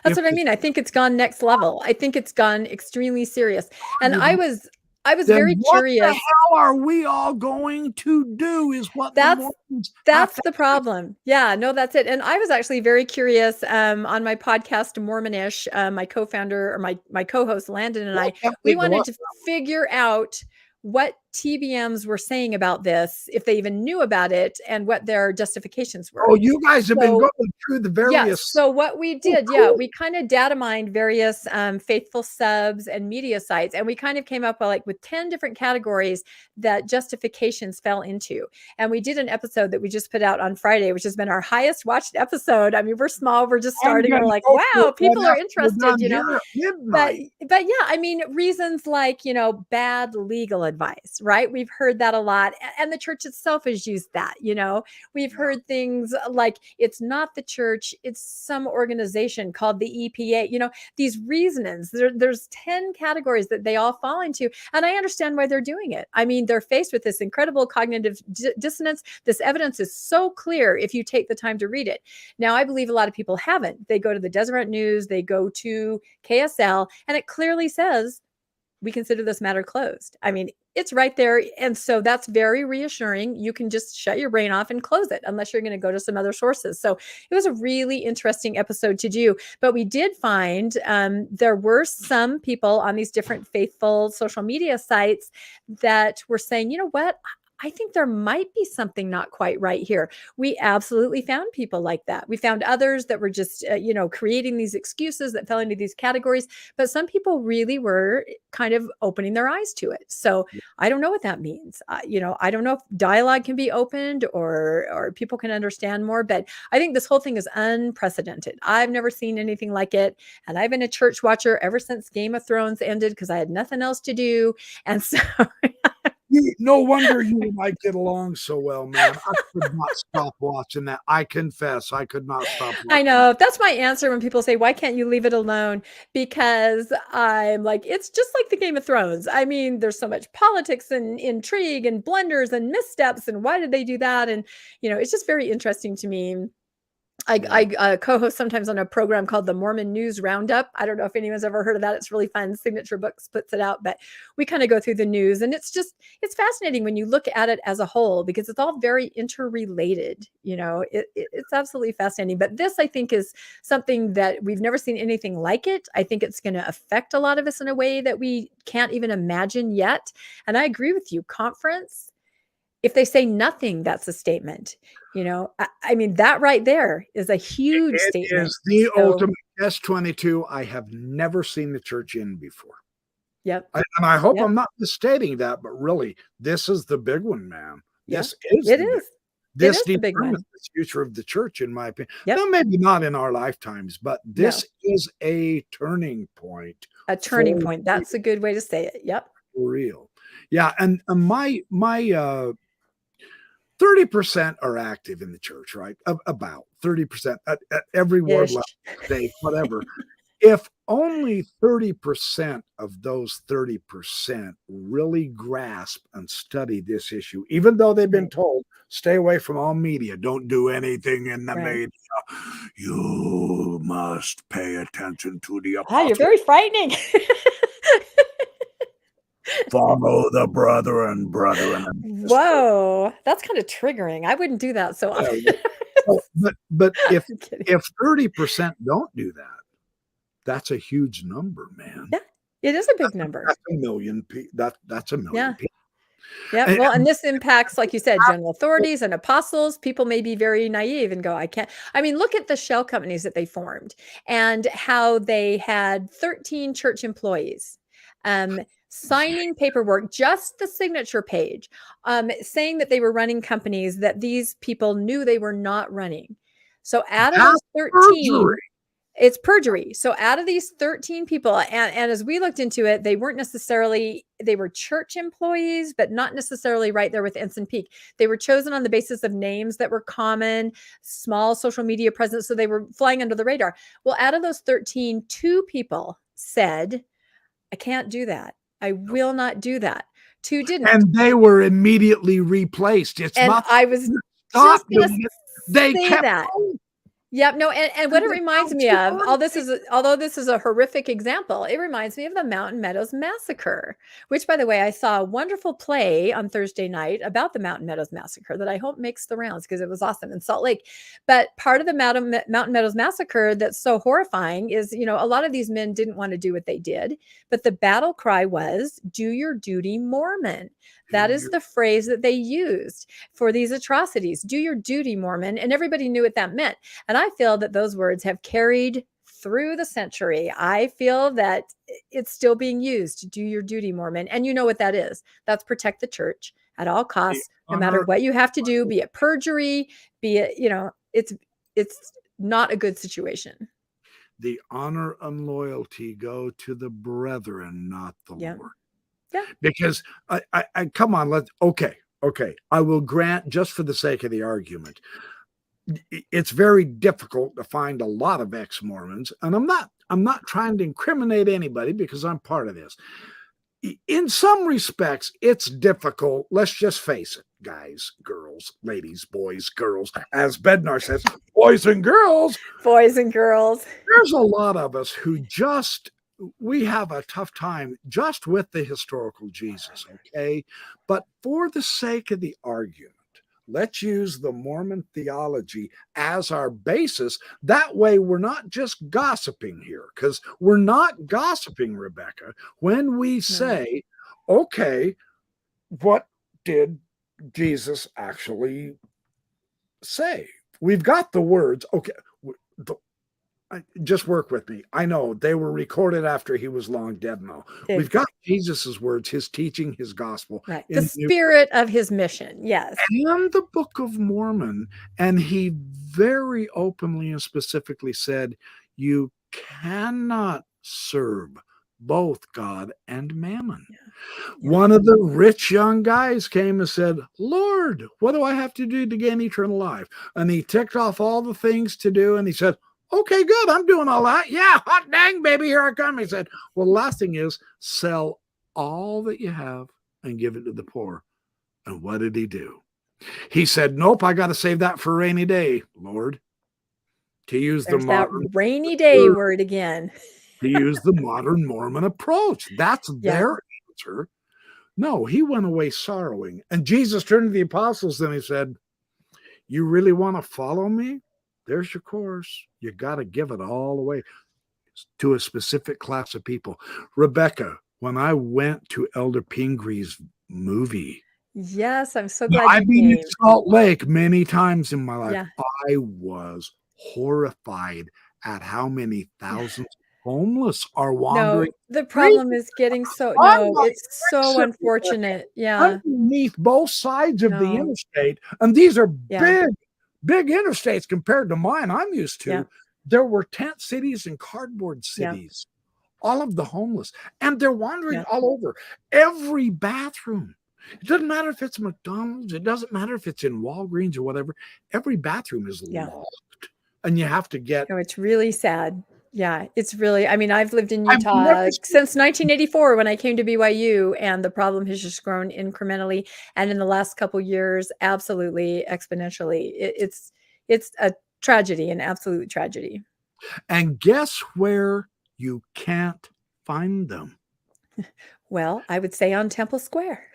[SPEAKER 2] That's
[SPEAKER 1] If
[SPEAKER 2] what I
[SPEAKER 1] the
[SPEAKER 2] mean. I think it's gone next level. I think it's gone extremely serious. And I was I was
[SPEAKER 1] then
[SPEAKER 2] very
[SPEAKER 1] what the
[SPEAKER 2] curious.
[SPEAKER 1] hell are we all going to do is what the
[SPEAKER 2] That's
[SPEAKER 1] Mormons have
[SPEAKER 2] that's
[SPEAKER 1] to
[SPEAKER 2] the problem. Yeah, no, that's it. And I was actually very curious on my podcast, Mormonish, my co-founder or my co-host Landon and I,
[SPEAKER 1] can't
[SPEAKER 2] we
[SPEAKER 1] wait to
[SPEAKER 2] wanted
[SPEAKER 1] watch
[SPEAKER 2] to
[SPEAKER 1] that.
[SPEAKER 2] figure out what TBMs were saying about this, if they even knew about it, and what their justifications were.
[SPEAKER 1] Oh, you guys have been
[SPEAKER 2] So
[SPEAKER 1] going through the various.
[SPEAKER 2] so what we did,
[SPEAKER 1] cool.
[SPEAKER 2] we kind of data mined various faithful subs and media sites, and we kind of came up with 10 different categories that justifications fell into. And we did an episode that we just put out on Friday, which has been our highest watched episode. I mean, we're small, we're just starting. We're like, wow, people are interested, But yeah, I mean, reasons like, bad legal advice, right? We've heard that a lot. And the church itself has used that, We've heard things like it's not the church, it's some organization called the EPA, these reasonings. There's 10 categories that they all fall into. And I understand why they're doing it. I mean, they're faced with this incredible cognitive dissonance. This evidence is so clear if you take the time to read it. Now, I believe a lot of people haven't. They go to the Deseret News, they go to KSL, and it clearly says, we consider this matter closed. I mean, it's right there. And so that's very reassuring. You can just shut your brain off and close it unless you're going to go to some other sources. So it was a really interesting episode to do. But we did find there were some people on these different faithful social media sites that were saying, you know what? I think there might be something not quite right here. We absolutely found people like that. We found others that were just, creating these excuses that fell into these categories. But some people really were kind of opening their eyes to it. So I don't know what that means. I don't know if dialogue can be opened or people can understand more. But I think this whole thing is unprecedented. I've never seen anything like it. And I've been a church watcher ever since Game of Thrones ended because I had nothing else to do. And so
[SPEAKER 1] no wonder you and I get along so well, man. I could not stop watching that. I confess, I could not stop watching.
[SPEAKER 2] I know. That's my answer when people say, why can't you leave it alone? Because I'm like, it's just like the Game of Thrones. I mean, there's so much politics and intrigue and blunders and missteps. And why did they do that? And, it's just very interesting to me. I co-host sometimes on a program called the Mormon News Roundup. I don't know if anyone's ever heard of that. It's really fun. Signature Books puts it out, but we kind of go through the news, and it's fascinating when you look at it as a whole because it's all very interrelated. It's absolutely fascinating. But this, I think, is something that we've never seen anything like it. I think it's going to affect a lot of us in a way that we can't even imagine yet. And I agree with you. Conference. If they say nothing, that's a statement. I mean, that right there is a huge statement.
[SPEAKER 1] It is the ultimate S-22 I have never seen the church in before.
[SPEAKER 2] Yep.
[SPEAKER 1] And I hope I'm not misstating that, but really, this is the big one, man. This is the big one. The future of the church, in my opinion.
[SPEAKER 2] Yep.
[SPEAKER 1] Now, maybe not in our lifetimes, but this is a turning point.
[SPEAKER 2] A turning point. That's a good way to say it. Yep.
[SPEAKER 1] For real. Yeah. And my 30% are active in the church, right? About 30% at every ward level, state, whatever. If only 30% of those 30% really grasp and study this issue, even though they've been told, stay away from all media, don't do anything in the media, you must pay attention to the apostles.
[SPEAKER 2] You're very frightening.
[SPEAKER 1] Follow the brethren.
[SPEAKER 2] Whoa, that's kind of triggering. I wouldn't do that so often.
[SPEAKER 1] But if 30% don't do that, that's a huge number, man.
[SPEAKER 2] Yeah, it is a big number.
[SPEAKER 1] That's a million people. That's a million people.
[SPEAKER 2] Yeah. Well, and this impacts, like you said, general authorities and apostles. People may be very naive and go, I can't. I mean, look at the shell companies that they formed and how they had 13 church employees. Signing paperwork, just the signature page, saying that they were running companies that these people knew they were not running. So out of those 13, it's perjury. So out of these 13 people, and as we looked into it, they weren't necessarily, they were church employees, but not necessarily right there with Ensign Peak. They were chosen on the basis of names that were common, small social media presence. So they were flying under the radar. Well, out of those 13, 2 people said, I can't do that. I will not do that. 2 didn't.
[SPEAKER 1] And they were immediately replaced. It's
[SPEAKER 2] and
[SPEAKER 1] not.
[SPEAKER 2] I was just going to
[SPEAKER 1] they
[SPEAKER 2] say
[SPEAKER 1] kept
[SPEAKER 2] that.
[SPEAKER 1] going.
[SPEAKER 2] Yep. No, and what it
[SPEAKER 1] And it
[SPEAKER 2] reminds
[SPEAKER 1] sounds
[SPEAKER 2] me
[SPEAKER 1] so
[SPEAKER 2] of,
[SPEAKER 1] funny.
[SPEAKER 2] although this is a horrific example, it reminds me of the Mountain Meadows Massacre, which, by the way, I saw a wonderful play on Thursday night about the Mountain Meadows Massacre that I hope makes the rounds because it was awesome in Salt Lake. But part of the Mountain Meadows Massacre that's so horrifying is, a lot of these men didn't want to do what they did, but the battle cry was, "Do your duty, Mormon." That is the phrase that they used for these atrocities. Do your duty, Mormon. And everybody knew what that meant. And I feel that those words have carried through the century. I feel that it's still being used. Do your duty, Mormon. And you know what that is. That's protect the church at all
[SPEAKER 1] The
[SPEAKER 2] costs, no matter
[SPEAKER 1] honor,
[SPEAKER 2] what you have to do, be it perjury, be it, it's not a good situation.
[SPEAKER 1] the honor and loyalty go to the brethren, not the
[SPEAKER 2] Yeah.
[SPEAKER 1] Lord.
[SPEAKER 2] Yeah.
[SPEAKER 1] Because I come on, okay. I will grant, just for the sake of the argument, it's very difficult to find a lot of ex-Mormons, and I'm not trying to incriminate anybody because I'm part of this. In some respects, it's difficult. Let's just face it, guys, girls, ladies, boys, girls. As Bednar says, boys and girls.
[SPEAKER 2] Boys and girls.
[SPEAKER 1] There's a lot of us who we have a tough time just with the historical Jesus, okay? But for the sake of the argument, let's use the Mormon theology as our basis. That way, we're not just gossiping here, because we're not gossiping, Rebecca, when we say, okay, what did Jesus actually say? We've got the words, okay. Just work with me. I know they were recorded after he was long dead and all. We've got Jesus's words, his teaching, his gospel.
[SPEAKER 2] Right. The spirit of his mission. Yes.
[SPEAKER 1] And the Book of Mormon. And he very openly and specifically said, you cannot serve both God and mammon. Yeah. One of the rich young guys came and said, Lord, what do I have to do to gain eternal life? And he ticked off all the things to do. And he said, okay, good. I'm doing all that. Yeah, hot dang, baby, here I come. He said, well, the last thing is sell all that you have and give it to the poor. And what did he do? He said, nope, I got to save that for a rainy day, Lord. To use
[SPEAKER 2] There's that rainy day word again.
[SPEAKER 1] To use the modern Mormon approach. That's their answer. No, he went away sorrowing. And Jesus turned to the apostles and he said, you really want to follow me? There's your course. You got to give it all away to a specific class of people. Rebecca, when I went to Elder Pingree's movie.
[SPEAKER 2] Yes, I'm so glad
[SPEAKER 1] I've been in Salt Lake many times in my life.
[SPEAKER 2] Yeah.
[SPEAKER 1] I was horrified at how many thousands of homeless are wandering.
[SPEAKER 2] No, the problem is getting it's so unfortunate. Yeah.
[SPEAKER 1] Underneath both sides of the interstate. And these are big interstates compared to mine I'm used to. There were tent cities and cardboard cities, all of the homeless, and they're wandering all over. Every bathroom. It doesn't matter if it's McDonald's. It doesn't matter if it's in Walgreens or whatever. Every bathroom is locked, and you have to get.
[SPEAKER 2] No, it's really sad. Yeah, it's really, I mean, I've lived in Utah since 1984 when I came to BYU, and the problem has just grown incrementally. And in the last couple of years, absolutely exponentially. It's a tragedy, an absolute tragedy.
[SPEAKER 1] And guess where you can't find them?
[SPEAKER 2] Well, I would say on Temple Square.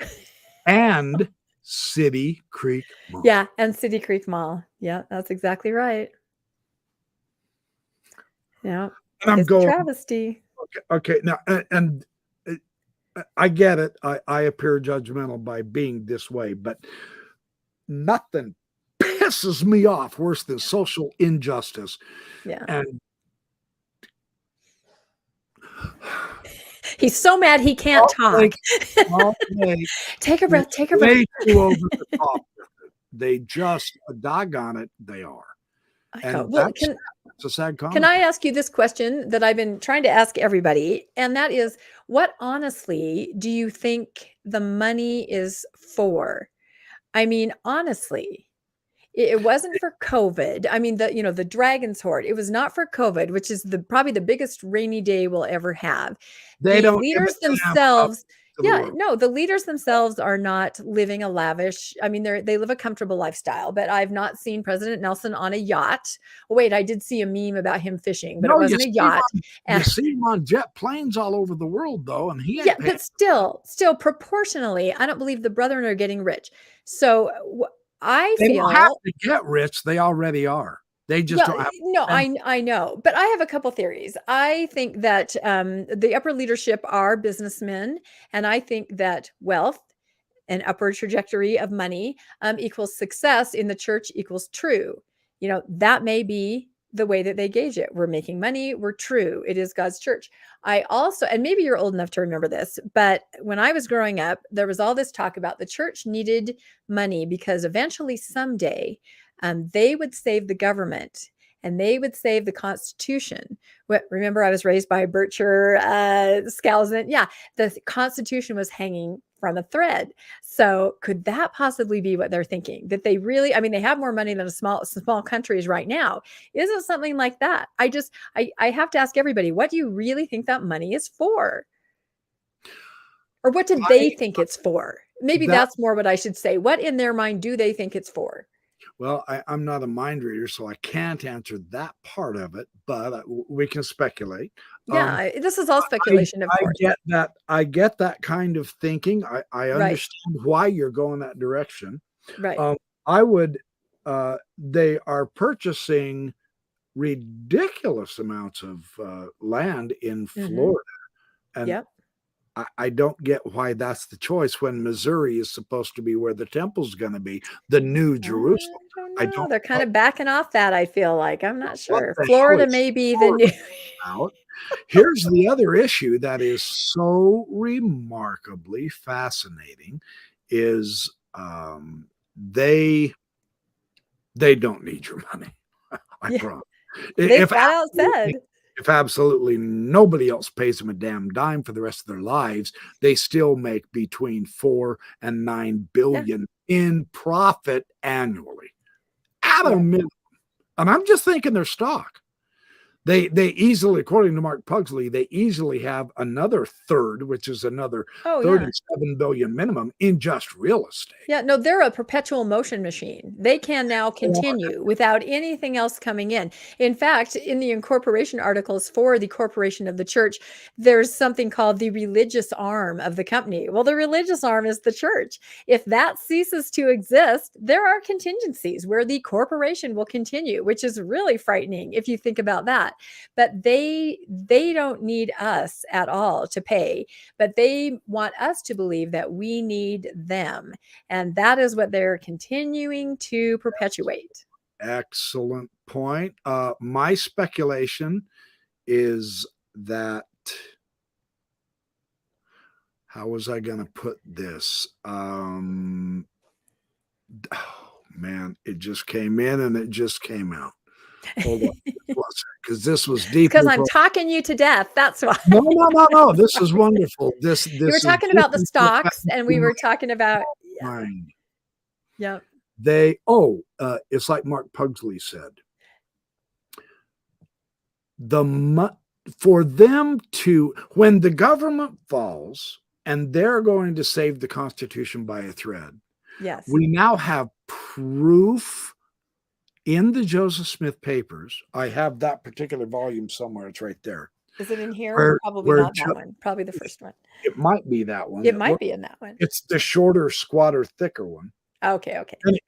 [SPEAKER 1] And City Creek Mall.
[SPEAKER 2] Yeah, and City Creek Mall. Yeah, that's exactly right. Yeah,
[SPEAKER 1] and I'm going
[SPEAKER 2] travesty.
[SPEAKER 1] Okay, now and I get it. I appear judgmental by being this way, but nothing pisses me off worse than social injustice.
[SPEAKER 2] Yeah,
[SPEAKER 1] and
[SPEAKER 2] he's so mad he can't talk. Take a breath. Take a breath.
[SPEAKER 1] Too over the top. They just doggone it. They are. And
[SPEAKER 2] well,
[SPEAKER 1] it's a sad comment.
[SPEAKER 2] Can I ask you this question that I've been trying to ask everybody? And that is, what honestly do you think the money is for? I mean, honestly, it wasn't for COVID. I mean, the Dragon's Hoard, it was not for COVID, which is probably the biggest rainy day we'll ever have.
[SPEAKER 1] They don't
[SPEAKER 2] leaders themselves.
[SPEAKER 1] of the
[SPEAKER 2] Yeah,
[SPEAKER 1] world.
[SPEAKER 2] no, the leaders themselves are not living a lavish. I mean, they live a comfortable lifestyle, but I've not seen President Nelson on a yacht. Wait, I did see a meme about him fishing, but it
[SPEAKER 1] No,
[SPEAKER 2] wasn't a yacht.
[SPEAKER 1] you see him on jet planes all over the world, though, and he
[SPEAKER 2] Yeah,
[SPEAKER 1] ain't paying.
[SPEAKER 2] but still proportionally, I don't believe the brethren are getting rich. So I
[SPEAKER 1] They don't have
[SPEAKER 2] feel
[SPEAKER 1] to get rich; they already are. They just
[SPEAKER 2] yeah,
[SPEAKER 1] don't have to
[SPEAKER 2] no,
[SPEAKER 1] spend.
[SPEAKER 2] I know, but I have a couple theories. I think that the upper leadership are businessmen, and I think that wealth an upward trajectory of money equals success in the church equals true. You know, that may be the way that they gauge it. We're making money, we're true. It is God's church. I also, and maybe you're old enough to remember this, but when I was growing up, there was all this talk about the church needed money because eventually someday they would save the government and they would save the Constitution. Remember, I was raised by Bircher, Skousen. Yeah, the Constitution was hanging from a thread. So could that possibly be what they're thinking? That they really, I mean, they have more money than small countries right now. Is it something like that? I have to ask everybody, what do you really think that money is for? Or what do they think it's for? Maybe
[SPEAKER 1] That
[SPEAKER 2] that's more what I should say. What in their mind do they think it's for?
[SPEAKER 1] Well, I'm not a mind reader, so I can't answer that part of it, but we can speculate.
[SPEAKER 2] Yeah, this is all speculation, of
[SPEAKER 1] I
[SPEAKER 2] course.
[SPEAKER 1] get that. I get that kind of thinking. I
[SPEAKER 2] Right,
[SPEAKER 1] understand why you're going that direction.
[SPEAKER 2] right.
[SPEAKER 1] I would. They are purchasing ridiculous amounts of land in
[SPEAKER 2] Hmm.
[SPEAKER 1] Florida, and
[SPEAKER 2] Yep.
[SPEAKER 1] I don't get why that's the choice when Missouri is supposed to be where the temple's going to be, the New
[SPEAKER 2] I
[SPEAKER 1] Jerusalem.
[SPEAKER 2] don't
[SPEAKER 1] I
[SPEAKER 2] know.
[SPEAKER 1] don't
[SPEAKER 2] They're kind
[SPEAKER 1] know
[SPEAKER 2] of backing off that, I feel like. I'm not
[SPEAKER 1] what
[SPEAKER 2] sure.
[SPEAKER 1] the hell
[SPEAKER 2] Florida
[SPEAKER 1] is
[SPEAKER 2] may be the
[SPEAKER 1] Florida
[SPEAKER 2] new.
[SPEAKER 1] about. Here's the other issue that is so remarkably fascinating is they don't need your money. I
[SPEAKER 2] Yeah,
[SPEAKER 1] promise.
[SPEAKER 2] they
[SPEAKER 1] If
[SPEAKER 2] flat out
[SPEAKER 1] absolutely,
[SPEAKER 2] said.
[SPEAKER 1] if absolutely nobody else pays them a damn dime for the rest of their lives, they still make between 4 and 9 billion in profit annually at a
[SPEAKER 2] Yeah.
[SPEAKER 1] minimum. And I'm just thinking their stock. They easily, according to Mark Pugsley, they easily have another third, which is another
[SPEAKER 2] Oh, yeah.
[SPEAKER 1] 37 billion minimum in just real estate.
[SPEAKER 2] Yeah, no, they're a perpetual motion machine. They can now continue without anything else coming in. In fact, in the incorporation articles for the corporation of the church, there's something called the religious arm of the company. Well, the religious arm is the church. If that ceases to exist, there are contingencies where the corporation will continue, which is really frightening if you think about that. But they don't need us at all to pay, but they want us to believe that we need them. And that is what they're continuing to perpetuate.
[SPEAKER 1] Excellent point. My speculation is that how was I going to put this? Oh man, it just came in and it just came out. Hold on, because this was
[SPEAKER 2] Because
[SPEAKER 1] deeply.
[SPEAKER 2] I'm talking you to death. That's why.
[SPEAKER 1] No. This is wonderful. This
[SPEAKER 2] You were
[SPEAKER 1] is
[SPEAKER 2] talking about the
[SPEAKER 1] deeply
[SPEAKER 2] stocks,
[SPEAKER 1] profound
[SPEAKER 2] and we
[SPEAKER 1] in
[SPEAKER 2] were talking about,
[SPEAKER 1] my
[SPEAKER 2] yeah,
[SPEAKER 1] mind.
[SPEAKER 2] yeah,
[SPEAKER 1] It's like Mark Pugsley said. For them to, when the government falls and they're going to save the Constitution by a thread,
[SPEAKER 2] yes.
[SPEAKER 1] we now have proof in the Joseph Smith papers. I have that particular volume somewhere. It's right there.
[SPEAKER 2] Is it in here?
[SPEAKER 1] Where,
[SPEAKER 2] Probably
[SPEAKER 1] where
[SPEAKER 2] not that one. Probably the first one.
[SPEAKER 1] it might be that one.
[SPEAKER 2] It might be in that one.
[SPEAKER 1] It's the shorter, squatter, thicker one.
[SPEAKER 2] Okay.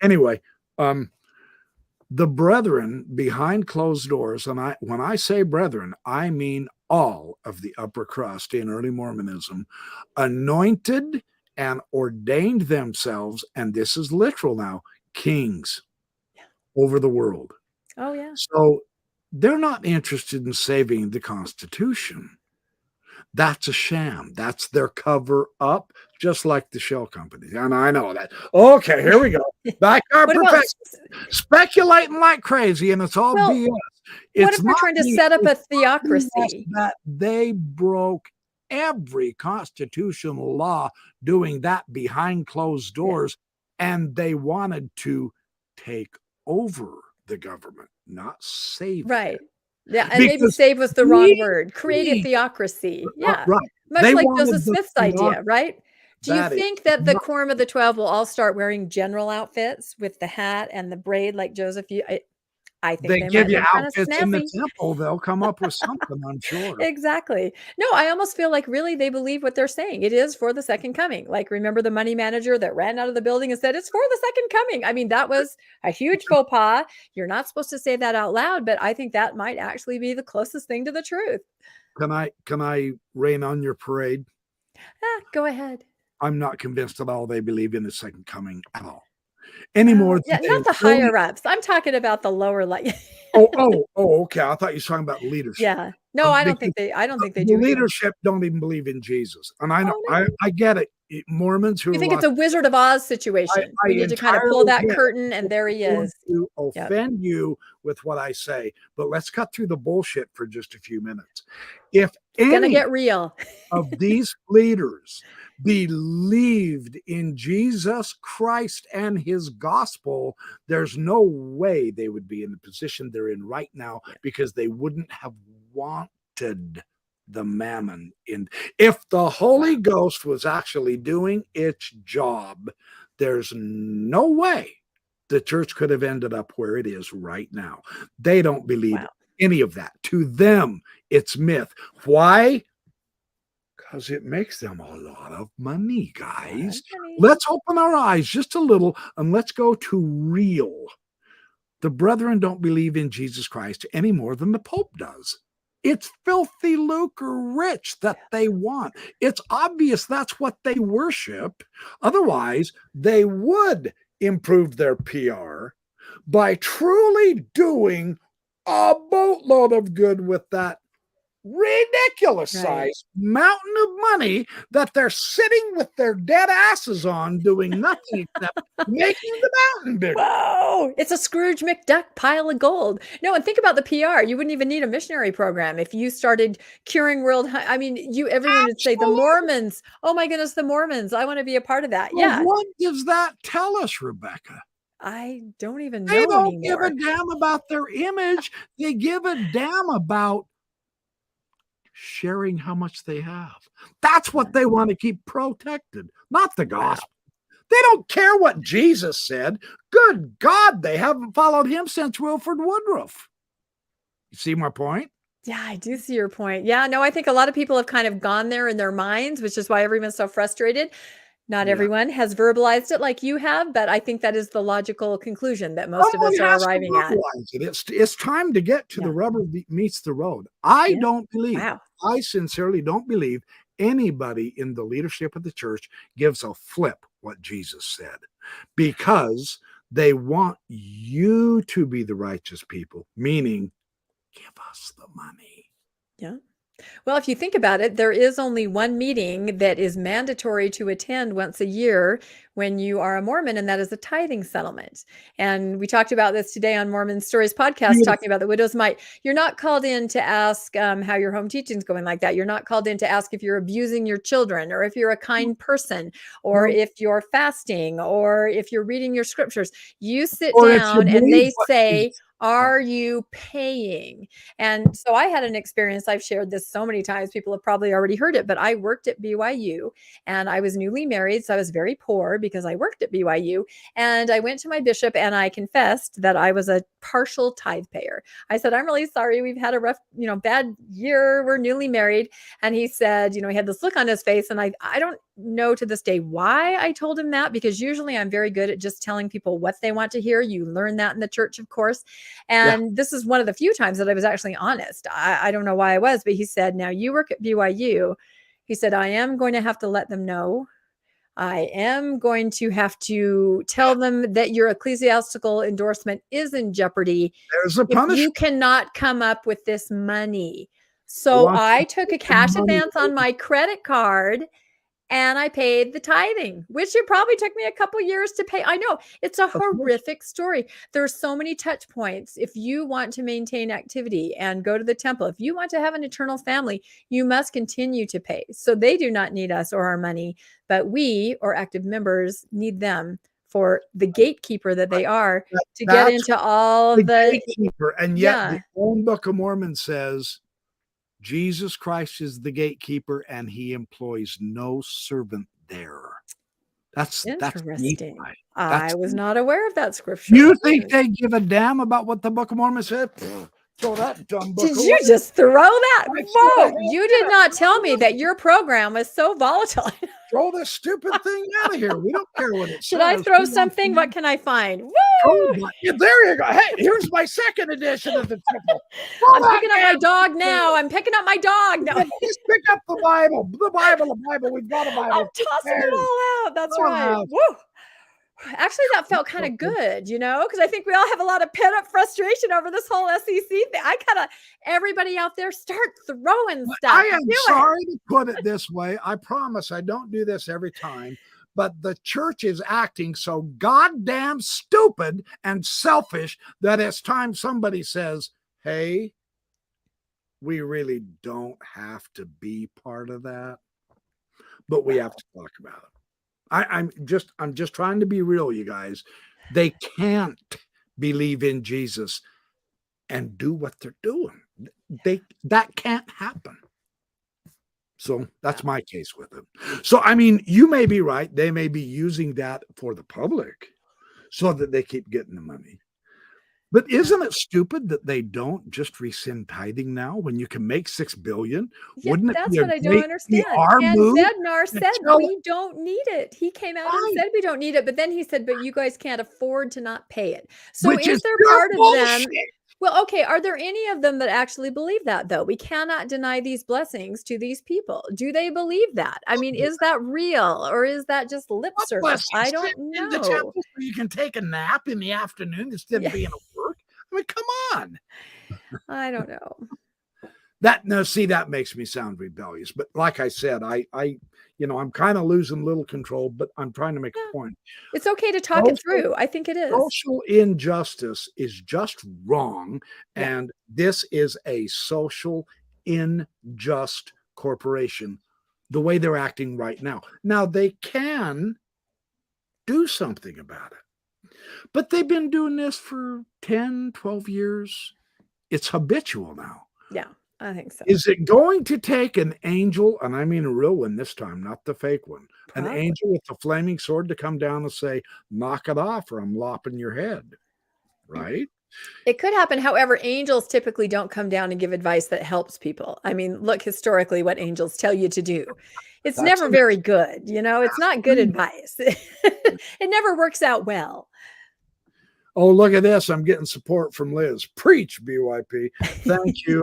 [SPEAKER 1] Anyway, the brethren behind closed doors, and when I say brethren, I mean all of the upper crust in early Mormonism, anointed and ordained themselves, and this is literal now, kings over the world.
[SPEAKER 2] Oh, yeah.
[SPEAKER 1] So they're not interested in saving the Constitution. That's a sham. That's their cover up, just like the shell companies. And I know that. Okay, here we go. Back our profession. Speculating like crazy, and it's all BS.
[SPEAKER 2] What if they're trying to set up a theocracy?
[SPEAKER 1] That they broke every constitutional law doing that behind closed doors, and they wanted to take over the government, not save
[SPEAKER 2] right.
[SPEAKER 1] it.
[SPEAKER 2] Yeah, and maybe save was the wrong word. Create a theocracy. Yeah.
[SPEAKER 1] Right.
[SPEAKER 2] Much
[SPEAKER 1] They
[SPEAKER 2] like
[SPEAKER 1] wanted
[SPEAKER 2] Joseph
[SPEAKER 1] the
[SPEAKER 2] Smith's idea, right? Do you
[SPEAKER 1] that is
[SPEAKER 2] think that the
[SPEAKER 1] not,
[SPEAKER 2] quorum of the 12 will all start wearing general outfits with the hat and the braid like Joseph? I think
[SPEAKER 1] they
[SPEAKER 2] they
[SPEAKER 1] give
[SPEAKER 2] might
[SPEAKER 1] you
[SPEAKER 2] look kind of
[SPEAKER 1] outfits in the
[SPEAKER 2] snazzy.
[SPEAKER 1] temple, they'll come up with something, I'm sure.
[SPEAKER 2] Exactly. No, I almost feel like really they believe what they're saying. It is for the second coming. Like, remember the money manager that ran out of the building and said, it's for the second coming. I mean, that was a huge faux pas. You're not supposed to say that out loud, but I think that might actually be the closest thing to the truth.
[SPEAKER 1] Can I rain on your parade?
[SPEAKER 2] Go ahead.
[SPEAKER 1] I'm not convinced at all they believe in the second coming at all. Any more
[SPEAKER 2] Well,
[SPEAKER 1] than
[SPEAKER 2] yeah,
[SPEAKER 1] they
[SPEAKER 2] not the
[SPEAKER 1] really.
[SPEAKER 2] higher ups. I'm talking about the lower like
[SPEAKER 1] Okay. I thought you were talking about leadership.
[SPEAKER 2] Yeah. No,
[SPEAKER 1] Because
[SPEAKER 2] I don't think they
[SPEAKER 1] the
[SPEAKER 2] do either.
[SPEAKER 1] leadership don't even believe in Jesus. And I know
[SPEAKER 2] Oh, no.
[SPEAKER 1] I get it. Mormons who
[SPEAKER 2] You
[SPEAKER 1] are
[SPEAKER 2] think it's a
[SPEAKER 1] watching,
[SPEAKER 2] Wizard of Oz
[SPEAKER 1] I,
[SPEAKER 2] situation.
[SPEAKER 1] I
[SPEAKER 2] We need to kind of pull
[SPEAKER 1] entirely
[SPEAKER 2] that
[SPEAKER 1] get
[SPEAKER 2] curtain
[SPEAKER 1] it.
[SPEAKER 2] and there he
[SPEAKER 1] I'm going
[SPEAKER 2] is.
[SPEAKER 1] to
[SPEAKER 2] Yep.
[SPEAKER 1] offend you with what I say, but let's cut through the bullshit for just a few minutes. If
[SPEAKER 2] It's gonna
[SPEAKER 1] any
[SPEAKER 2] get real.
[SPEAKER 1] of these leaders believed in Jesus Christ and his gospel, there's no way they would be in the position they're in right now, because they wouldn't have wanted the mammon in. If the Holy Ghost was actually doing its job, there's no way the church could have ended up where it is right now. They don't believe
[SPEAKER 2] Wow.
[SPEAKER 1] any of that. To them, it's myth. Why? Because it makes them a lot of money, guys.
[SPEAKER 2] Money.
[SPEAKER 1] Let's open our eyes just a little and let's go to real. The brethren don't believe in Jesus Christ any more than the Pope does. It's filthy lucre rich that they want. It's obvious that's what they worship. Otherwise, they would improve their PR by truly doing a boatload of good with that ridiculous size mountain of money that they're sitting with their dead asses on, doing nothing except making the mountain bigger.
[SPEAKER 2] Whoa, it's a Scrooge McDuck pile of gold. No, and think about the PR. You wouldn't even need a missionary program if you started curing I mean, everyone would say the Mormons. Oh my goodness, the Mormons. I want to be a part of that.
[SPEAKER 1] Well,
[SPEAKER 2] Yeah.
[SPEAKER 1] what does that tell us, Rebecca?
[SPEAKER 2] I don't even
[SPEAKER 1] They
[SPEAKER 2] know
[SPEAKER 1] don't give a
[SPEAKER 2] anymore.
[SPEAKER 1] damn about their image. They give a damn about sharing how much they have. That's what they want to keep protected, not the gospel. They don't care what Jesus said. Good God, they haven't followed him since Wilford Woodruff. You see my point?
[SPEAKER 2] Yeah, I do see your point. Yeah, no, I think a lot of people have kind of gone there in their minds, which is why everyone's so frustrated. Not everyone has verbalized it like you have, but I think that is the logical conclusion that most of us are arriving at.
[SPEAKER 1] It's time to get to the rubber meets the road. I don't believe, I sincerely don't believe anybody in the leadership of the church gives a flip what Jesus said, because they want you to be the righteous people, meaning give us the money.
[SPEAKER 2] Yeah. Well, if you think about it, there is only one meeting that is mandatory to attend once a year when you are a Mormon, and that is a tithing settlement. And we talked about this today on Mormon Stories podcast, talking about the widow's mite. You're not called in to ask how your home teaching is going like that. You're not called in to ask if you're abusing your children, or if you're a kind person, or if you're fasting, or if you're reading your scriptures. You sit down and they say, are you paying? And so I had an experience. I've shared this so many times. People have probably already heard it, but I worked at BYU and I was newly married. So I was very poor because I worked at BYU. And I went to my bishop and I confessed that I was a partial tithe payer. I said, I'm really sorry. We've had a rough, bad year. We're newly married. And he said, he had this look on his face. And I don't know to this day why I told him that, because usually I'm very good at just telling people what they want to hear. You learn that in the church, of course. And this is one of the few times that I was actually honest. I don't know why I was, but he said, now you work at BYU. He said, I am going to have to let them know. I am going to have to tell them that your ecclesiastical endorsement is in jeopardy.
[SPEAKER 1] There's a
[SPEAKER 2] if
[SPEAKER 1] punishment.
[SPEAKER 2] you cannot come up with this money. So I took a cash advance on my credit card and I paid the tithing, which it probably took me a couple years to pay. I know it's a horrific story. There's so many touch points. If you want to maintain activity and go to the temple, if you want to have an eternal family, you must continue to pay. So they do not need us or our money, but we, or active members, need them for the gatekeeper that they are to get into all the
[SPEAKER 1] gatekeeper. And yet the own Book of Mormon says Jesus Christ is the gatekeeper, and he employs no servant there. That's
[SPEAKER 2] Interesting.
[SPEAKER 1] Nephi.
[SPEAKER 2] I was not aware of that scripture.
[SPEAKER 1] You think they give a damn about what the Book of Mormon said? Throw that dumb book
[SPEAKER 2] Did
[SPEAKER 1] away.
[SPEAKER 2] you just throw that?
[SPEAKER 1] I
[SPEAKER 2] Whoa!
[SPEAKER 1] said,
[SPEAKER 2] You did not tell me that your program was so volatile.
[SPEAKER 1] Throw this stupid thing out of here. We don't care what it says.
[SPEAKER 2] Should I throw something? What can I find? Woo!
[SPEAKER 1] Yeah, there you go. Hey, here's my second edition of the temple.
[SPEAKER 2] I'm picking up my dog now. I'm picking up my dog now.
[SPEAKER 1] Just pick up the Bible. The Bible. We've got a Bible.
[SPEAKER 2] I'm tossing it all out. That's right. Woo! Actually, that felt kind of good, you know, because I think we all have a lot of pent-up frustration over this whole SEC thing. I kind of, everybody out there, start throwing stuff.
[SPEAKER 1] I am sorry to put it this way. I promise I don't do this every time, but the church is acting so goddamn stupid and selfish that it's time somebody says, hey, we really don't have to be part of that, but we have to talk about it. I'm just trying to be real, you guys. They can't believe in Jesus and do what they're doing. That can't happen. So that's my case with it. So, I mean, you may be right. They may be using that for the public so that they keep getting the money. But isn't it stupid that they don't just rescind tithing now when you can make $6 billion?
[SPEAKER 2] Yeah,
[SPEAKER 1] Wouldn't it
[SPEAKER 2] that's
[SPEAKER 1] be
[SPEAKER 2] what I don't understand. And Bednar said we don't need it. He came out and said we don't need it, but then he said, but you guys can't afford to not pay it. So is there part of them? Well, okay, are there any of them that actually believe that, though? We cannot deny these blessings to these people. Do they believe that? I mean, is that real, or is that just lip service? I don't know.
[SPEAKER 1] The temple so you can take a nap in the afternoon instead of being at work. I mean, come on.
[SPEAKER 2] I don't know.
[SPEAKER 1] That makes me sound rebellious. But like I said, I'm kind of losing little control, but I'm trying to make a point.
[SPEAKER 2] It's okay to talk it through. I think it is.
[SPEAKER 1] Social injustice is just wrong. Yeah. And this is a social unjust corporation, the way they're acting right now. Now, they can do something about it, but they've been doing this for 10, 12 years. It's habitual now.
[SPEAKER 2] Yeah. I think so.
[SPEAKER 1] Is it going to take an angel, and I mean a real one this time, not the fake one,
[SPEAKER 2] Probably.
[SPEAKER 1] An angel with a flaming sword to come down and say, knock it off or I'm lopping your head, right?
[SPEAKER 2] It could happen. However, angels typically don't come down and give advice that helps people. I mean, look historically what angels tell you to do. It's never very good. You know, it's not good advice. It never works out well.
[SPEAKER 1] Oh, look at this. I'm getting support from Liz. Preach, BYP. Thank you.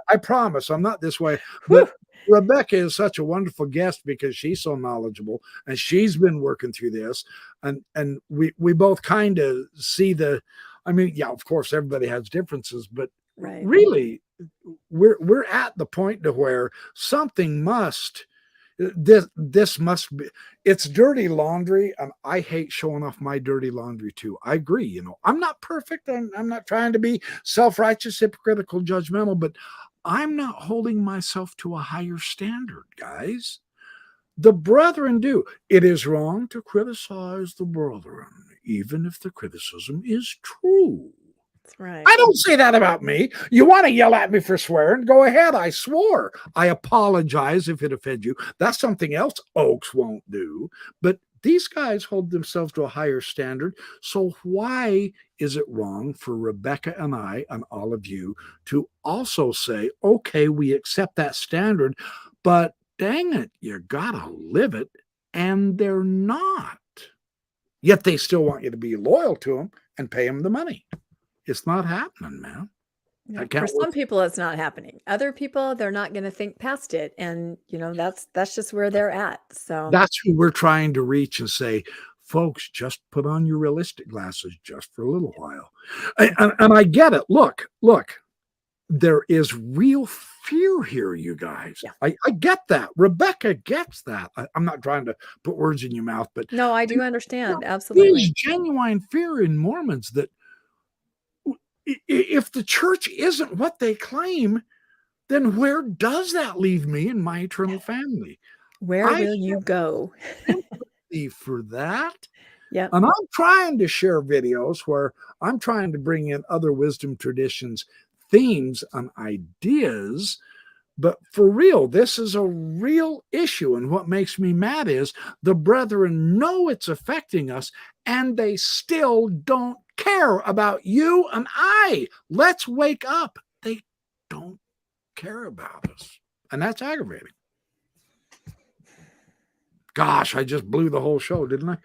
[SPEAKER 1] I promise I'm not this way. But Rebecca is such a wonderful guest because she's so knowledgeable and she's been working through this. And we both kind of see of course, everybody has differences, but really, we're at the point to where something must. This must be, it's dirty laundry, and I hate showing off my dirty laundry too. I agree. I'm not perfect. I'm not trying to be self-righteous, hypocritical, judgmental, but I'm not holding myself to a higher standard, guys. The brethren do. It is wrong to criticize the brethren, even if the criticism is true.
[SPEAKER 2] Right.
[SPEAKER 1] I don't say that about me. You want to yell at me for swearing? Go ahead. I swore. I apologize if it offends you. That's something else Oaks won't do. But these guys hold themselves to a higher standard. So why is it wrong for Rebecca and I and all of you to also say, okay, we accept that standard, but dang it, you gotta live it, and they're not. Yet they still want you to be loyal to them and pay them the money. It's not happening, man.
[SPEAKER 2] Yeah, for some people, it's not happening. Other people, they're not going to think past it. And, that's just where they're at. So
[SPEAKER 1] that's who we're trying to reach and say, folks, just put on your realistic glasses just for a little while. And I get it. Look, there is real fear here, you guys. Yeah. I get that. Rebecca gets that. I'm not trying to put words in your mouth, but
[SPEAKER 2] no, I do understand. Absolutely.
[SPEAKER 1] There's genuine fear in Mormons that if the church isn't what they claim, then where does that leave me and my eternal family?
[SPEAKER 2] Where will you go?
[SPEAKER 1] For that?
[SPEAKER 2] Yeah.
[SPEAKER 1] And I'm trying to share videos where I'm trying to bring in other wisdom traditions, themes, and ideas, But for real, this is a real issue. And what makes me mad is the brethren know it's affecting us and they still don't care about you and I. Let's wake up. They don't care about us. And that's aggravating. Gosh, I just blew the whole show, didn't I?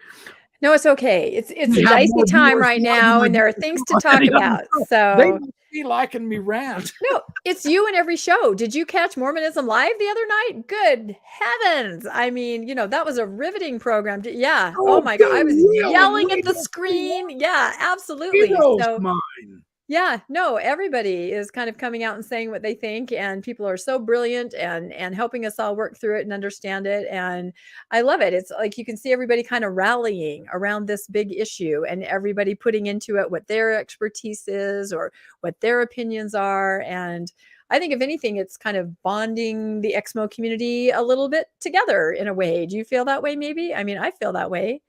[SPEAKER 2] No, it's okay. It's a dicey time right now, and there are things to talk about. So
[SPEAKER 1] they must be liking me rant.
[SPEAKER 2] No, it's you in every show. Did you catch Mormonism Live the other night? Good heavens. I mean, that was a riveting program. Yeah. Oh my God. I was yelling at the screen. Yeah, absolutely. So
[SPEAKER 1] mine.
[SPEAKER 2] Yeah, no, everybody is kind of coming out and saying what they think, and people are so brilliant and helping us all work through it and understand it. And I love it. It's like you can see everybody kind of rallying around this big issue and everybody putting into it what their expertise is or what their opinions are. And I think if anything, it's kind of bonding the Ex-Mo community a little bit together in a way. Do you feel that way maybe? I mean, I feel that way.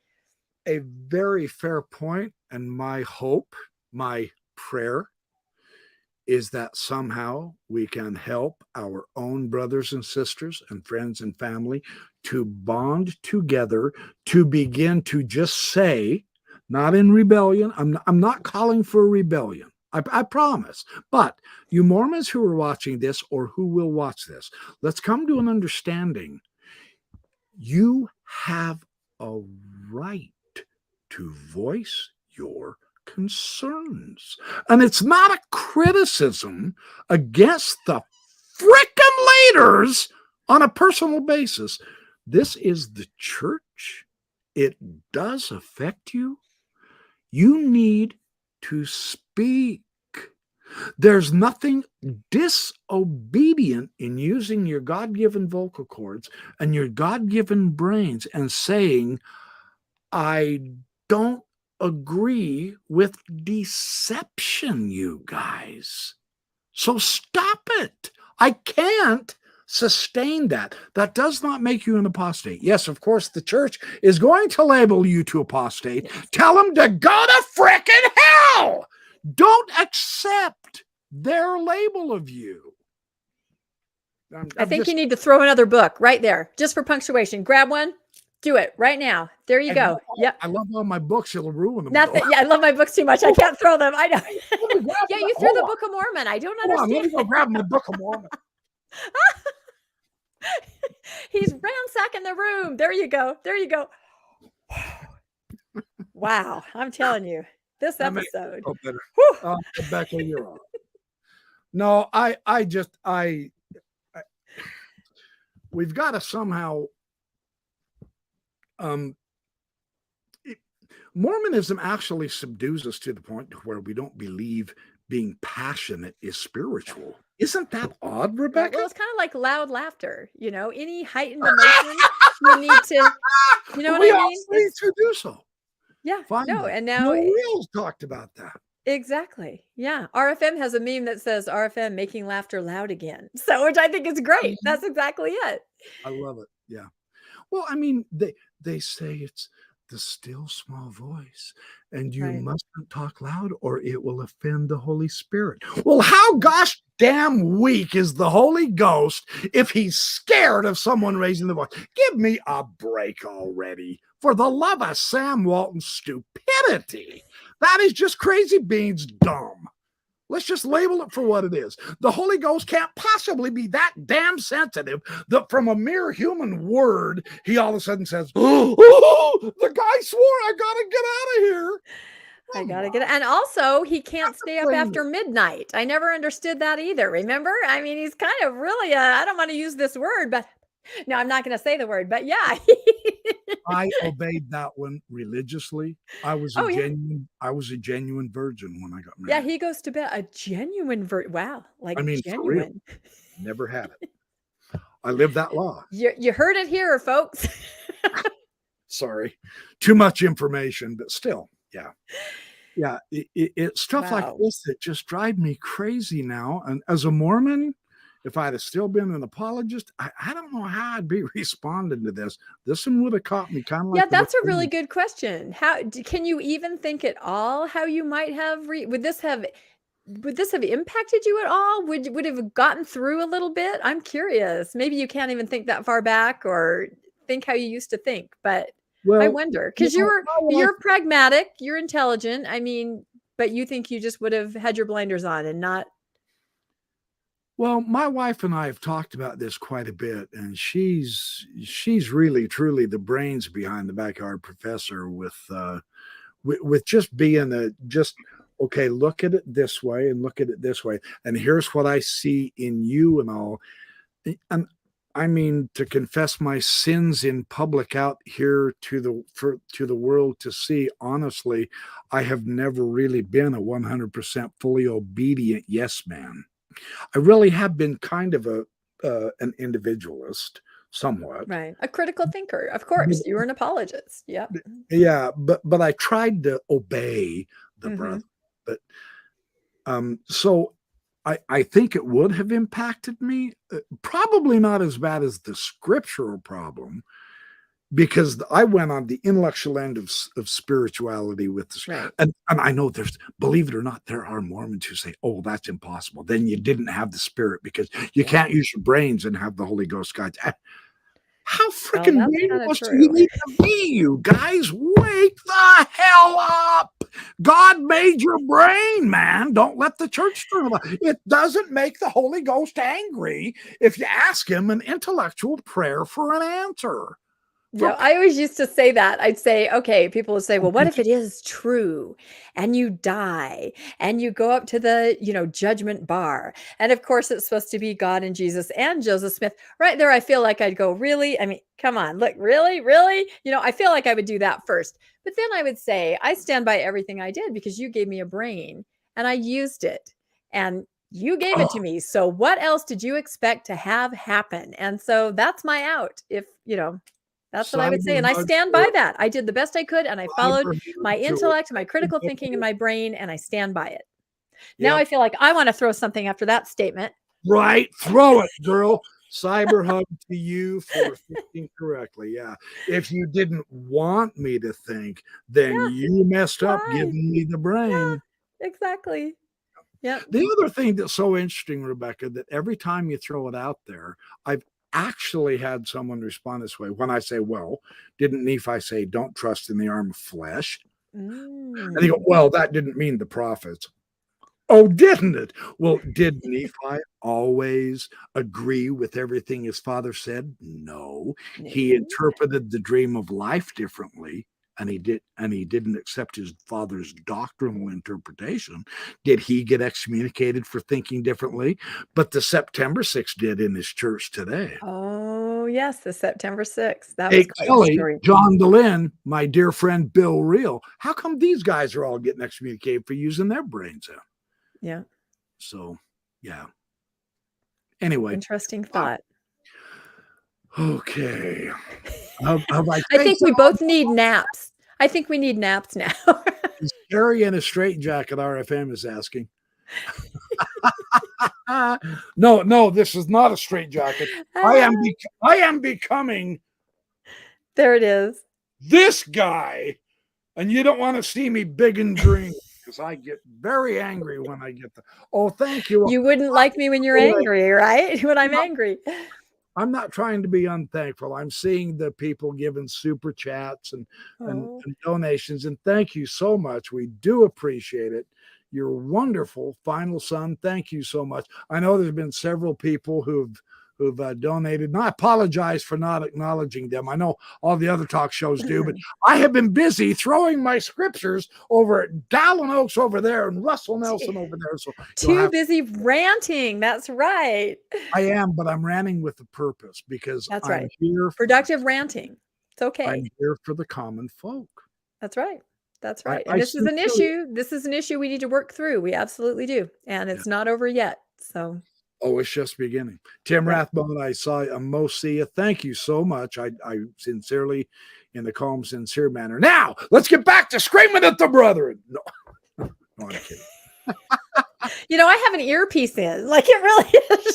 [SPEAKER 1] A very fair point, and my hope, my prayer is that somehow we can help our own brothers and sisters and friends and family to bond together, to begin to just say, not in rebellion. I'm not calling for rebellion. I promise. But you Mormons who are watching this or who will watch this, let's come to an understanding. You have a right to voice your concerns. And it's not a criticism against the frickin' leaders on a personal basis. This is the church. It does affect you. You need to speak. There's nothing disobedient in using your God-given vocal cords and your God-given brains and saying, I don't agree with deception, you guys. So stop it. I can't sustain that. That does not make you an apostate. Yes, of course, the church is going to label you to apostate. Yes. Tell them to go to frickin' hell. Don't accept their label of you.
[SPEAKER 2] I think you need to throw another book right there, just for punctuation. Grab one. Do it right now. There you go. Yep.
[SPEAKER 1] I love all my books. It'll ruin them.
[SPEAKER 2] Yeah, I love my books too much. I can't throw them. I know. Yeah, you threw the Book of Mormon. I don't understand.
[SPEAKER 1] Let me go grab my Book of Mormon.
[SPEAKER 2] He's ransacking the room. There you go. There you go. Wow. I'm telling you, this episode.
[SPEAKER 1] Rebecca, you're on. No, we've got to somehow. Mormonism actually subdues us to the point where we don't believe being passionate is spiritual. Isn't that odd, Rebecca?
[SPEAKER 2] Well, it's kind of like loud laughter. Any heightened emotion, you need to. You know what I mean?
[SPEAKER 1] We need to do so.
[SPEAKER 2] Yeah.
[SPEAKER 1] Finally.
[SPEAKER 2] No, and now
[SPEAKER 1] Wheels talked about that.
[SPEAKER 2] Exactly. Yeah. RFM has a meme that says RFM making laughter loud again. So, which I think is great. That's exactly it.
[SPEAKER 1] I love it. Yeah. Well, I mean, they say it's the still small voice, and you mustn't talk loud or it will offend the Holy Spirit. Well, how gosh damn weak is the Holy Ghost if he's scared of someone raising the voice? Give me a break already. For the love of Sam Walton's stupidity. That is just crazy beans dumb. Let's just label it for what it is. The Holy Ghost can't possibly be that damn sensitive that from a mere human word, he all of a sudden says, oh, the guy swore, I got to get out of here.
[SPEAKER 2] I got to get it. And also, he can't stay up after midnight. I never understood that either. Remember? I mean, he's kind of really, I don't want to use this word, but no, I'm not going to say the word, but yeah.
[SPEAKER 1] I obeyed that one religiously. I was a genuine virgin when I got married.
[SPEAKER 2] Yeah, he goes to bed a genuine virgin. Wow, genuine.
[SPEAKER 1] For real. Never had it. I lived that law.
[SPEAKER 2] You heard it here, folks.
[SPEAKER 1] Sorry, too much information, but still, yeah. It's stuff like this that just drive me crazy now. And as a Mormon, if I'd have still been an apologist, I don't know how I'd be responding to this. This one would have caught me kind of like.
[SPEAKER 2] Yeah, that's a really good question. How can you even think at all how you might have would this have would this have impacted you at all? Would it have gotten through a little bit? I'm curious. Maybe you can't even think that far back or think how you used to think, but I
[SPEAKER 1] Well,
[SPEAKER 2] wonder
[SPEAKER 1] you
[SPEAKER 2] because
[SPEAKER 1] know, my wife,
[SPEAKER 2] you're pragmatic, you're intelligent. I mean, but you think you just would have had your blinders on and not.
[SPEAKER 1] well, my wife and I have talked about this quite a bit, and she's really truly the brains behind the backyard professor with just being just okay, look at it this way and look at it this way, and here's what I see in you and all. And I mean, to confess my sins in public out here to the world to see. Honestly, I have never really been a 100% fully obedient yes man. I really have been kind of an individualist, somewhat.
[SPEAKER 2] Right. A critical thinker. Of course. You were an apologist. Yep.
[SPEAKER 1] Yeah, but I tried to obey the
[SPEAKER 2] Hmm.
[SPEAKER 1] brother. But so I think it would have impacted me. Probably not as bad as the scriptural problem, because I went on the intellectual end of spirituality with this.
[SPEAKER 2] Right.
[SPEAKER 1] And I know believe it or not, there are Mormons who say, oh, that's impossible. Then you didn't have the spirit because you
[SPEAKER 2] Yeah.
[SPEAKER 1] can't use your brains and have the Holy Ghost guides. How
[SPEAKER 2] Well,
[SPEAKER 1] freaking
[SPEAKER 2] that's kind of
[SPEAKER 1] brainwashed do you
[SPEAKER 2] true.
[SPEAKER 1] need to be, you guys? Wake the hell up. God made your brain, man. Don't let the church turn it on. It doesn't make the Holy Ghost angry if you ask him an intellectual prayer for an answer.
[SPEAKER 2] Yeah, I always used to say that. I'd say, okay, people would say, well, what if it is true and you die and you go up to the, judgment bar? And of course, it's supposed to be God and Jesus and Joseph Smith. Right there, I feel like I'd go, really? I mean, come on, look, really, really? I feel like I would do that first. But then I would say, I stand by everything I did because you gave me a brain and I used it and you gave it to me. So what else did you expect to have happen? And so that's my out. That's what I would say, and I stand by that. I did the best I could, and I followed my intellect, my critical thinking, and my brain, and I stand by it. Now
[SPEAKER 1] Yep.
[SPEAKER 2] I feel like I want to throw something after that statement.
[SPEAKER 1] Right. Throw it, girl. Cyber hug to you for thinking correctly. Yeah. If you didn't want me to think, then
[SPEAKER 2] Yeah,
[SPEAKER 1] you messed up
[SPEAKER 2] why?
[SPEAKER 1] giving me the brain.
[SPEAKER 2] Yeah, exactly. Yep.
[SPEAKER 1] The other thing that's so interesting, Rebecca, that every time you throw it out there, I've actually had someone respond this way when I say, well, didn't Nephi say, don't trust in the arm of flesh? And they go,
[SPEAKER 2] Mm.
[SPEAKER 1] well, that didn't mean the prophets. Oh, didn't it? Well, did Nephi always agree with everything his father said? No. He
[SPEAKER 2] No.
[SPEAKER 1] interpreted the dream of life differently, and he didn't accept his father's doctrinal interpretation. Did he get excommunicated for thinking differently? But the September 6th did in his church today.
[SPEAKER 2] Oh, yes, the September 6th. That was
[SPEAKER 1] Hey,
[SPEAKER 2] quite the
[SPEAKER 1] Kelly,
[SPEAKER 2] story.
[SPEAKER 1] John DeLynn, my dear friend Bill Reel, how come these guys are all getting excommunicated for using their brains?
[SPEAKER 2] Yeah.
[SPEAKER 1] So, yeah. Anyway,
[SPEAKER 2] Interesting thought.
[SPEAKER 1] okay. Have I
[SPEAKER 2] I
[SPEAKER 1] said
[SPEAKER 2] think we both need naps. I think we need naps now.
[SPEAKER 1] Gary in a straitjacket? RFM is asking. No, this is not a straitjacket. I am becoming
[SPEAKER 2] There it is.
[SPEAKER 1] this guy, and you don't want to see me big and green because I get very angry when I get the. Oh, thank you.
[SPEAKER 2] You wouldn't like me when you're angry, right? When I'm angry.
[SPEAKER 1] I'm not trying to be unthankful. I'm seeing the people giving super chats and
[SPEAKER 2] Oh.
[SPEAKER 1] donations, and thank you so much. We do appreciate it. You're wonderful, final son. Thank you so much. I know there's been several people who've donated, and I apologize for not acknowledging them. I know all the other talk shows do, but I have been busy throwing my scriptures over at Dallin Oaks over there and Russell Nelson over there. So
[SPEAKER 2] Too busy ranting. That's right.
[SPEAKER 1] I am, but I'm ranting with a purpose because
[SPEAKER 2] That's
[SPEAKER 1] I'm
[SPEAKER 2] right.
[SPEAKER 1] here.
[SPEAKER 2] Productive ranting. It's
[SPEAKER 1] I'm
[SPEAKER 2] okay.
[SPEAKER 1] here for the common folk.
[SPEAKER 2] That's right. That's right.
[SPEAKER 1] I
[SPEAKER 2] And this is an
[SPEAKER 1] sincerely.
[SPEAKER 2] issue. This is an issue we need to work through. We absolutely do. And
[SPEAKER 1] Yeah.
[SPEAKER 2] it's not over yet. So
[SPEAKER 1] Oh, it's just beginning. Tim
[SPEAKER 2] Right.
[SPEAKER 1] Rathbone, I saw a Mosia. Thank you so much. I sincerely, in the calm, sincere manner. Now, let's get back to screaming at the brethren. No, no, I'm kidding.
[SPEAKER 2] I have an earpiece in. Like it really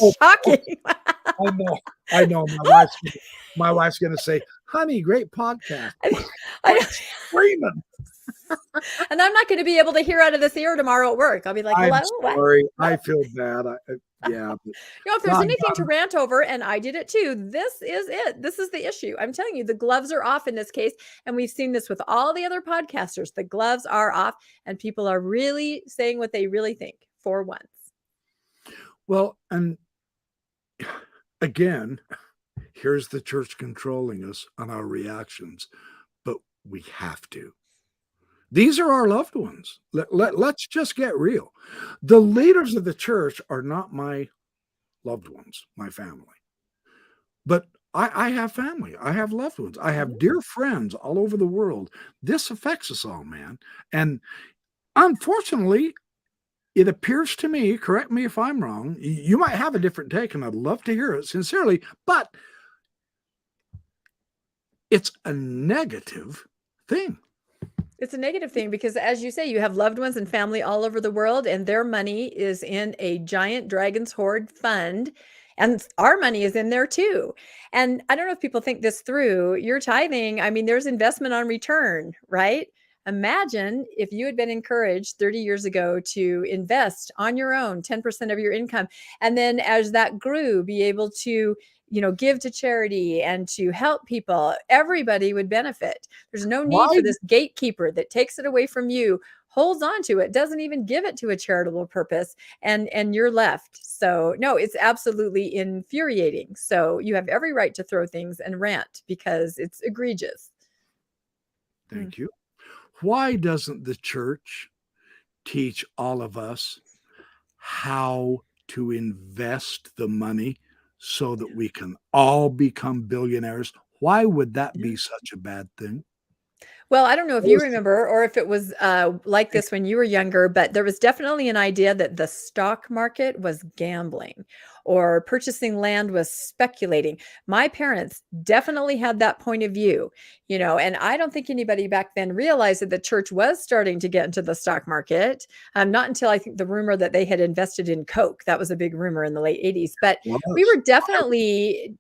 [SPEAKER 2] is shocking.
[SPEAKER 1] I know. My wife's gonna say, honey, great podcast.
[SPEAKER 2] I
[SPEAKER 1] Screaming.
[SPEAKER 2] And I'm not going to be able to hear out of this ear tomorrow at work. I'll be like,
[SPEAKER 1] I'm
[SPEAKER 2] hello, what?
[SPEAKER 1] sorry. I
[SPEAKER 2] What?
[SPEAKER 1] feel bad. Yeah. But
[SPEAKER 2] If there's anything to rant over, and I did it too, this is it. This is the issue. I'm telling you, the gloves are off in this case. And we've seen this with all the other podcasters. The gloves are off, and people are really saying what they really think for once.
[SPEAKER 1] Well, and again, here's the church controlling us on our reactions, but we have to. These are our loved ones. Let's just get real. The leaders of the church are not my loved ones, my family. But I have family. I have loved ones. I have dear friends all over the world. This affects us all, man. And unfortunately, it appears to me, correct me if I'm wrong, you might have a different take, and I'd love to hear it sincerely, but it's a negative thing.
[SPEAKER 2] It's a negative thing because, as you say, you have loved ones and family all over the world, and their money is in a giant Dragon's Hoard fund, and our money is in there too. And I don't know if people think this through. Your tithing, I mean, there's investment on return, right? Imagine if you had been encouraged 30 years ago to invest on your own 10% of your income. And then as that grew, be able to give to charity and to help people. Everybody would benefit. There's no need for this gatekeeper that takes it away from you, holds on to it, doesn't even give it to a charitable purpose, and you're left. So no, it's absolutely infuriating. So you have every right to throw things and rant because it's egregious.
[SPEAKER 1] Thank you. Why doesn't the church teach all of us how to invest the money so that we can all become billionaires? Why would that be such a bad thing?
[SPEAKER 2] Well, I don't know if you remember or if it was like this when you were younger, but there was definitely an idea that the stock market was gambling or purchasing land was speculating. My parents definitely had that point of view, and I don't think anybody back then realized that the church was starting to get into the stock market. Not until I think the rumor that they had invested in Coke. That was a big rumor in the late 80s. But we were definitely,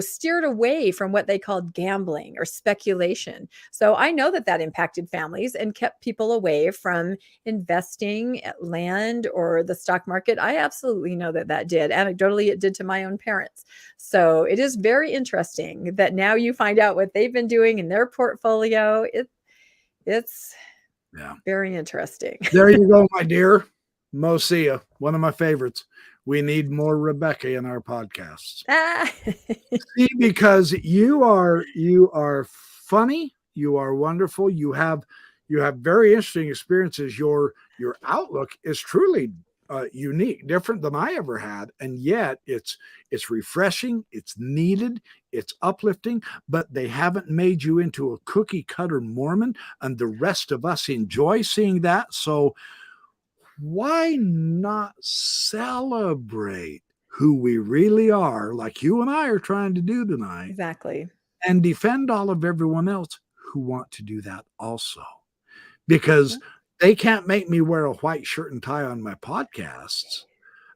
[SPEAKER 2] steered away from what they called gambling or speculation. So I know that impacted families and kept people away from investing at land or the stock market. I absolutely know that did. Anecdotally, it did to my own parents. So it is very interesting that now you find out what they've been doing in their portfolio. It's very interesting.
[SPEAKER 1] There you go, my dear. Mosia, one of my favorites. We need more Rebecca in our podcasts. See, because you are funny. You are wonderful. You have very interesting experiences. Your outlook is truly unique, different than I ever had, and yet it's refreshing. It's needed. It's uplifting. But they haven't made you into a cookie cutter Mormon, and the rest of us enjoy seeing that. So why not celebrate who we really are, like you and I are trying to do tonight?
[SPEAKER 2] Exactly.
[SPEAKER 1] And defend all of everyone else who want to do that also. Because they can't make me wear a white shirt and tie on my podcasts,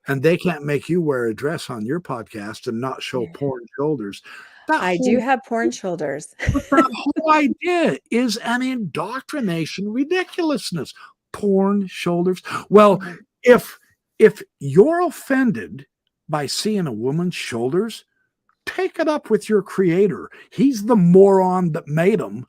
[SPEAKER 1] and they can't make you wear a dress on your podcast and not show porn shoulders.
[SPEAKER 2] I do have porn shoulders.
[SPEAKER 1] That whole idea is an indoctrination ridiculousness. Porn shoulders. Well, if you're offended by seeing a woman's shoulders, take it up with your creator. He's the moron that made them.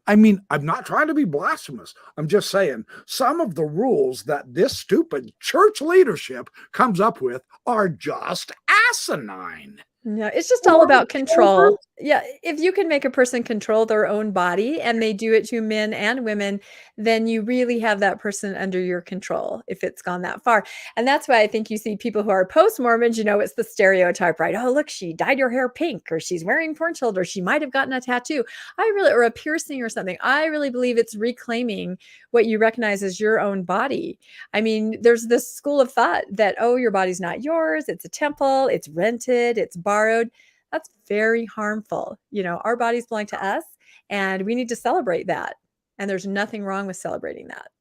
[SPEAKER 1] I mean, I'm not trying to be blasphemous. I'm just saying some of the rules that this stupid church leadership comes up with are just asinine.
[SPEAKER 2] No, it's just all about control. Yeah, if you can make a person control their own body and they do it to men and women, then you really have that person under your control if it's gone that far. And that's why I think you see people who are post-Mormons, it's the stereotype, right? Oh, look, she dyed her hair pink, or she's wearing porn shoulders, she might have gotten a tattoo. Or a piercing or something. I really believe it's reclaiming what you recognize as your own body. I mean, there's this school of thought that, oh, your body's not yours, it's a temple, it's rented, it's borrowed. That's very harmful. Our bodies belong to us, and we need to celebrate that. And there's nothing wrong with celebrating that.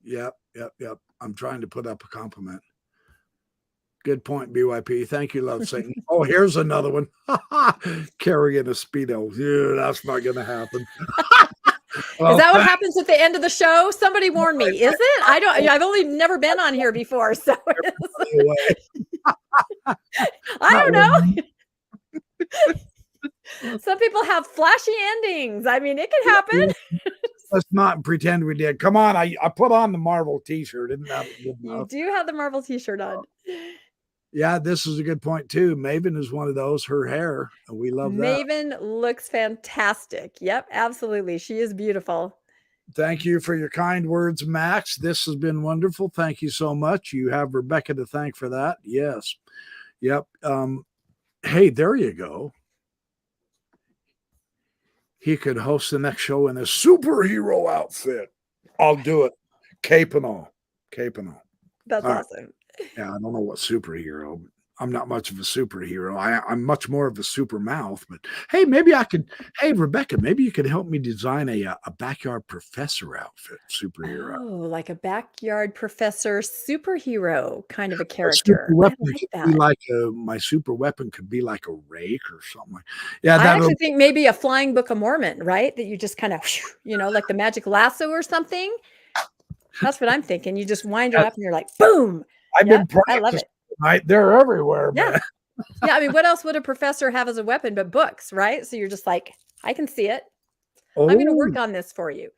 [SPEAKER 1] Yep. I'm trying to put up a compliment. Good point, BYP. Thank you, Love Satan. Oh, here's another one. Carrying a Speedo. Yeah, that's not going to happen. Well,
[SPEAKER 2] Is that what happens at the end of the show? Somebody warn me. Is it? I've only never been on here before, so
[SPEAKER 1] anyway,
[SPEAKER 2] I
[SPEAKER 1] that
[SPEAKER 2] don't
[SPEAKER 1] was
[SPEAKER 2] know. Some people have flashy endings. I mean, it can happen.
[SPEAKER 1] let's not pretend we did. Come on, I put on the Marvel T-shirt. Isn't that good
[SPEAKER 2] You
[SPEAKER 1] enough?
[SPEAKER 2] do have the Marvel T-shirt on.
[SPEAKER 1] Yeah, this is a good point too. Maven is one of those. Her hair, we love that.
[SPEAKER 2] Maven looks fantastic. Yep, absolutely. She is beautiful.
[SPEAKER 1] Thank you for your kind words, Max. This has been wonderful. Thank you so much. You have Rebecca to thank for that. Yes. Yep. Hey, there you go. He could host the next show in a superhero outfit. I'll do it. Cape and all. Cape and all.
[SPEAKER 2] That's
[SPEAKER 1] All
[SPEAKER 2] awesome.
[SPEAKER 1] Right. Yeah, I don't know what superhero. I'm not much of a superhero. I'm much more of a super mouth. But hey, maybe I could. Hey, Rebecca, maybe you could help me design a backyard professor outfit, superhero.
[SPEAKER 2] Oh, like a backyard professor superhero kind of a
[SPEAKER 1] My
[SPEAKER 2] character.
[SPEAKER 1] super
[SPEAKER 2] I
[SPEAKER 1] weapon
[SPEAKER 2] like
[SPEAKER 1] could
[SPEAKER 2] that.
[SPEAKER 1] be like my super weapon could be like a rake or something. Yeah,
[SPEAKER 2] I
[SPEAKER 1] that
[SPEAKER 2] actually think maybe a flying Book of Mormon, right? That you just kind of, like the magic lasso or something. That's what I'm thinking. You just wind her up and you're like, boom.
[SPEAKER 1] I've
[SPEAKER 2] Yep,
[SPEAKER 1] been
[SPEAKER 2] I love
[SPEAKER 1] practicing.
[SPEAKER 2] it.
[SPEAKER 1] Right, they're everywhere,
[SPEAKER 2] Yeah.
[SPEAKER 1] man.
[SPEAKER 2] Yeah, I mean, what else would a professor have as a weapon but books, right? So you're just like, I can see it. I'm going to work on this for you.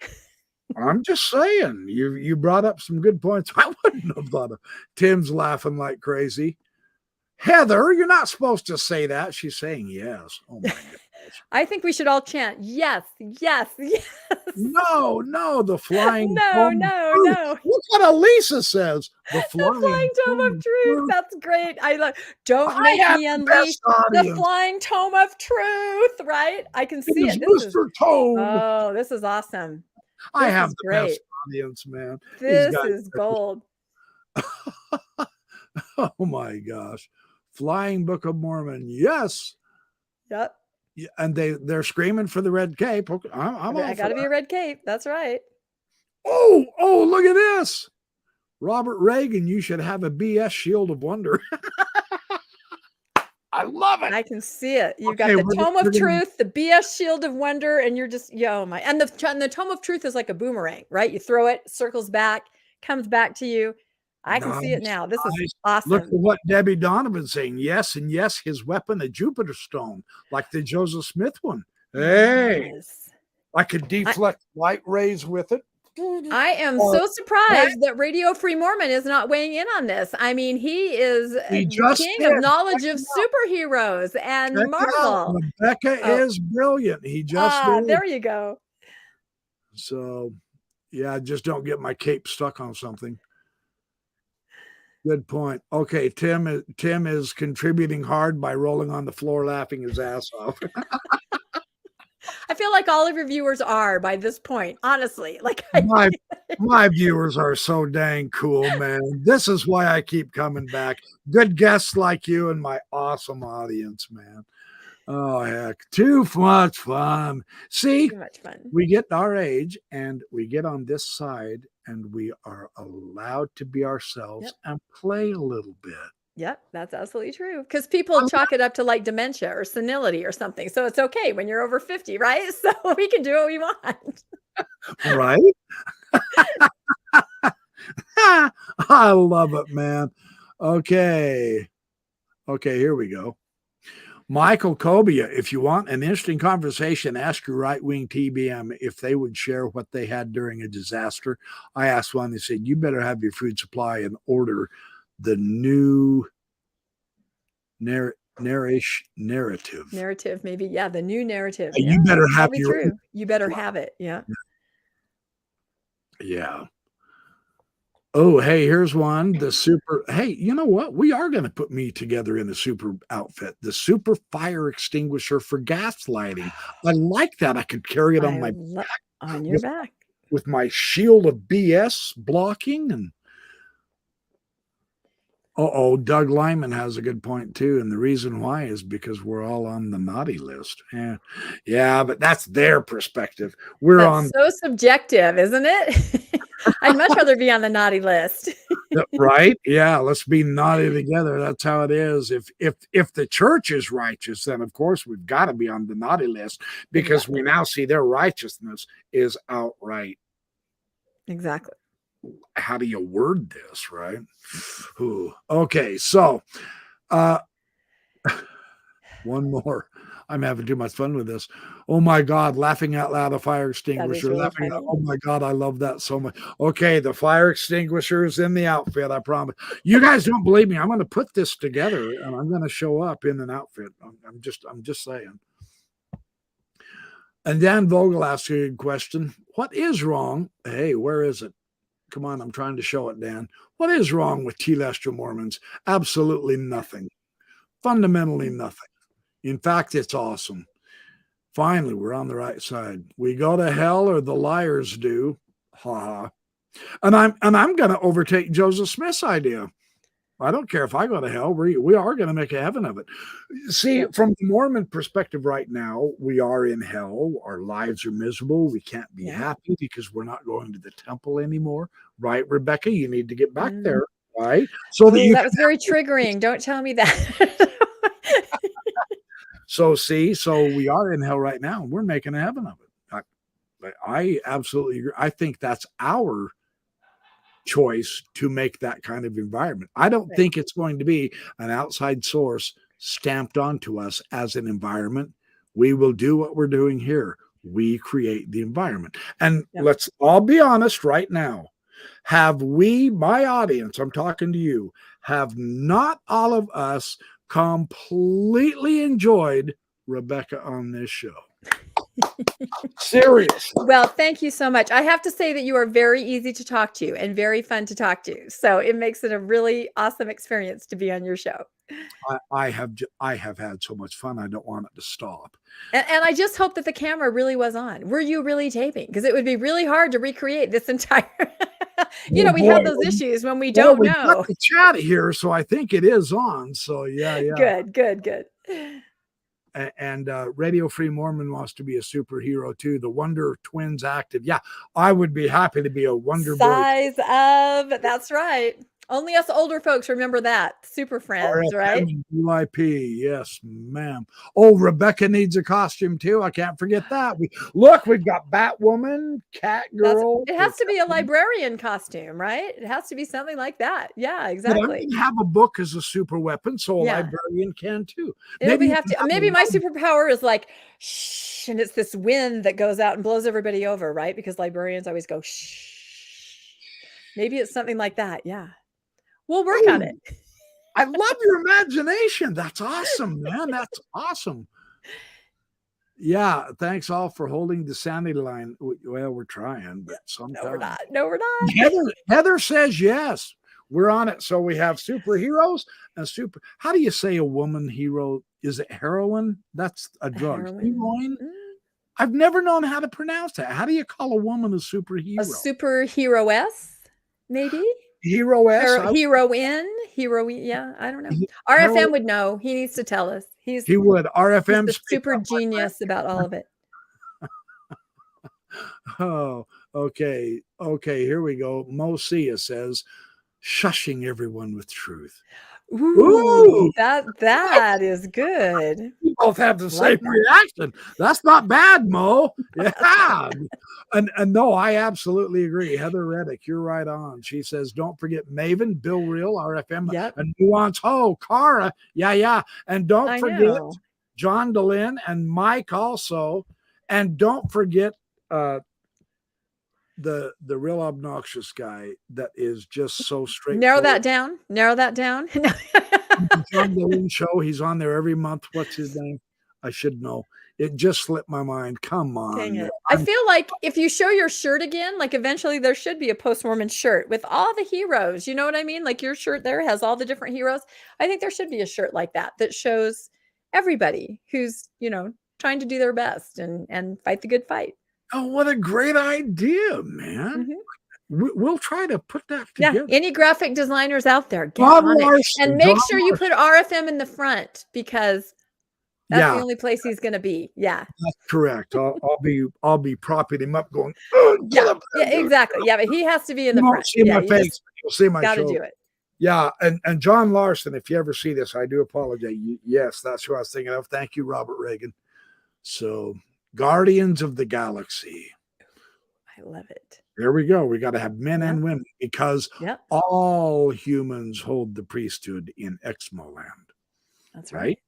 [SPEAKER 1] I'm just saying, you brought up some good points. I wouldn't have thought of. Tim's laughing like crazy. Heather, you're not supposed to say that. She's saying yes. Oh my gosh.
[SPEAKER 2] I think we should all chant, yes, yes, yes.
[SPEAKER 1] No, the flying
[SPEAKER 2] No.
[SPEAKER 1] Look what Elisa says. The
[SPEAKER 2] flying tome of truth. That's great. I love. Don't make me unleash the flying tome of truth. Right? I can see it.
[SPEAKER 1] This is Tome.
[SPEAKER 2] Oh, this is awesome.
[SPEAKER 1] I have the best audience, man.
[SPEAKER 2] This is gold.
[SPEAKER 1] Oh my gosh. Flying Book of Mormon. Yes.
[SPEAKER 2] Yep.
[SPEAKER 1] Yeah, and they're screaming for the red cape. Okay,
[SPEAKER 2] I got to be a red cape. That's right.
[SPEAKER 1] Oh, look at this. Robert Reagan, you should have a BS Shield of Wonder. I love it.
[SPEAKER 2] I can see it. You've got the Tome of Truth, the BS Shield of Wonder, and you're just, my. And the Tome of Truth is like a boomerang, right? You throw it, circles back, comes back to you. I can see it now. This is awesome.
[SPEAKER 1] Look at what Debbie Donovan's saying. Yes, and yes, his weapon, a Jupiter stone, like the Joseph Smith one. Hey, yes. I could deflect light rays with it.
[SPEAKER 2] I am so surprised that Radio Free Mormon is not weighing in on this. I mean, he is the king of knowledge of superheroes and Marvel.
[SPEAKER 1] Rebecca is brilliant. He just
[SPEAKER 2] there you go.
[SPEAKER 1] So, yeah, just don't get my cape stuck on something. Good point. Okay, Tim is contributing hard by rolling on the floor, laughing his ass off.
[SPEAKER 2] I feel like all of your viewers are by this point, honestly. Like
[SPEAKER 1] my viewers are so dang cool, man. This is why I keep coming back. Good guests like you and my awesome audience, man. Oh heck, too much fun. See,
[SPEAKER 2] too much fun.
[SPEAKER 1] We get our age and we get on this side and we are allowed to be ourselves and play a little bit.
[SPEAKER 2] Yep, that's absolutely true. Because people chalk it up to like dementia or senility or something. So it's okay when you're over 50, right? So we can do what we want.
[SPEAKER 1] Right? I love it, man. Okay, here we go. Michael Cobia, if you want an interesting conversation, ask your right-wing TBM if they would share what they had during a disaster. I asked one, they said, you better have your food supply and order the new narrative.
[SPEAKER 2] Narrative, maybe. Yeah, the new narrative.
[SPEAKER 1] You better have
[SPEAKER 2] true. You better have it. Yeah.
[SPEAKER 1] Yeah. Oh, hey, here's one. Hey, you know what? We are going to put me together in a super outfit. The super fire extinguisher for gas lighting. I like that. I could carry it on my back.
[SPEAKER 2] On your back.
[SPEAKER 1] With my shield of BS blocking. And Doug Lyman has a good point too. And the reason why is because we're all on the naughty list. Yeah, but that's their perspective. That's
[SPEAKER 2] so subjective, isn't it? I'd much rather be on the naughty list.
[SPEAKER 1] Right? Yeah, let's be naughty together. That's how it is. If the church is righteous, then of course we've got to be on the naughty list because we
[SPEAKER 2] Exactly.
[SPEAKER 1] now see their righteousness is outright.
[SPEAKER 2] Exactly.
[SPEAKER 1] How do you word this, right? Ooh. Okay, so one more. I'm having too much fun with this. Oh my God, laughing out loud, a fire
[SPEAKER 2] That is
[SPEAKER 1] extinguisher.
[SPEAKER 2] really
[SPEAKER 1] Laughing out,
[SPEAKER 2] funny.
[SPEAKER 1] oh my God, I love that so much. Okay, the fire extinguisher is in the outfit, I promise. You guys don't believe me. I'm going to put this together and I'm going to show up in an outfit. I'm just saying. And Dan Vogel asked you a good question. What is wrong? Hey, where is it? Come on, I'm trying to show it, Dan. What is wrong with telestial Mormons? Absolutely nothing. Fundamentally nothing. In fact, it's awesome. Finally, we're on the right side. We go to hell or the liars do. Ha ha. And I'm gonna overtake Joseph Smith's idea. I don't care if I go to hell. We are going to make a heaven of it. See, from the Mormon perspective right now, we are in hell. Our lives are miserable. We can't be happy because we're not going to the temple anymore. Right, Rebecca? You need to get back there, right?
[SPEAKER 2] So that that was very triggering. Don't tell me that.
[SPEAKER 1] So we are in hell right now. And we're making a heaven of it. I absolutely agree. I think that's our choice to make that kind of environment. I don't think it's going to be an outside source stamped onto us as an environment. We will do what we're doing here. We create the environment. And let's all be honest right now. Have we, my audience, I'm talking to you, have not all of us completely enjoyed Rebecca on this show? Serious.
[SPEAKER 2] Well, thank you so much. I have to say that you are very easy to talk to and very fun to talk to. So it makes it a really awesome experience to be on your show.
[SPEAKER 1] I have had so much fun. I don't want it to stop.
[SPEAKER 2] And I just hope that the camera really was on. Were you really taping? Because it would be really hard to recreate this entire. We have those issues when we don't know.
[SPEAKER 1] Got the chat here, so I think it is on. So yeah.
[SPEAKER 2] Good.
[SPEAKER 1] And Radio Free Mormon wants to be a superhero too. The Wonder Twins active. Yeah, I would be happy to be a Wonder
[SPEAKER 2] Size of. That's right. Only us older folks remember that. Super Friends, right?
[SPEAKER 1] UIP, yes, ma'am. Oh, Rebecca needs a costume too. I can't forget that. We've got Batwoman, Catgirl.
[SPEAKER 2] It has to be a librarian costume, right? It has to be something like that. Yeah, exactly.
[SPEAKER 1] But I mean, have a book as a super weapon, so a librarian can too.
[SPEAKER 2] Maybe my superpower is like shh, and it's this wind that goes out and blows everybody over, right? Because librarians always go shh. Maybe it's something like that. Yeah. We'll work on it.
[SPEAKER 1] I love your imagination. That's awesome, man. That's awesome. Yeah. Thanks all for holding the sanity line. Well, we're trying, but sometimes.
[SPEAKER 2] No, we're not.
[SPEAKER 1] Heather says yes. We're on it. So we have superheroes and how do you say a woman hero? Is it heroin? That's a drug. Heroin? I've never known how to pronounce that. How do you call a woman a superhero?
[SPEAKER 2] A superheroess, maybe?
[SPEAKER 1] Heroess?
[SPEAKER 2] Heroine. Yeah, I don't know. RFM would know. He needs to tell us.
[SPEAKER 1] He would. RFM
[SPEAKER 2] he's super genius about all of it.
[SPEAKER 1] Oh, okay. Here we go. Mosia says, shushing everyone with truth.
[SPEAKER 2] Ooh, that is good.
[SPEAKER 1] We both have the same reaction. That's not bad, Mo. Yeah. And no, I absolutely agree. Heather Reddick, you're right on. She says, don't forget Maven, Bill Real, RFM, and Nuance Ho, Cara. Yeah. And don't forget John DeLynn and Mike also. And don't forget the real obnoxious guy that is just so straight.
[SPEAKER 2] Narrow that down.
[SPEAKER 1] John DeLynn show. He's on there every month. What's his name? I should know. It just slipped my mind. Come on.
[SPEAKER 2] Dang it. I feel like if you show your shirt again, like eventually there should be a Post-Mormon shirt with all the heroes. You know what I mean? Like your shirt there has all the different heroes. I think there should be a shirt like that shows everybody who's, trying to do their best and fight the good fight.
[SPEAKER 1] Oh, what a great idea, man. We'll try to put that together.
[SPEAKER 2] Yeah, any graphic designers out there, get on it. And make sure you put RFM in the front because That's the only place he's going to be. Yeah.
[SPEAKER 1] That's correct. I'll be propping him up going,
[SPEAKER 2] Yeah, exactly. Yeah, but he has to be in the
[SPEAKER 1] you won't
[SPEAKER 2] front.
[SPEAKER 1] see
[SPEAKER 2] Yeah,
[SPEAKER 1] my
[SPEAKER 2] you
[SPEAKER 1] face,
[SPEAKER 2] just
[SPEAKER 1] but you'll see my
[SPEAKER 2] got to
[SPEAKER 1] shoulder.
[SPEAKER 2] do it.
[SPEAKER 1] Yeah, and John Larson, if you ever see this, I do apologize. Yes, that's who I was thinking of. Thank you, Robert Reagan. So, Guardians of the Galaxy.
[SPEAKER 2] I love it.
[SPEAKER 1] There we go. We got to have men and women because
[SPEAKER 2] Yep.
[SPEAKER 1] all humans hold the priesthood in Ex-Mormon land.
[SPEAKER 2] That's right.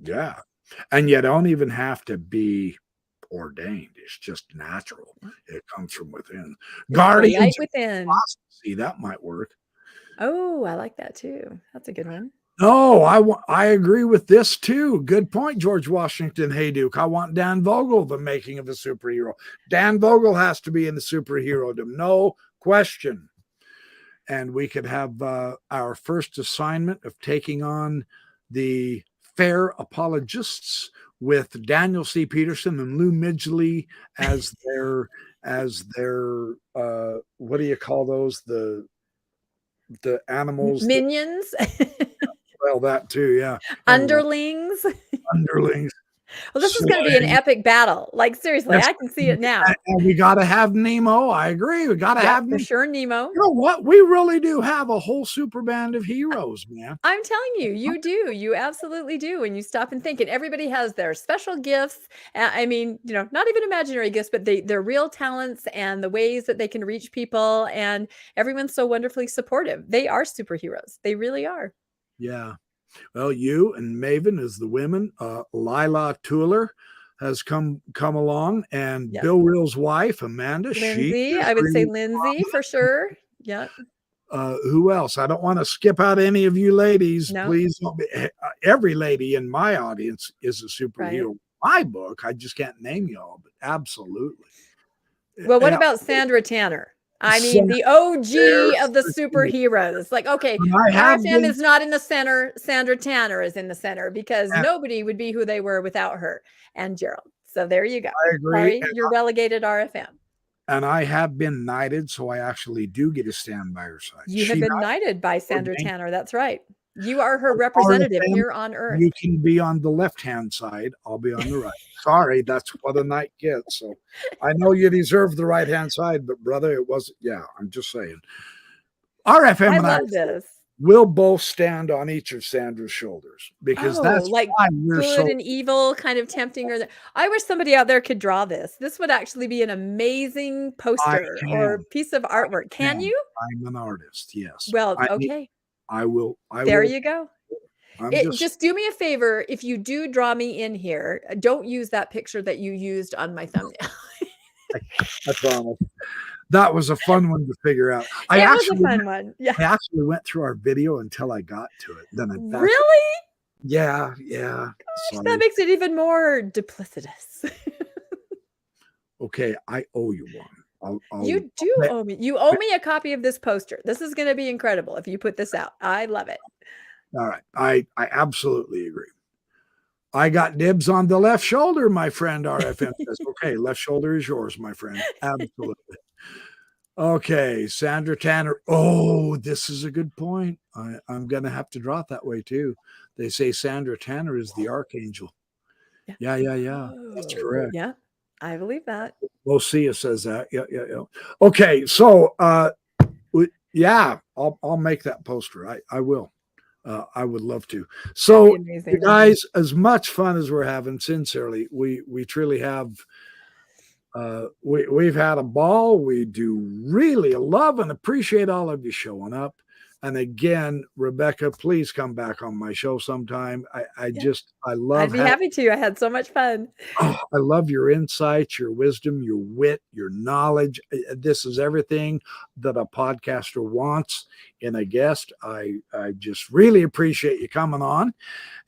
[SPEAKER 1] Yeah. And you don't even have to be ordained. It's just natural. It comes from within. Guardians
[SPEAKER 2] right within.
[SPEAKER 1] See, that might work.
[SPEAKER 2] Oh, I like that too. That's a good one.
[SPEAKER 1] No, I agree with this too. Good point, George Washington Hayduke. I want Dan Vogel, the making of a superhero. Dan Vogel has to be in the superherodom, no question. And we could have our first assignment of taking on the fair apologists with Daniel C. Peterson and Lou Midgley as their what do you call those, the animals,
[SPEAKER 2] minions.
[SPEAKER 1] Well, that too, yeah.
[SPEAKER 2] Underlings. Well, this is going to be an epic battle. Like, seriously, I can see it now.
[SPEAKER 1] And we got to have Nemo. I agree. We got to have
[SPEAKER 2] for sure Nemo.
[SPEAKER 1] You know what? We really do have a whole super band of heroes, man.
[SPEAKER 2] I'm telling you, you do. You absolutely do. When you stop and think, and everybody has their special gifts. I mean, not even imaginary gifts, but their real talents and the ways that they can reach people. And everyone's so wonderfully supportive. They are superheroes. They really are.
[SPEAKER 1] Yeah. Well, you and Maven as the women, Lila Tueller has come along, and Bill Reel's wife, Amanda.
[SPEAKER 2] Lindsay, I would say Lindsay for sure. Yeah.
[SPEAKER 1] Who else? I don't want to skip out any of you ladies.
[SPEAKER 2] No.
[SPEAKER 1] Please don't be. Every lady in my audience is a superhero. Right. My book, I just can't name you all, but absolutely.
[SPEAKER 2] Well, what about Sandra Tanner? I mean, the OG of the superheroes. Like, okay, RFM is not in the center. Sandra Tanner is in the center because nobody would be who they were without her and Gerald. So there you go.
[SPEAKER 1] I agree.
[SPEAKER 2] Sorry, you're relegated RFM.
[SPEAKER 1] And I have been knighted, so I actually do get to stand by her side.
[SPEAKER 2] You have been knighted by Sandra Tanner. That's right. You are her representative here on Earth.
[SPEAKER 1] You can be on the left-hand side. I'll be on the right. Sorry, that's what a knight gets. So I know you deserve the right-hand side, but brother, it wasn't. Yeah, I'm just saying. RFM and I will both stand on each of Sandra's shoulders because that's
[SPEAKER 2] like
[SPEAKER 1] why we're
[SPEAKER 2] good and evil, kind of tempting her. I wish somebody out there could draw this. This would actually be an amazing poster or piece of artwork. Can you?
[SPEAKER 1] I'm an artist. Yes.
[SPEAKER 2] Well, okay.
[SPEAKER 1] I will.
[SPEAKER 2] There you go. Just do me a favor. If you do draw me in here, don't use that picture that you used on my thumbnail.
[SPEAKER 1] I promise. That was a fun one to figure out.
[SPEAKER 2] It was a fun one. Yeah.
[SPEAKER 1] I actually went through our video until I got to it. Then
[SPEAKER 2] really?
[SPEAKER 1] Yeah.
[SPEAKER 2] Gosh, that makes it even more duplicitous.
[SPEAKER 1] Okay, I owe you one.
[SPEAKER 2] You do owe me. You owe me a copy of this poster. This is going to be incredible if you put this out. I love it.
[SPEAKER 1] All right. I absolutely agree. I got dibs on the left shoulder, my friend. RFM says, okay, left shoulder is yours, my friend. Absolutely. Okay, Sandra Tanner. Oh, this is a good point. I'm going to have to draw it that way too. They say Sandra Tanner is the archangel. Yeah. That's correct.
[SPEAKER 2] Yeah. I believe that.
[SPEAKER 1] Lucia says that. Yeah. Okay, so I'll make that poster. I will. I would love to. So, you guys, as much fun as we're having, sincerely, we truly have. We've had a ball. We do really love and appreciate all of you showing up. And again, Rebecca, please come back on my show sometime. I love.
[SPEAKER 2] I'd be happy to. I had so much fun.
[SPEAKER 1] Oh, I love your insights, your wisdom, your wit, your knowledge. This is everything that a podcaster wants in a guest. I just really appreciate you coming on.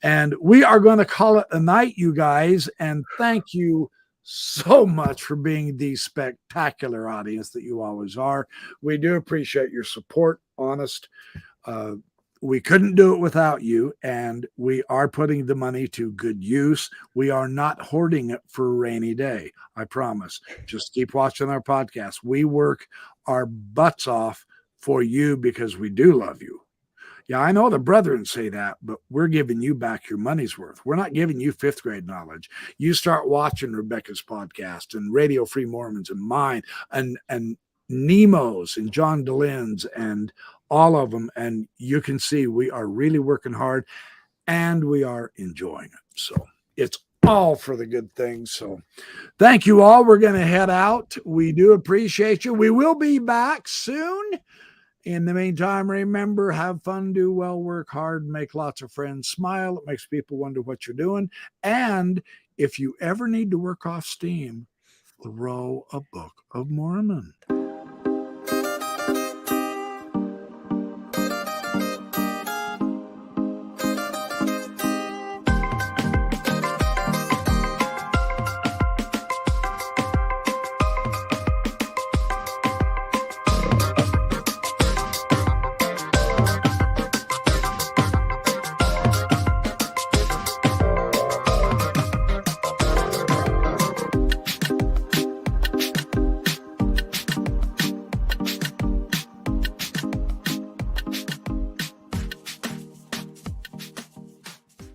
[SPEAKER 1] And we are going to call it a night, you guys. And thank you so much for being the spectacular audience that you always are. We do appreciate your support, honest. We couldn't do it without you, and we are putting the money to good use. We are not hoarding it for a rainy day. I promise. Just keep watching our podcast. We work our butts off for you because we do love you. Yeah, I know the brethren say that, but we're giving you back your money's worth. We're not giving you fifth grade knowledge. You start watching Rebecca's podcast and Radio Free Mormons and mine and Nemo's and John DeLin's and all of them. And you can see we are really working hard and we are enjoying it. So it's all for the good things. So thank you all. We're going to head out. We do appreciate you. We will be back soon. In the meantime, remember, have fun, do well, work hard, make lots of friends, smile. It makes people wonder what you're doing. And if you ever need to work off steam, throw a Book of Mormon.